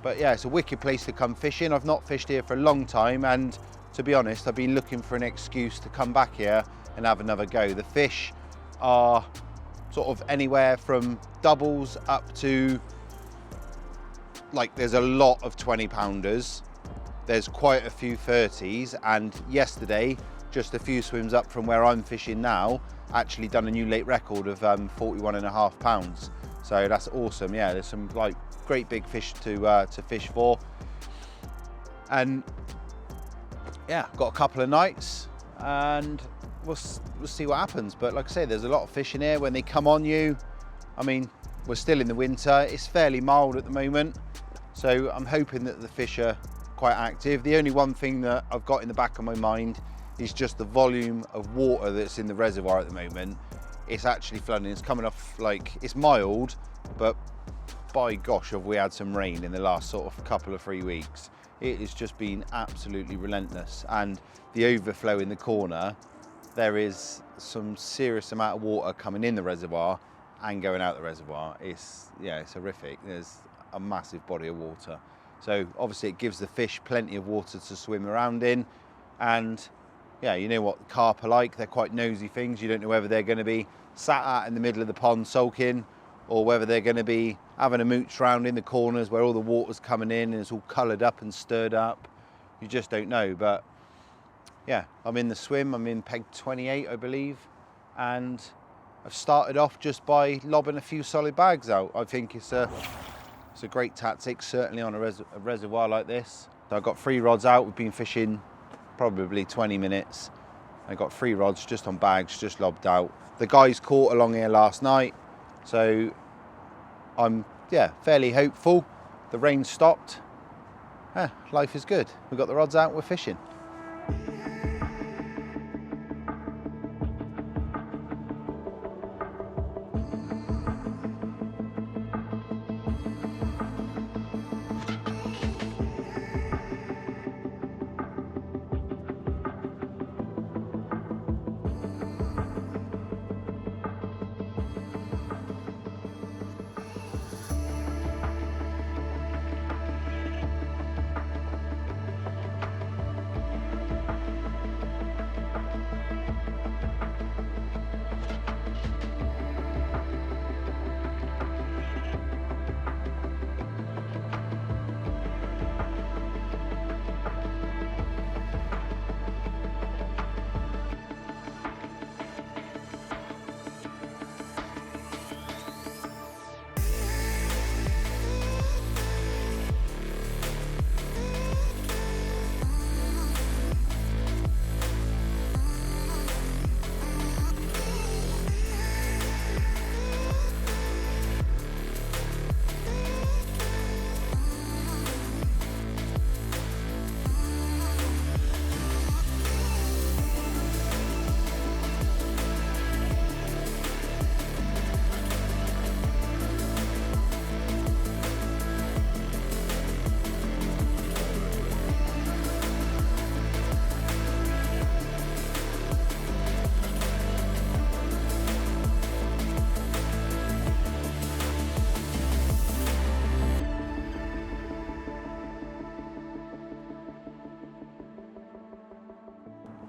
But yeah, it's a wicked place to come fishing. I've not fished here for a long time, and to be honest, I've been looking for an excuse to come back here and have another go. The fish are sort of anywhere from doubles up to, like, there's a lot of 20 pounders, there's quite a few 30s, and yesterday, just a few swims up from where I'm fishing now, actually done a new lake record of 41.5 pounds. So that's awesome. Yeah, there's some like great big fish to fish for, and yeah, got a couple of nights, and we'll see what happens. But like I say, there's a lot of fish in here when they come on you. I mean, we're still in the winter, it's fairly mild at the moment, so I'm hoping that the fish are quite active. The only one thing that I've got in the back of my mind is just the volume of water that's in the reservoir at the moment. It's actually flooding, it's coming off, like, it's mild, but by gosh have we had some rain in the last sort of couple of 3 weeks. It has just been absolutely relentless, and the overflow in the corner, there is some serious amount of water coming in the reservoir and going out the reservoir. It's horrific. There's a massive body of water, so obviously it gives the fish plenty of water to swim around in. And yeah, you know what carp are like, they're quite nosy things. You don't know whether they're going to be sat out in the middle of the pond sulking, or whether they're going to be having a mooch round in the corners where all the water's coming in and it's all coloured up and stirred up. You just don't know. But yeah, I'm in the swim, I'm in peg 28 I believe, and I've started off just by lobbing a few solid bags out. I think it's a great tactic, certainly on a reservoir like this. So I've got 3 rods out, we've been fishing probably 20 minutes. I got 3 rods just on bags, just lobbed out. The guys caught along here last night, so I'm yeah, fairly hopeful. The rain stopped. Life is good. We've got the rods out, we're fishing.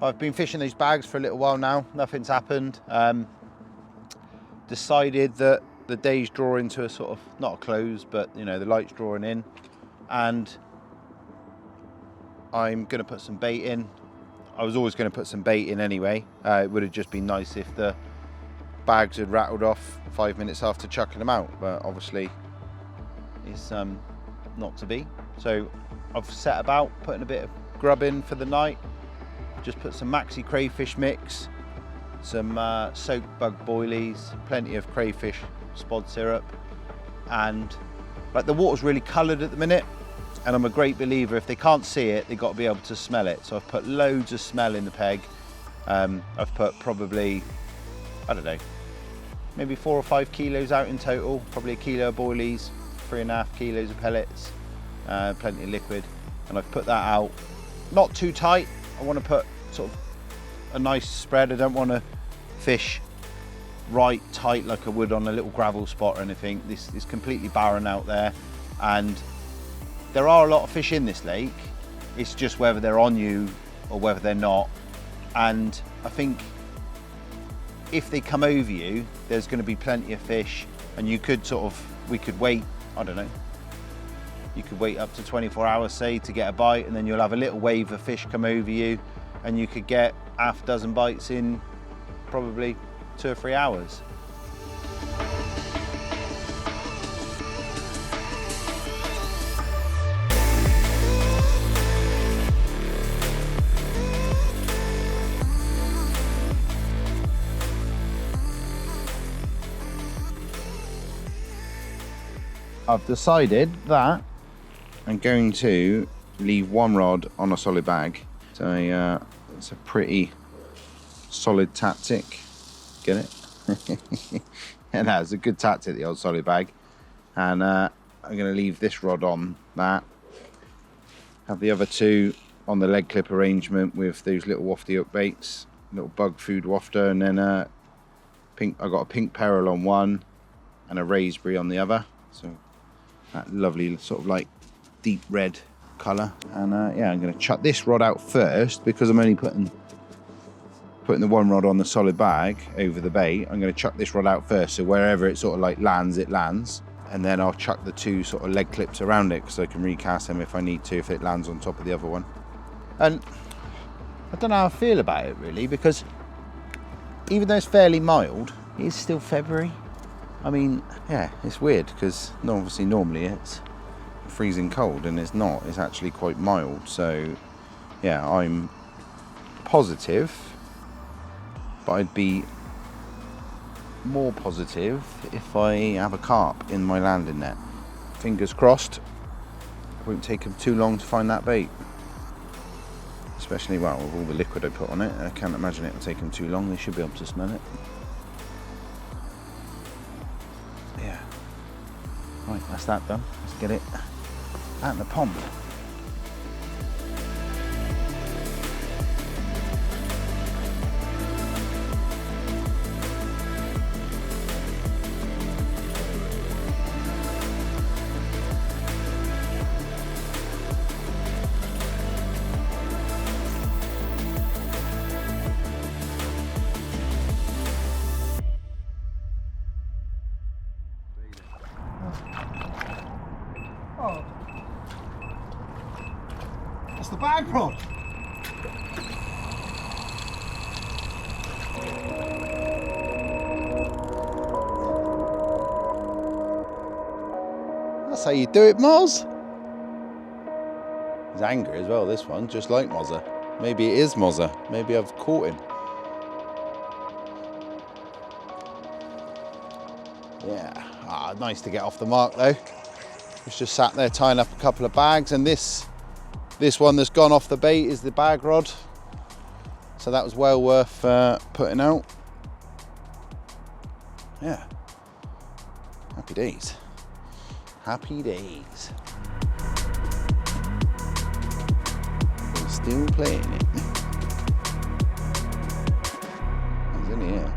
I've been fishing these bags for a little while now, nothing's happened. Decided that the day's drawing to a sort of, not a close, but you know, the light's drawing in, and I'm gonna put some bait in. I was always gonna put some bait in anyway. It would have just been nice if the bags had rattled off 5 minutes after chucking them out, but obviously it's not to be. So I've set about putting a bit of grub in for the night. Just put some maxi crayfish mix, some soaked bug boilies, plenty of crayfish spod syrup, and like the water's really coloured at the minute, and I'm a great believer if they can't see it, they've got to be able to smell it. So I've put loads of smell in the peg. I've put probably, I don't know, maybe 4 or 5 kilos out in total, probably a kilo of boilies, 3.5 kilos of pellets, plenty of liquid, and I've put that out, not too tight. I want to put sort of a nice spread. I don't want to fish right tight like I would on a little gravel spot or anything. This is completely barren out there, and there are a lot of fish in this lake. It's just whether they're on you or whether they're not. And I think if they come over you, there's going to be plenty of fish, and you could we could wait, I don't know, you could wait up to 24 hours, say, to get a bite, and then you'll have a little wave of fish come over you, and you could get half a dozen bites in probably 2 or 3 hours. I've decided that I'm going to leave one rod on a solid bag. So it's a pretty solid tactic. Get it? And that's a good tactic, the old solid bag. And I'm going to leave this rod on that. Have the other two on the leg clip arrangement with those little wafty hook baits, little bug food wafter, and then I got a pink peril on one and a raspberry on the other. So that lovely sort of like deep red colour. And yeah, I'm going to chuck this rod out first because I'm only putting the one rod on the solid bag over the bait. I'm going to chuck this rod out first, so wherever it sort of like lands, it lands, and then I'll chuck the two sort of leg clips around it because I can recast them if I need to, if it lands on top of the other one. And I don't know how I feel about it really, because even though it's fairly mild, it is still February. I mean, yeah, it's weird because obviously normally it's freezing cold, and it's not. It's actually quite mild. So yeah, I'm positive, but I'd be more positive if I have a carp in my landing net. fingers crossed, it won't take them too long to find that bait. Especially, well, with all the liquid I put on it, I can't imagine it will take them too long. They should be able to smell it. Yeah. Right, that's that done. Let's get it out in the pond. Oh, That's the bag rod. That's how you do it, Moz. He's angry as well, this one, just like Mozza. Maybe it is Mozza. Maybe I've caught him. Yeah, nice to get off the mark though. It's just sat there tying up a couple of bags, and this one that's gone off the bait is the bag rod. So that was well worth putting out. Yeah, happy days. Happy days. We're still playing it. He's in here.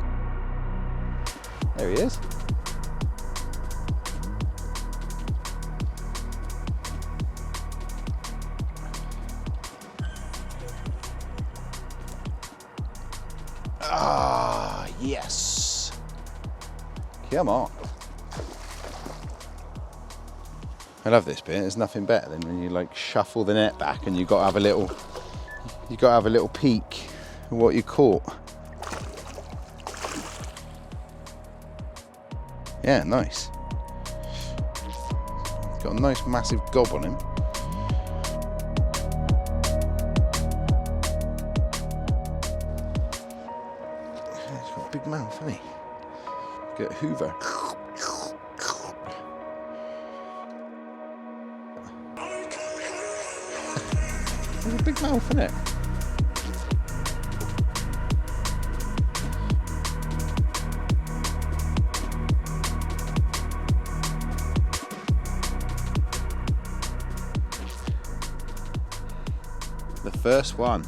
There he is. Ah, yes. Come on. I love this bit. There's nothing better than when you like shuffle the net back and you got to have a little peek at what you caught. Yeah, nice. Got a nice massive gob on him. He's got a big mouth, hasn't he? Get Hoover. There's a big mouth, isn't it? The first one.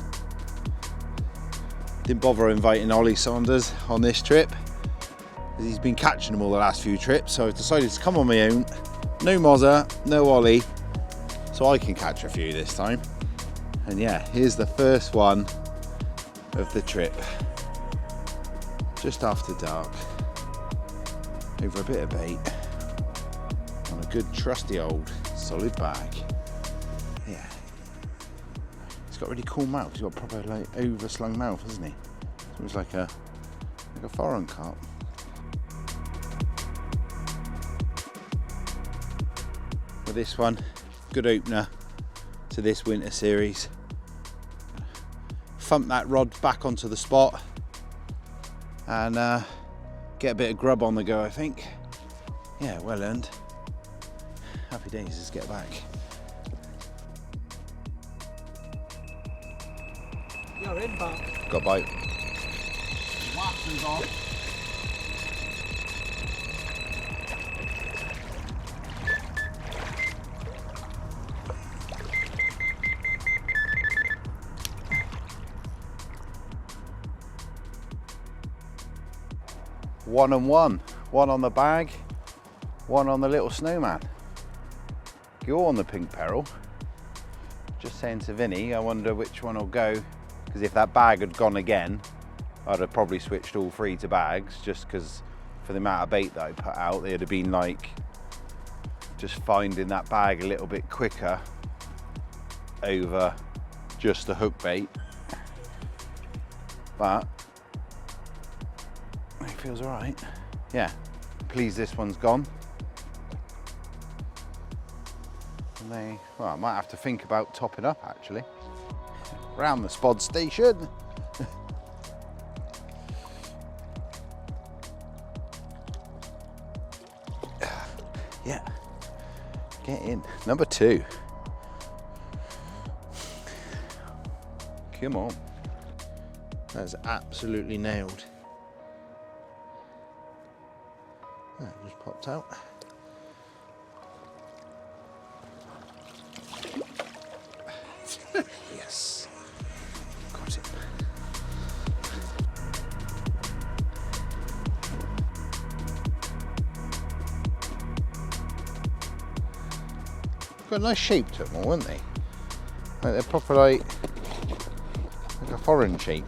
Didn't bother inviting Olly Sanders on this trip, because he's been catching them all the last few trips, so I've decided to come on my own. No Mozza, no Olly, so I can catch a few this time. And yeah, here's the first one of the trip. Just after dark, over a bit of bait, on a good trusty old solid bag. Yeah, he's got a really cool mouth. He's got a proper like overslung mouth, hasn't he? Seems like a foreign carp. With this one, good opener to this winter series. Thump that rod back onto the spot and get a bit of grub on the go, I think. Yeah, well earned. Happy days, let's get back. You're in, Bart. Got a bite. Waxman's on. One and one. One on the bag, one on the little snowman. You're on the pink peril. Just saying to Vinny, I wonder which one will go, because if that bag had gone again, I'd have probably switched all three to bags, just because for the amount of bait that I put out, they'd have been like just finding that bag a little bit quicker over just the hook bait. But it feels all right. Yeah, pleased this one's gone. And well, I might have to think about topping up actually. Round the spod station. Yeah, Get in. Number 2. Come on. That's absolutely nailed. That just popped out. Yes. Got it. Got a nice shape to them all, weren't they? Like they're proper like a foreign shape.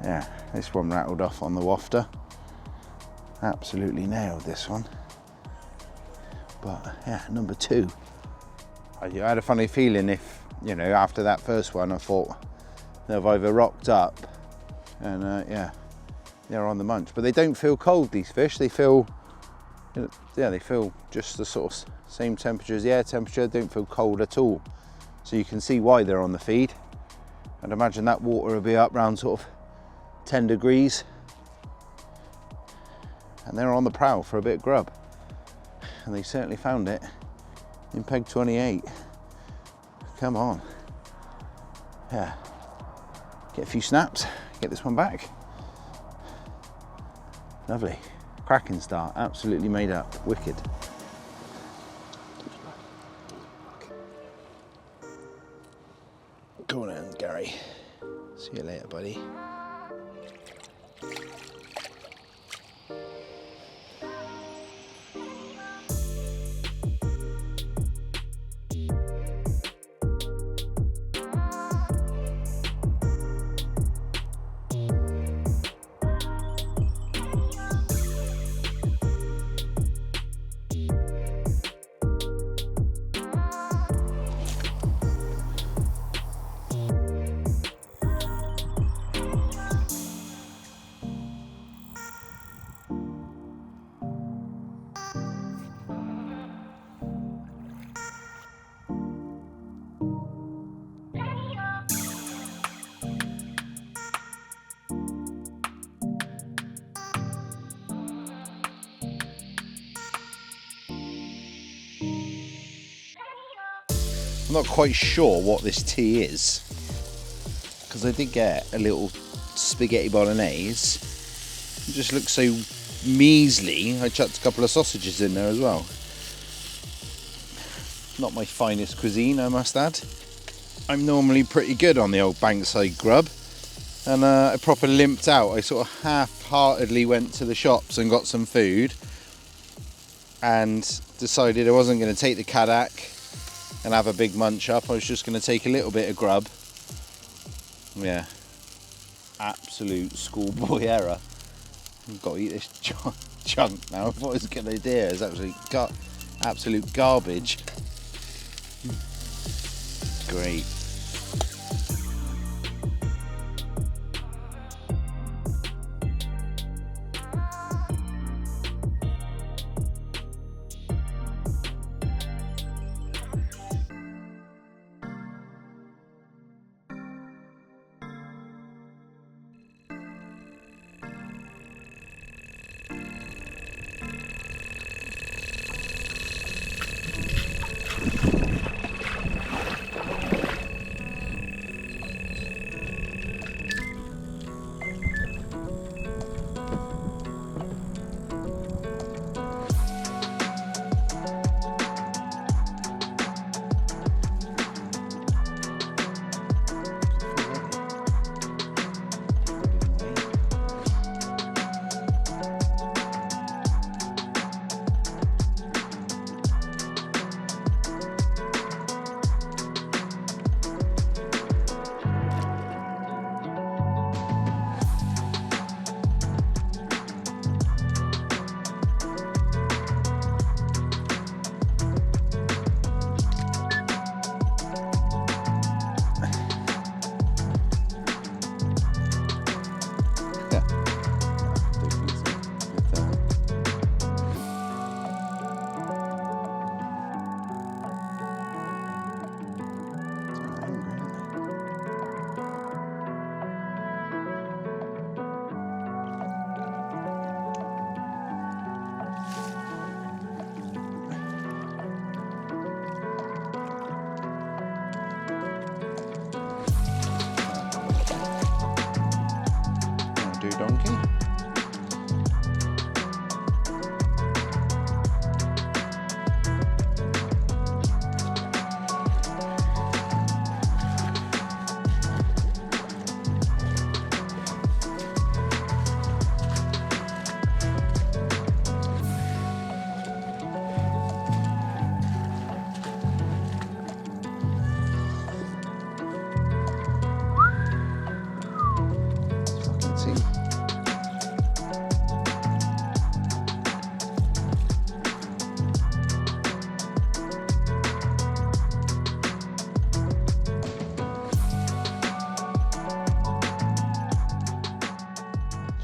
Yeah, this one rattled off on the wafter. Absolutely nailed this one. But yeah, number 2. I had a funny feeling if, you know, after that first one, I thought they've either rocked up and yeah, they're on the munch. But they don't feel cold, these fish. They feel, yeah, they feel just the sort of same temperature as the air temperature. They don't feel cold at all. So you can see why they're on the feed. I'd imagine that water will be up around sort of 10 degrees. And they're on the prowl for a bit of grub. And they certainly found it in peg 28. Come on. Yeah. Get a few snaps, get this one back. Lovely. Cracking start, absolutely made up. Wicked. Go on then, Gary. See you later, buddy. I'm not quite sure what this tea is, because I did get a little spaghetti bolognese. It just looks so measly. I chucked a couple of sausages in there as well. Not my finest cuisine, I must add. I'm normally pretty good on the old Bankside grub, and I proper limped out. I sort of half-heartedly went to the shops and got some food and decided I wasn't going to take the Kadak and have a big munch up. I was just going to take a little bit of grub. Yeah, absolute schoolboy error. I've got to eat this chunk now. I thought it was a good idea. It's absolute garbage. Great.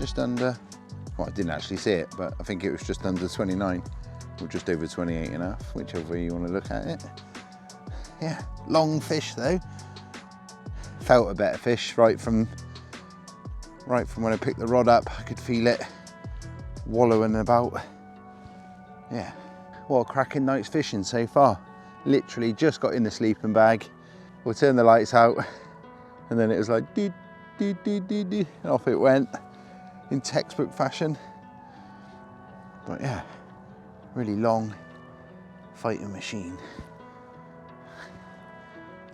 just under, well, I didn't actually see it, but I think it was just under 29, or just over 28 and a half, whichever way you want to look at it. Yeah, long fish though. Felt a better fish right from when I picked the rod up. I could feel it wallowing about. Yeah, what a cracking night's fishing so far. Literally just got in the sleeping bag. We'll turn the lights out, and then it was like dee dee dee dee dee, and off it went in textbook fashion. But yeah, really long fighting machine.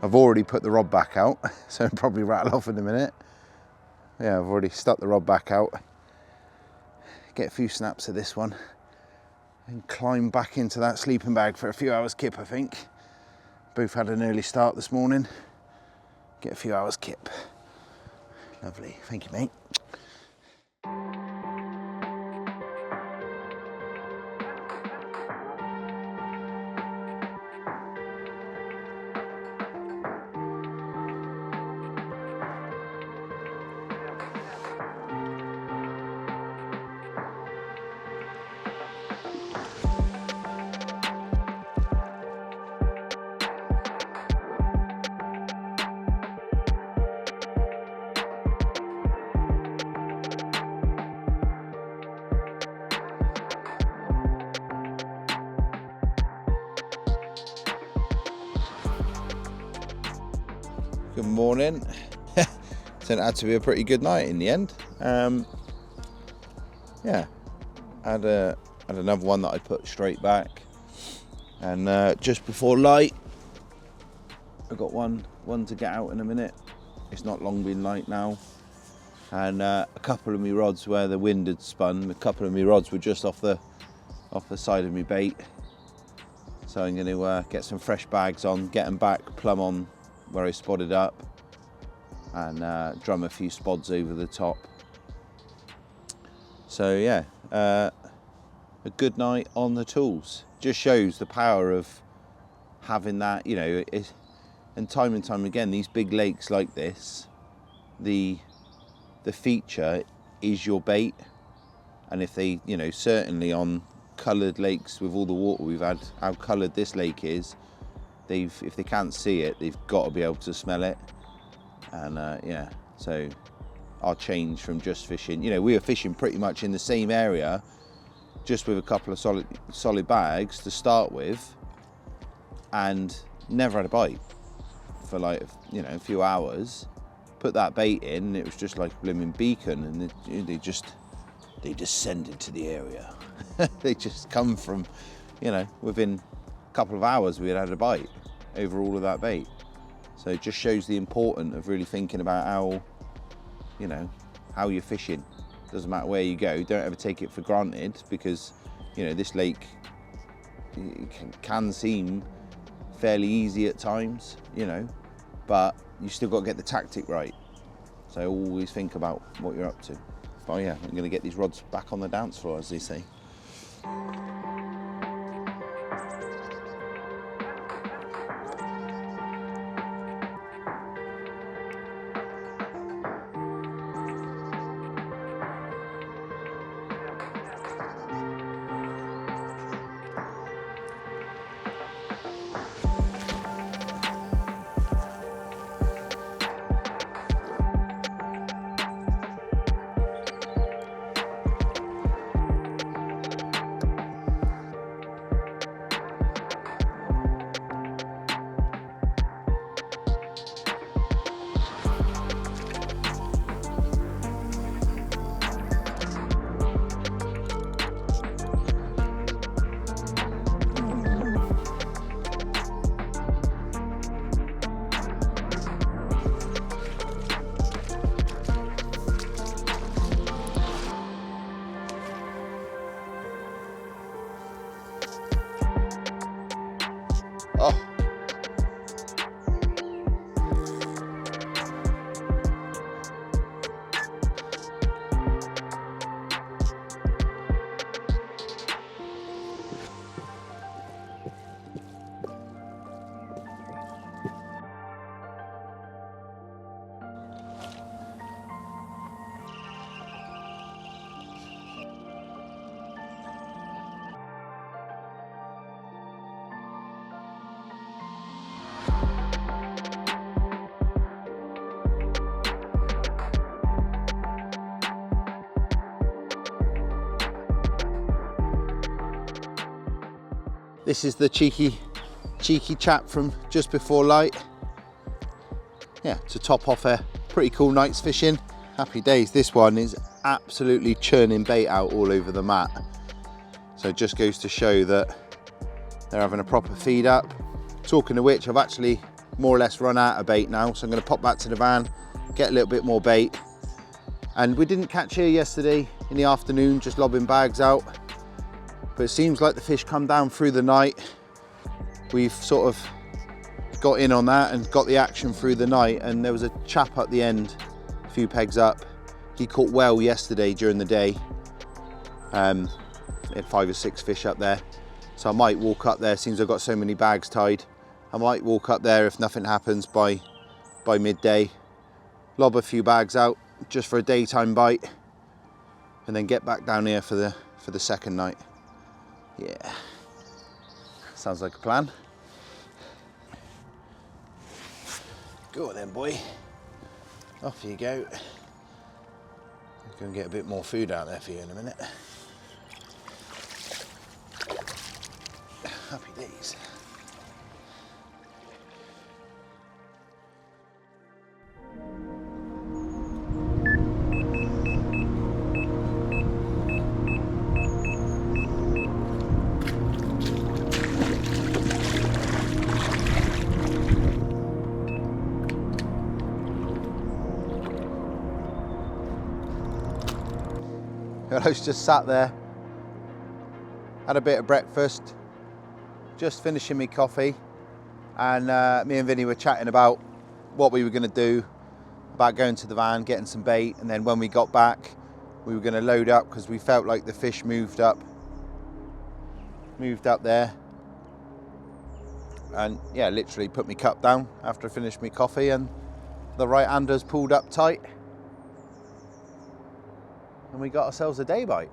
I've already put the rod back out, so it'll probably rattle off in a minute. Yeah, I've already stuck the rod back out. Get a few snaps of this one and climb back into that sleeping bag for a few hours kip, I think. Both had an early start this morning. Get a few hours kip. Lovely, thank you, mate. Good morning. Turned out to be a pretty good night in the end. Yeah, had another one that I put straight back, and just before light, I got one to get out in a minute. It's not long been light now, and a couple of me rods where the wind had spun. A couple of me rods were just off the side of me bait, so I'm going to get some fresh bags on, get them back plumb on where I spotted up, and drum a few spods over the top. So yeah, a good night on the tools. Just shows the power of having that, you know, and time again, these big lakes like this, the feature is your bait. And if they, you know, certainly on coloured lakes with all the water we've had, how coloured this lake is, if they can't see it, they've got to be able to smell it. And yeah, so our change from just fishing, you know, we were fishing pretty much in the same area, just with a couple of solid bags to start with, and never had a bite for, like, you know, a few hours. Put that bait in, and it was just like a blooming beacon, and they descended to the area. They just come from, you know, within a couple of hours we had a bite over all of that bait. So it just shows the importance of really thinking about how, you know, how you're fishing. Doesn't matter where you go, don't ever take it for granted, because, you know, this lake can seem fairly easy at times, you know, but you still got to get the tactic right. So always think about what you're up to. But yeah, I'm going to get these rods back on the dance floor, as they say. This is the cheeky chap from just before light. Yeah, to top off a pretty cool night's fishing. Happy days. This one is absolutely churning bait out all over the mat. So it just goes to show that they're having a proper feed up. Talking of which, I've actually more or less run out of bait now, so I'm going to pop back to the van, get a little bit more bait. And we didn't catch here yesterday in the afternoon, just lobbing bags out. But it seems like the fish come down through the night. We've sort of got in on that and got the action through the night, and there was a chap at the end, a few pegs up. He caught well yesterday during the day. He had 5 or 6 fish up there. So I might walk up there, seems I've got so many bags tied. I might walk up there if nothing happens by midday, lob a few bags out just for a daytime bite, and then get back down here for the second night. Yeah, sounds like a plan. Go on then, boy. Off you go. I'm going to get a bit more food out there for you in a minute. Happy days. I was just sat there, had a bit of breakfast, just finishing my coffee, and me and Vinny were chatting about what we were going to do, about going to the van, getting some bait, and then when we got back we were going to load up because we felt like the fish moved up there. And yeah, literally put my cup down after I finished my coffee and the right handers pulled up tight and we got ourselves a day bite.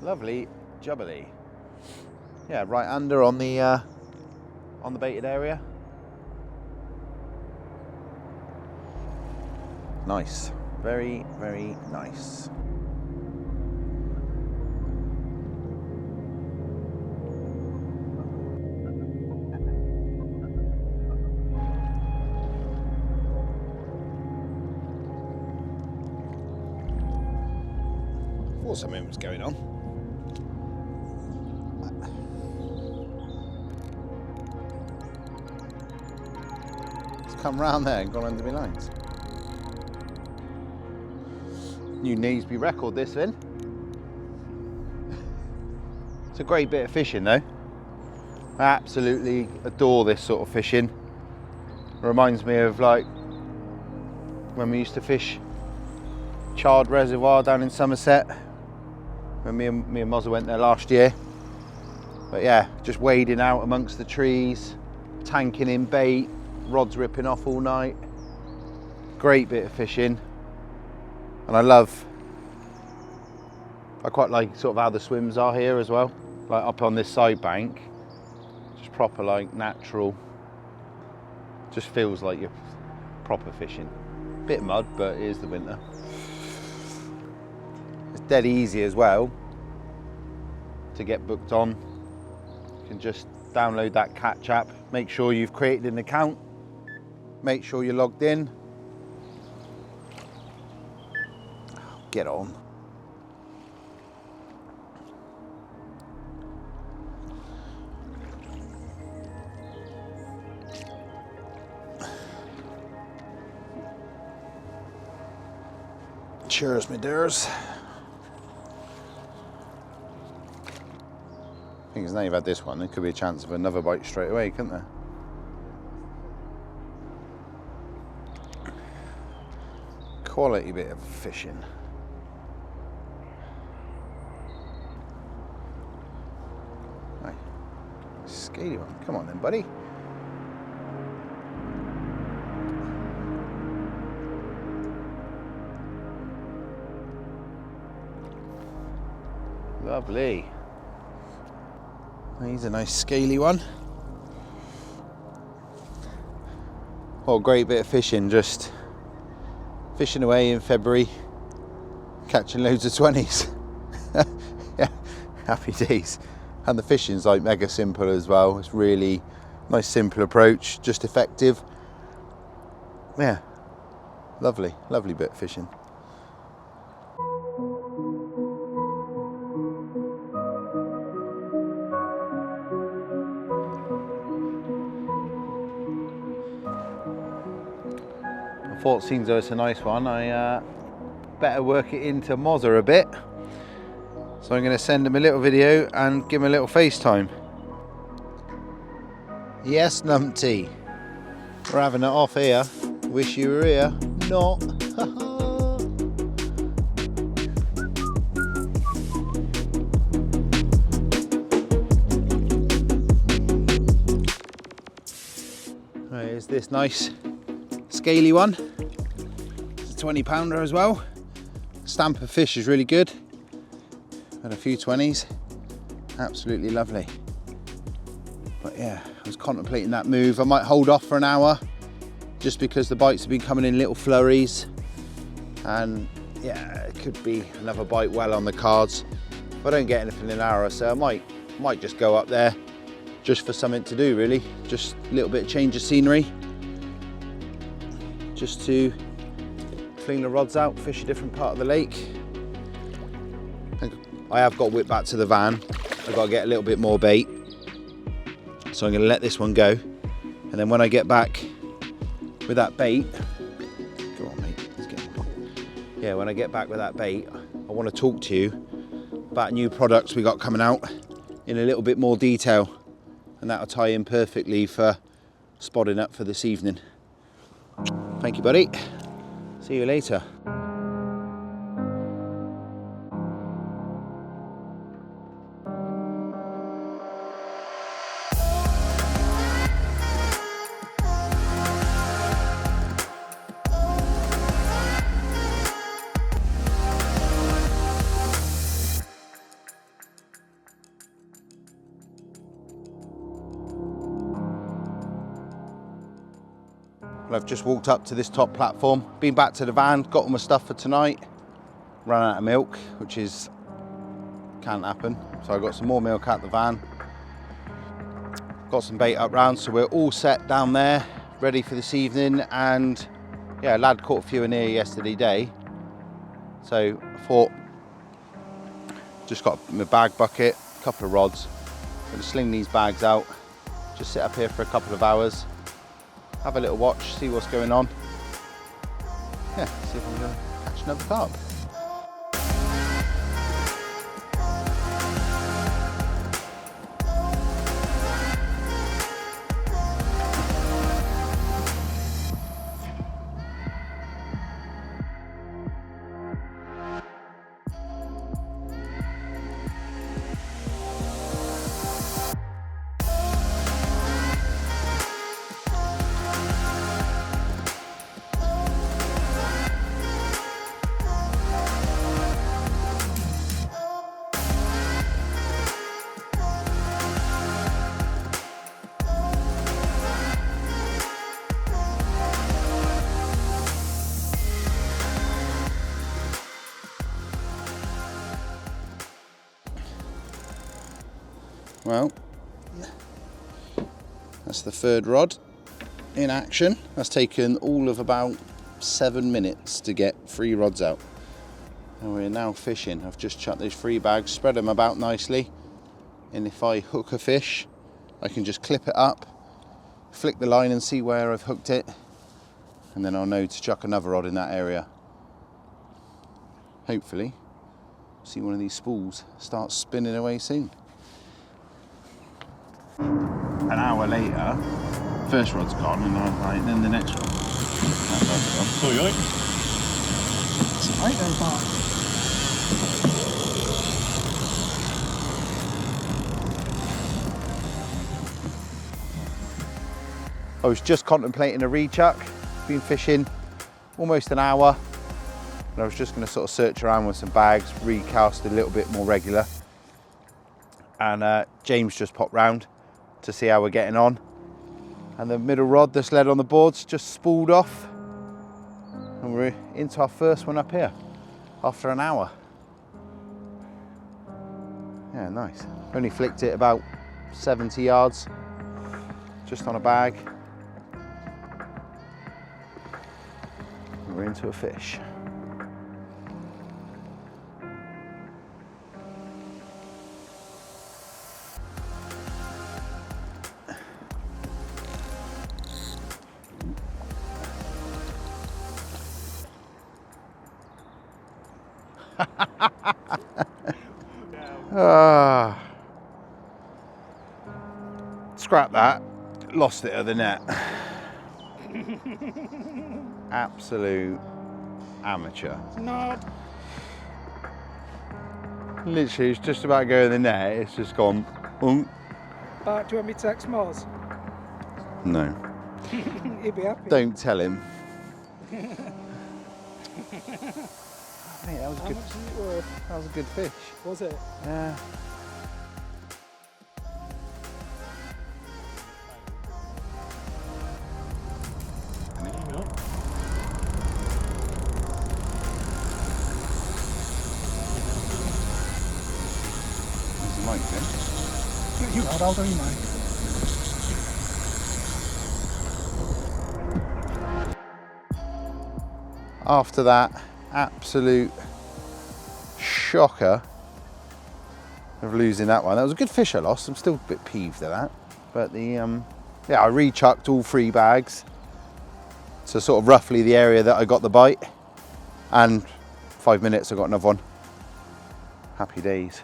Lovely jubbly. Yeah, right hander on the baited area. Nice, very, very nice. Thought something was going on. It's come round there and gone under my lines. New Naseby record this then. It's a great bit of fishing though. I absolutely adore this sort of fishing. It reminds me of like when we used to fish Chard Reservoir down in Somerset. When me and Mozza went there last year. But yeah, just wading out amongst the trees, tanking in bait, rods ripping off all night. Great bit of fishing. And I quite like sort of how the swims are here as well. Like up on this side bank, just proper like natural. Just feels like you're proper fishing. Bit of mud, but it is the winter. It's dead easy as well to get booked on. You can just download that Catch app, make sure you've created an account, make sure you're logged in. Get on. Cheers, my dears. I think as now you've had this one, there could be a chance of another bite straight away, couldn't there? Quality bit of fishing. Right. Scaly one. Come on then, buddy. Lovely. He's a nice scaly one. What a great bit of fishing, just fishing away in February, catching loads of 20s. Yeah, happy days. And the fishing's like mega simple as well. It's really nice, simple approach, just effective. Yeah, lovely, lovely bit of fishing. I thought, seeing though it's a nice one, I better work it into Mozza a bit. So I'm going to send him a little video and give him a little FaceTime. Yes, Numpty. We're having it off here. Wish you were here. Not. Right, here's this nice scaly one. It's a 20-pounder as well. Stamp of fish is really good. Had a few 20s. Absolutely lovely. But yeah, I was contemplating that move. I might hold off for an hour just because the bites have been coming in little flurries. And yeah, it could be another bite well on the cards. If I don't get anything in an hour or so, I might just go up there just for something to do, really. Just a little bit of change of scenery. Just to fling the rods out, fish a different part of the lake. I have got to whip back to the van. I've got to get a little bit more bait. So I'm going to let this one go. And then when I get back with that bait, go on mate, let's get on. Yeah, when I get back with that bait, I want to talk to you about new products we got coming out in a little bit more detail. And that'll tie in perfectly for spotting up for this evening. Thank you, buddy. See you later. Well, I've just walked up to this top platform, been back to the van, got all my stuff for tonight, ran out of milk, which can't happen. So I got some more milk out the van, got some bait up round, so we're all set down there, ready for this evening. And yeah, a lad caught a few in here yesterday day. So I thought, just got my bag bucket, a couple of rods, I'm gonna sling these bags out, just sit up here for a couple of hours, have a little watch, see what's going on. Yeah, see if I'm going to catch another carp. Well, that's the third rod in action. That's taken all of about 7 minutes to get 3 rods out. And we're now fishing. I've just chucked those 3 bags, spread them about nicely. And if I hook a fish, I can just clip it up, flick the line and see where I've hooked it. And then I'll know to chuck another rod in that area. Hopefully, see one of these spools start spinning away soon. An hour later, first rod's gone, and then the next rod. That rod's gone. Oh, you right? It's right there, Bart. I was just contemplating a rechuck. Been fishing almost an hour, and I was just going to sort of search around with some bags, recast a little bit more regular. And James just popped round to see how we're getting on, and the middle rod that's led on the boards just spooled off, and we're into our first one up here after an hour. Yeah, nice. Only flicked it about 70 yards, just on a bag. We're into a fish. Scrap that, lost it at the net. Absolute amateur. No. Literally, it's just about to go in the net, it's just gone. Bart, do you want me to text Moz? No. He'd be happy. Don't tell him. Mate, that was How good. much is it worth? That was a good fish. Was it? Yeah. You had, I'll do you, mate. After that absolute shocker of losing that one. That was a good fish I lost. I'm still a bit peeved at that. But the yeah, I re-chucked all 3 bags to sort of roughly the area that I got the bite, and 5 minutes I got another one. Happy days.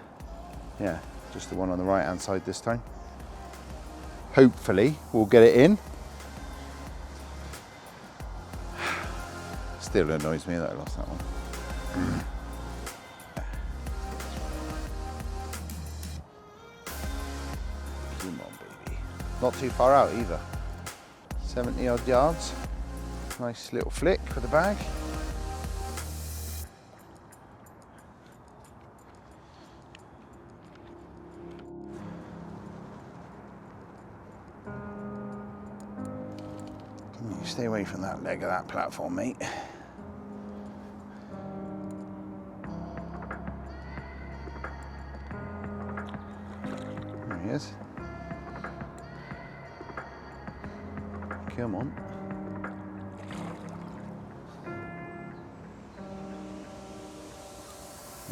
Yeah, just the one on the right hand side this time. Hopefully we'll get it in. Still annoys me that I lost that one. Come on, baby. Not too far out either. 70 odd yards. Nice little flick with the bag. You stay away from that leg of that platform, mate. There he is. Come on.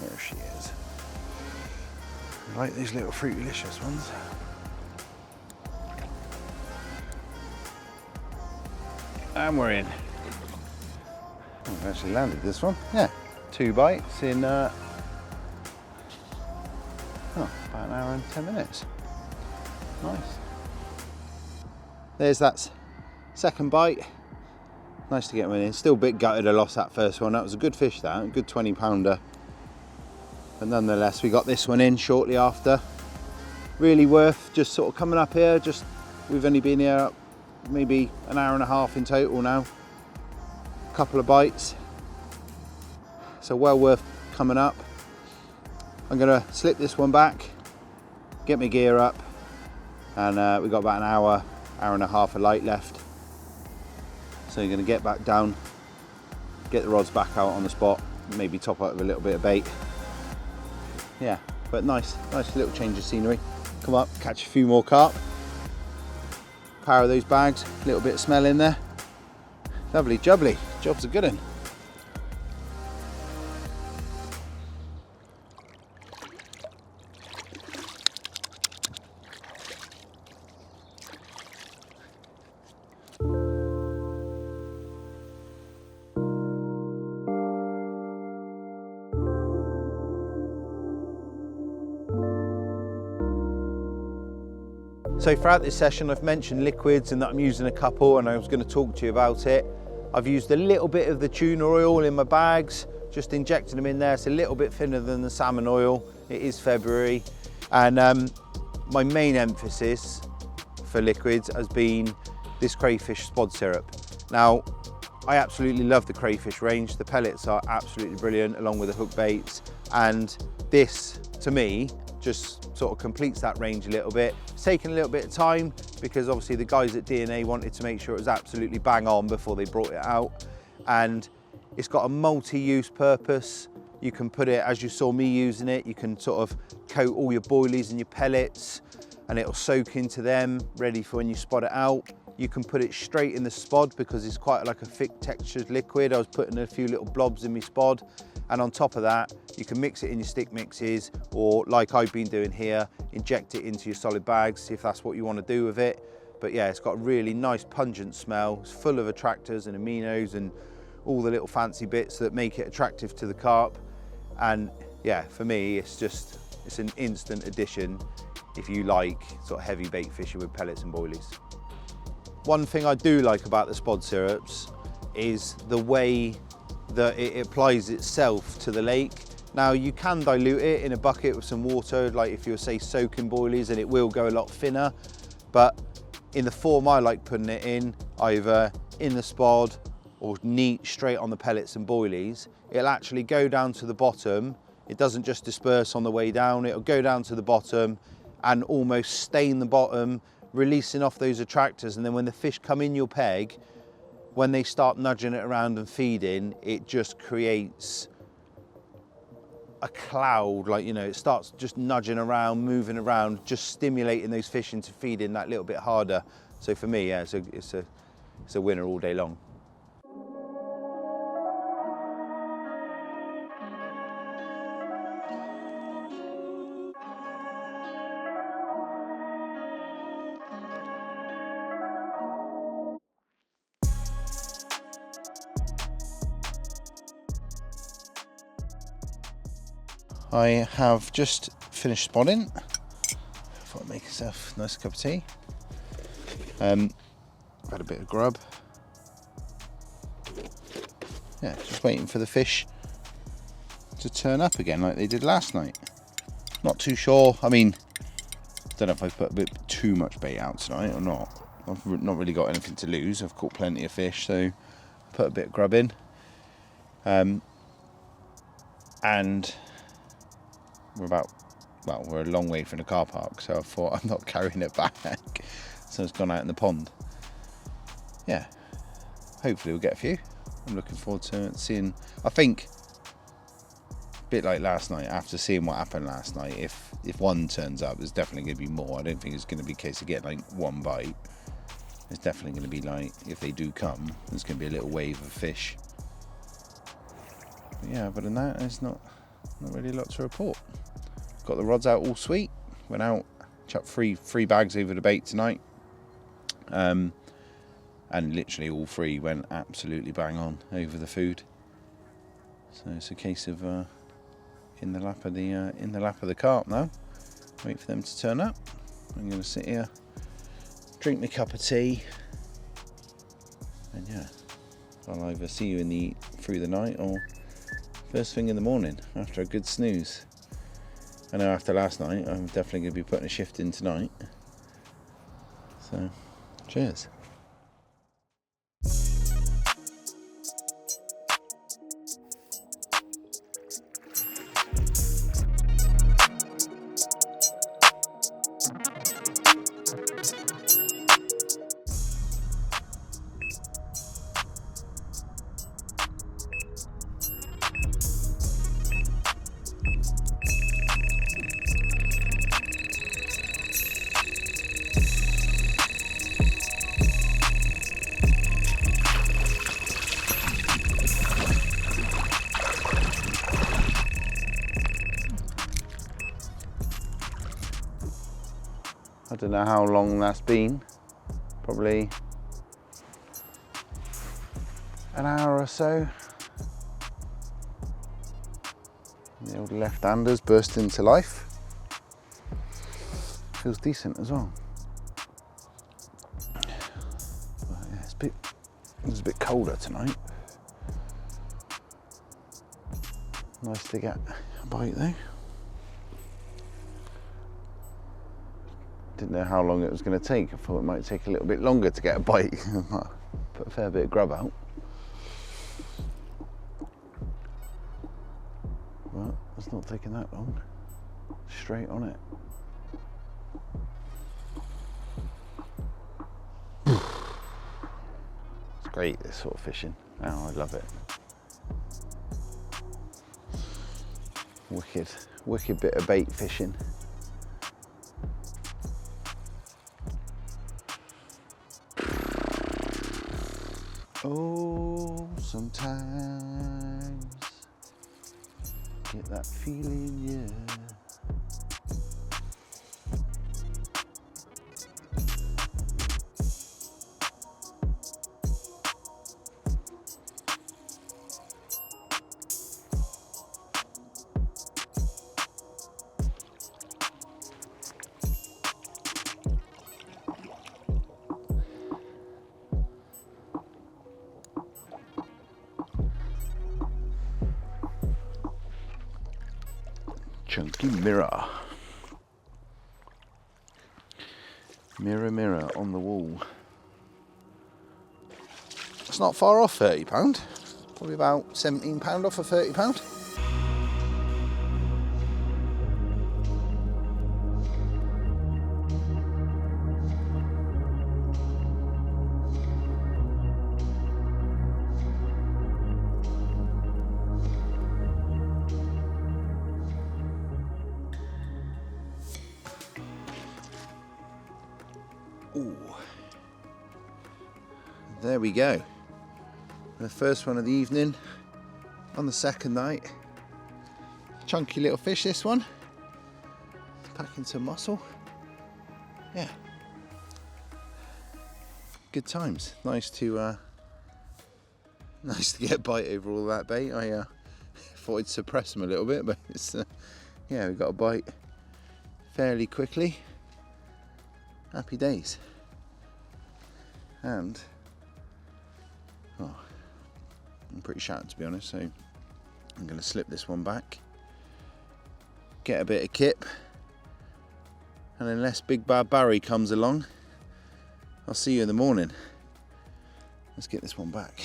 There she is. I like these little fruitylicious ones. And we're in. I've actually landed this one. Yeah, 2 bites in about an hour and 10 minutes. Nice. There's that second bite. Nice to get one in. Still a bit gutted I lost that first one. That was a good fish, that, a good 20 pounder. But nonetheless, we got this one in shortly after. Really worth just sort of coming up here. Just, we've only been here maybe an hour and a half in total now. A couple of bites. So well worth coming up. I'm gonna slip this one back, get my gear up, and we've got about an hour and a half of light left. So you're gonna get back down, get the rods back out on the spot, maybe top up with a little bit of bait. Yeah, but nice little change of scenery. Come up, catch a few more carp. Power those bags, a little bit of smell in there. Lovely jubbly, job's a good one. So throughout this session I've mentioned liquids and that I'm using a couple, and I was going to talk to you about it. I've used a little bit of the tuna oil in my bags, just injecting them in there. It's a little bit thinner than the salmon oil. It is February, and my main emphasis for liquids has been this crayfish spod syrup. Now, I absolutely love the crayfish range. The pellets are absolutely brilliant, along with the hook baits, and this to me just sort of completes that range a little bit. It's taken a little bit of time because obviously the guys at Nene wanted to make sure it was absolutely bang on before they brought it out, and it's got a multi-use purpose. You can put it, as you saw me using it, you can sort of coat all your boilies and your pellets, and it'll soak into them, ready for when you spot it out. You can put it straight in the spod because it's quite like a thick textured liquid. I was putting a few little blobs in my spod, and on top of that, you can mix it in your stick mixes, or like I've been doing here, inject it into your solid bags if that's what you want to do with it. But yeah, it's got a really nice pungent smell. It's full of attractors and aminos and all the little fancy bits that make it attractive to the carp. And yeah, for me, it's an instant addition if you like sort of heavy bait fishing with pellets and boilies. One thing I do like about the spod syrups is the way that it applies itself to the lake. Now you can dilute it in a bucket with some water, like if you're say soaking boilies, and it will go a lot thinner. But in the form I like putting it in, either in the spod or neat straight on the pellets and boilies, it'll actually go down to the bottom. It doesn't just disperse on the way down, it'll go down to the bottom and almost stain the bottom, releasing off those attractors. And then when the fish come in your peg, when they start nudging it around and feeding, it just creates a cloud, like, you know, it starts just nudging around, moving around, just stimulating those fish into feeding that little bit harder. So for me, yeah, it's a winner all day long. I have just finished spotting. Thought I'd make myself a nice cup of tea. Had a bit of grub. Yeah, just waiting for the fish to turn up again like they did last night. Not too sure. I mean, don't know if I've put a bit too much bait out tonight or not. I've not really got anything to lose. I've caught plenty of fish, so I put a bit of grub in. And we're a long way from the car park, so I thought I'm not carrying it back, so it's gone out in the pond. Yeah, hopefully we'll get a few. I'm looking forward to seeing. I think a bit like last night, after seeing what happened last night, if one turns up, there's definitely going to be more. I don't think it's going to be a case of getting like one bite. It's definitely going to be like, if they do come, there's going to be a little wave of fish. But yeah, other than that, there's not really a lot to report. Got the rods out all sweet. Went out, chucked three bags over the bait tonight. And literally all three went absolutely bang on over the food. So it's a case of in the lap of the carp now. Wait for them to turn up. I'm going to sit here, drink my cup of tea, and yeah, I'll either see you through the night or first thing in the morning after a good snooze. I know after last night I'm definitely going to be putting a shift in tonight. So, cheers. I don't know how long that's been, probably an hour or so. The old left-handers burst into life. Feels decent as well. But yeah, it's a bit colder tonight. Nice to get a bite though. Didn't know how long it was going to take. I thought it might take a little bit longer to get a bite. Put a fair bit of grub out. Well, it's not taking that long. Straight on it. It's great, this sort of fishing. Oh, I love it. wicked bit of bait fishing. Oh, sometimes get that feeling, yeah. Chunky mirror. Mirror, mirror on the wall. It's not far off £30. Probably about £17 off of £30. Ooh. There we go. The first one of the evening on the second night. Chunky little fish, this one. Packing some muscle. Yeah. Good times. Nice to get a bite over all that bait. I thought I'd suppress them a little bit, but it's yeah, we got a bite fairly quickly. Happy days. And oh, I'm pretty shattered, to be honest, so I'm going to slip this one back, get a bit of kip, and unless Big Bad Barry comes along, I'll see you in the morning. Let's get this one back.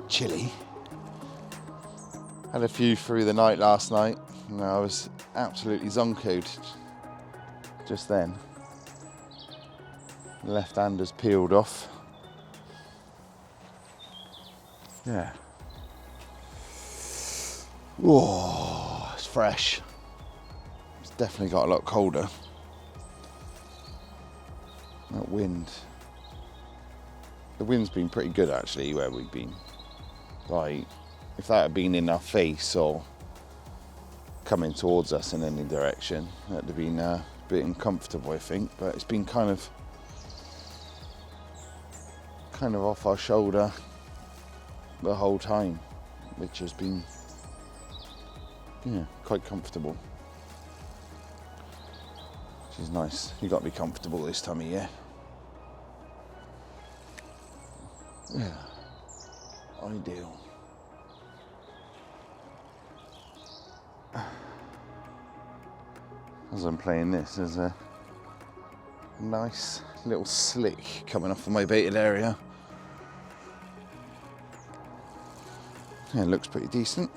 Chilly. Had a few through the night last night, and I was absolutely zonkoed just then. The left-hander's peeled off. Yeah. Whoa, it's fresh. It's definitely got a lot colder. That wind. The wind's been pretty good actually where we've been. Like, if that had been in our face or coming towards us in any direction, that'd have been a bit uncomfortable, I think. But it's been kind of off our shoulder the whole time, which has been, yeah, quite comfortable. Which is nice. You've got to be comfortable this time of year. Yeah. Ideal. As I'm playing this, there's a nice little slick coming off of my baited area. Yeah, it looks pretty decent.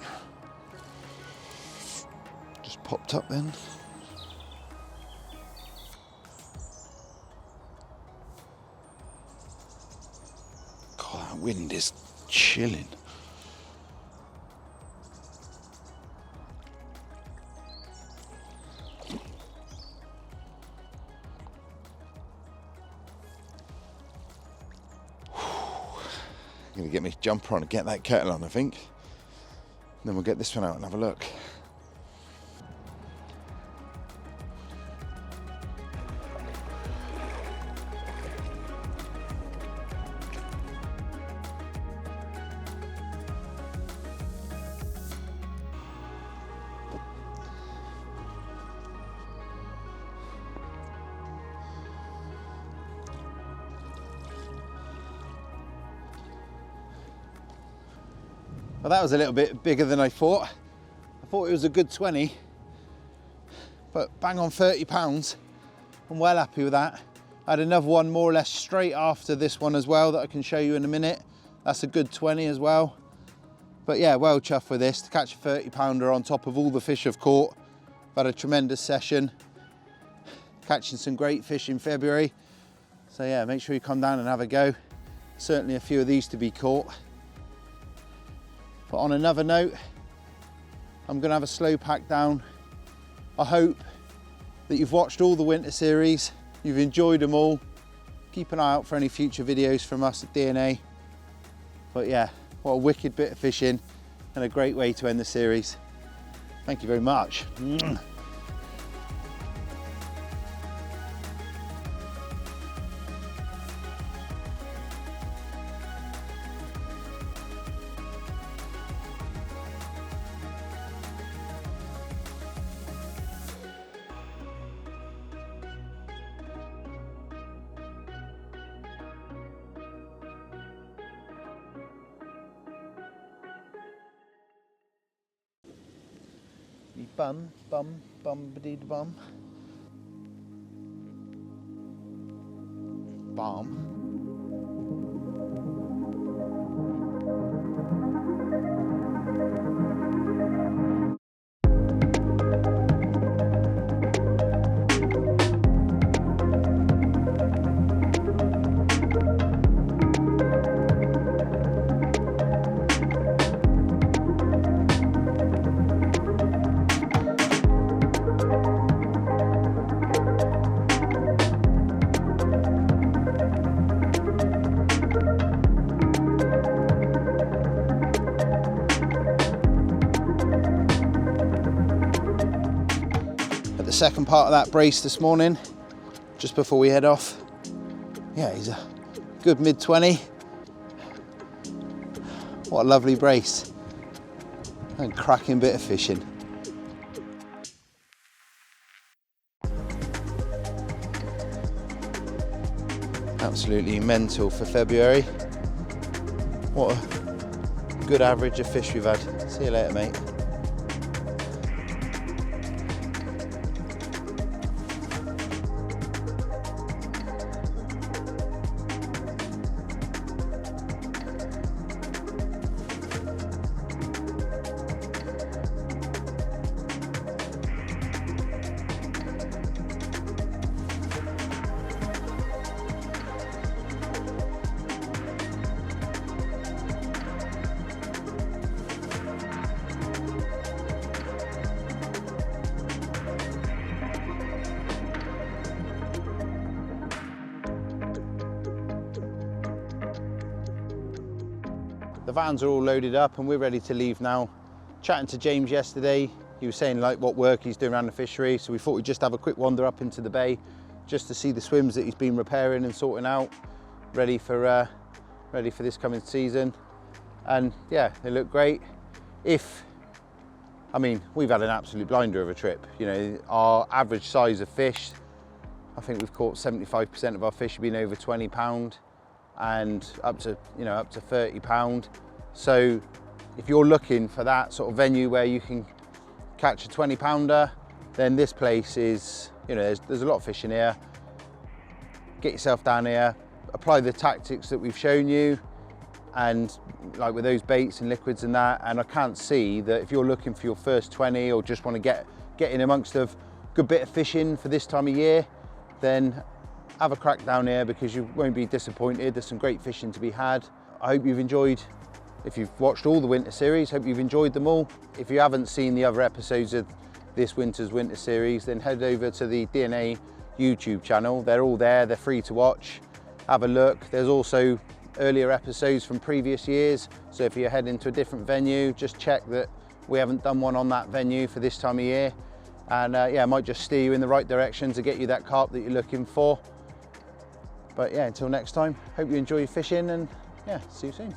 Just popped up then. God, that wind is chilling. Gonna get me jumper on and get that kettle on, I think. Then we'll get this one out and have a look. Well, that was a little bit bigger than I thought. I thought it was a good 20, but bang on £30. I'm well happy with that. I had another one more or less straight after this one as well that I can show you in a minute. That's a good 20 as well. But yeah, well chuffed with this. To catch a 30-pounder on top of all the fish I've caught. I've had a tremendous session. Catching some great fish in February. So yeah, make sure you come down and have a go. Certainly a few of these to be caught. But on another note, I'm gonna have a slow pack down. I hope that you've watched all the winter series, you've enjoyed them all. Keep an eye out for any future videos from us at DNA. But yeah, what a wicked bit of fishing and a great way to end the series. Thank you very much. Bum, bum, bum-ba-dee-bum. Bomb. Second part of that brace this morning, just before we head off. Yeah, he's a good mid-20. What a lovely brace. And cracking bit of fishing. Absolutely mental for February. What a good average of fish we've had. See you later, mate. The vans are all loaded up and we're ready to leave now. Chatting to James yesterday, he was saying like what work he's doing around the fishery, so we thought we'd just have a quick wander up into the bay just to see the swims that he's been repairing and sorting out, ready for this coming season. And yeah, they look great. I mean, we've had an absolute blinder of a trip. You know, our average size of fish, I think we've caught 75% of our fish have been over 20 pound. And up to 30 pound. So if you're looking for that sort of venue where you can catch a 20 pounder, then this place is, you know, there's a lot of fish in here. Get yourself down here, apply the tactics that we've shown you, and like with those baits and liquids and that, and I can't see that if you're looking for your first 20 or just want to get in amongst a good bit of fishing for this time of year, then have a crack down here because you won't be disappointed. There's some great fishing to be had. I hope you've enjoyed, if you've watched all the winter series, hope you've enjoyed them all. If you haven't seen the other episodes of this winter's winter series, then head over to the DNA YouTube channel. They're all there, they're free to watch. Have a look. There's also earlier episodes from previous years. So if you're heading to a different venue, just check that we haven't done one on that venue for this time of year. And yeah, I might just steer you in the right direction to get you that carp that you're looking for. But yeah, until next time, hope you enjoy your fishing and yeah, see you soon.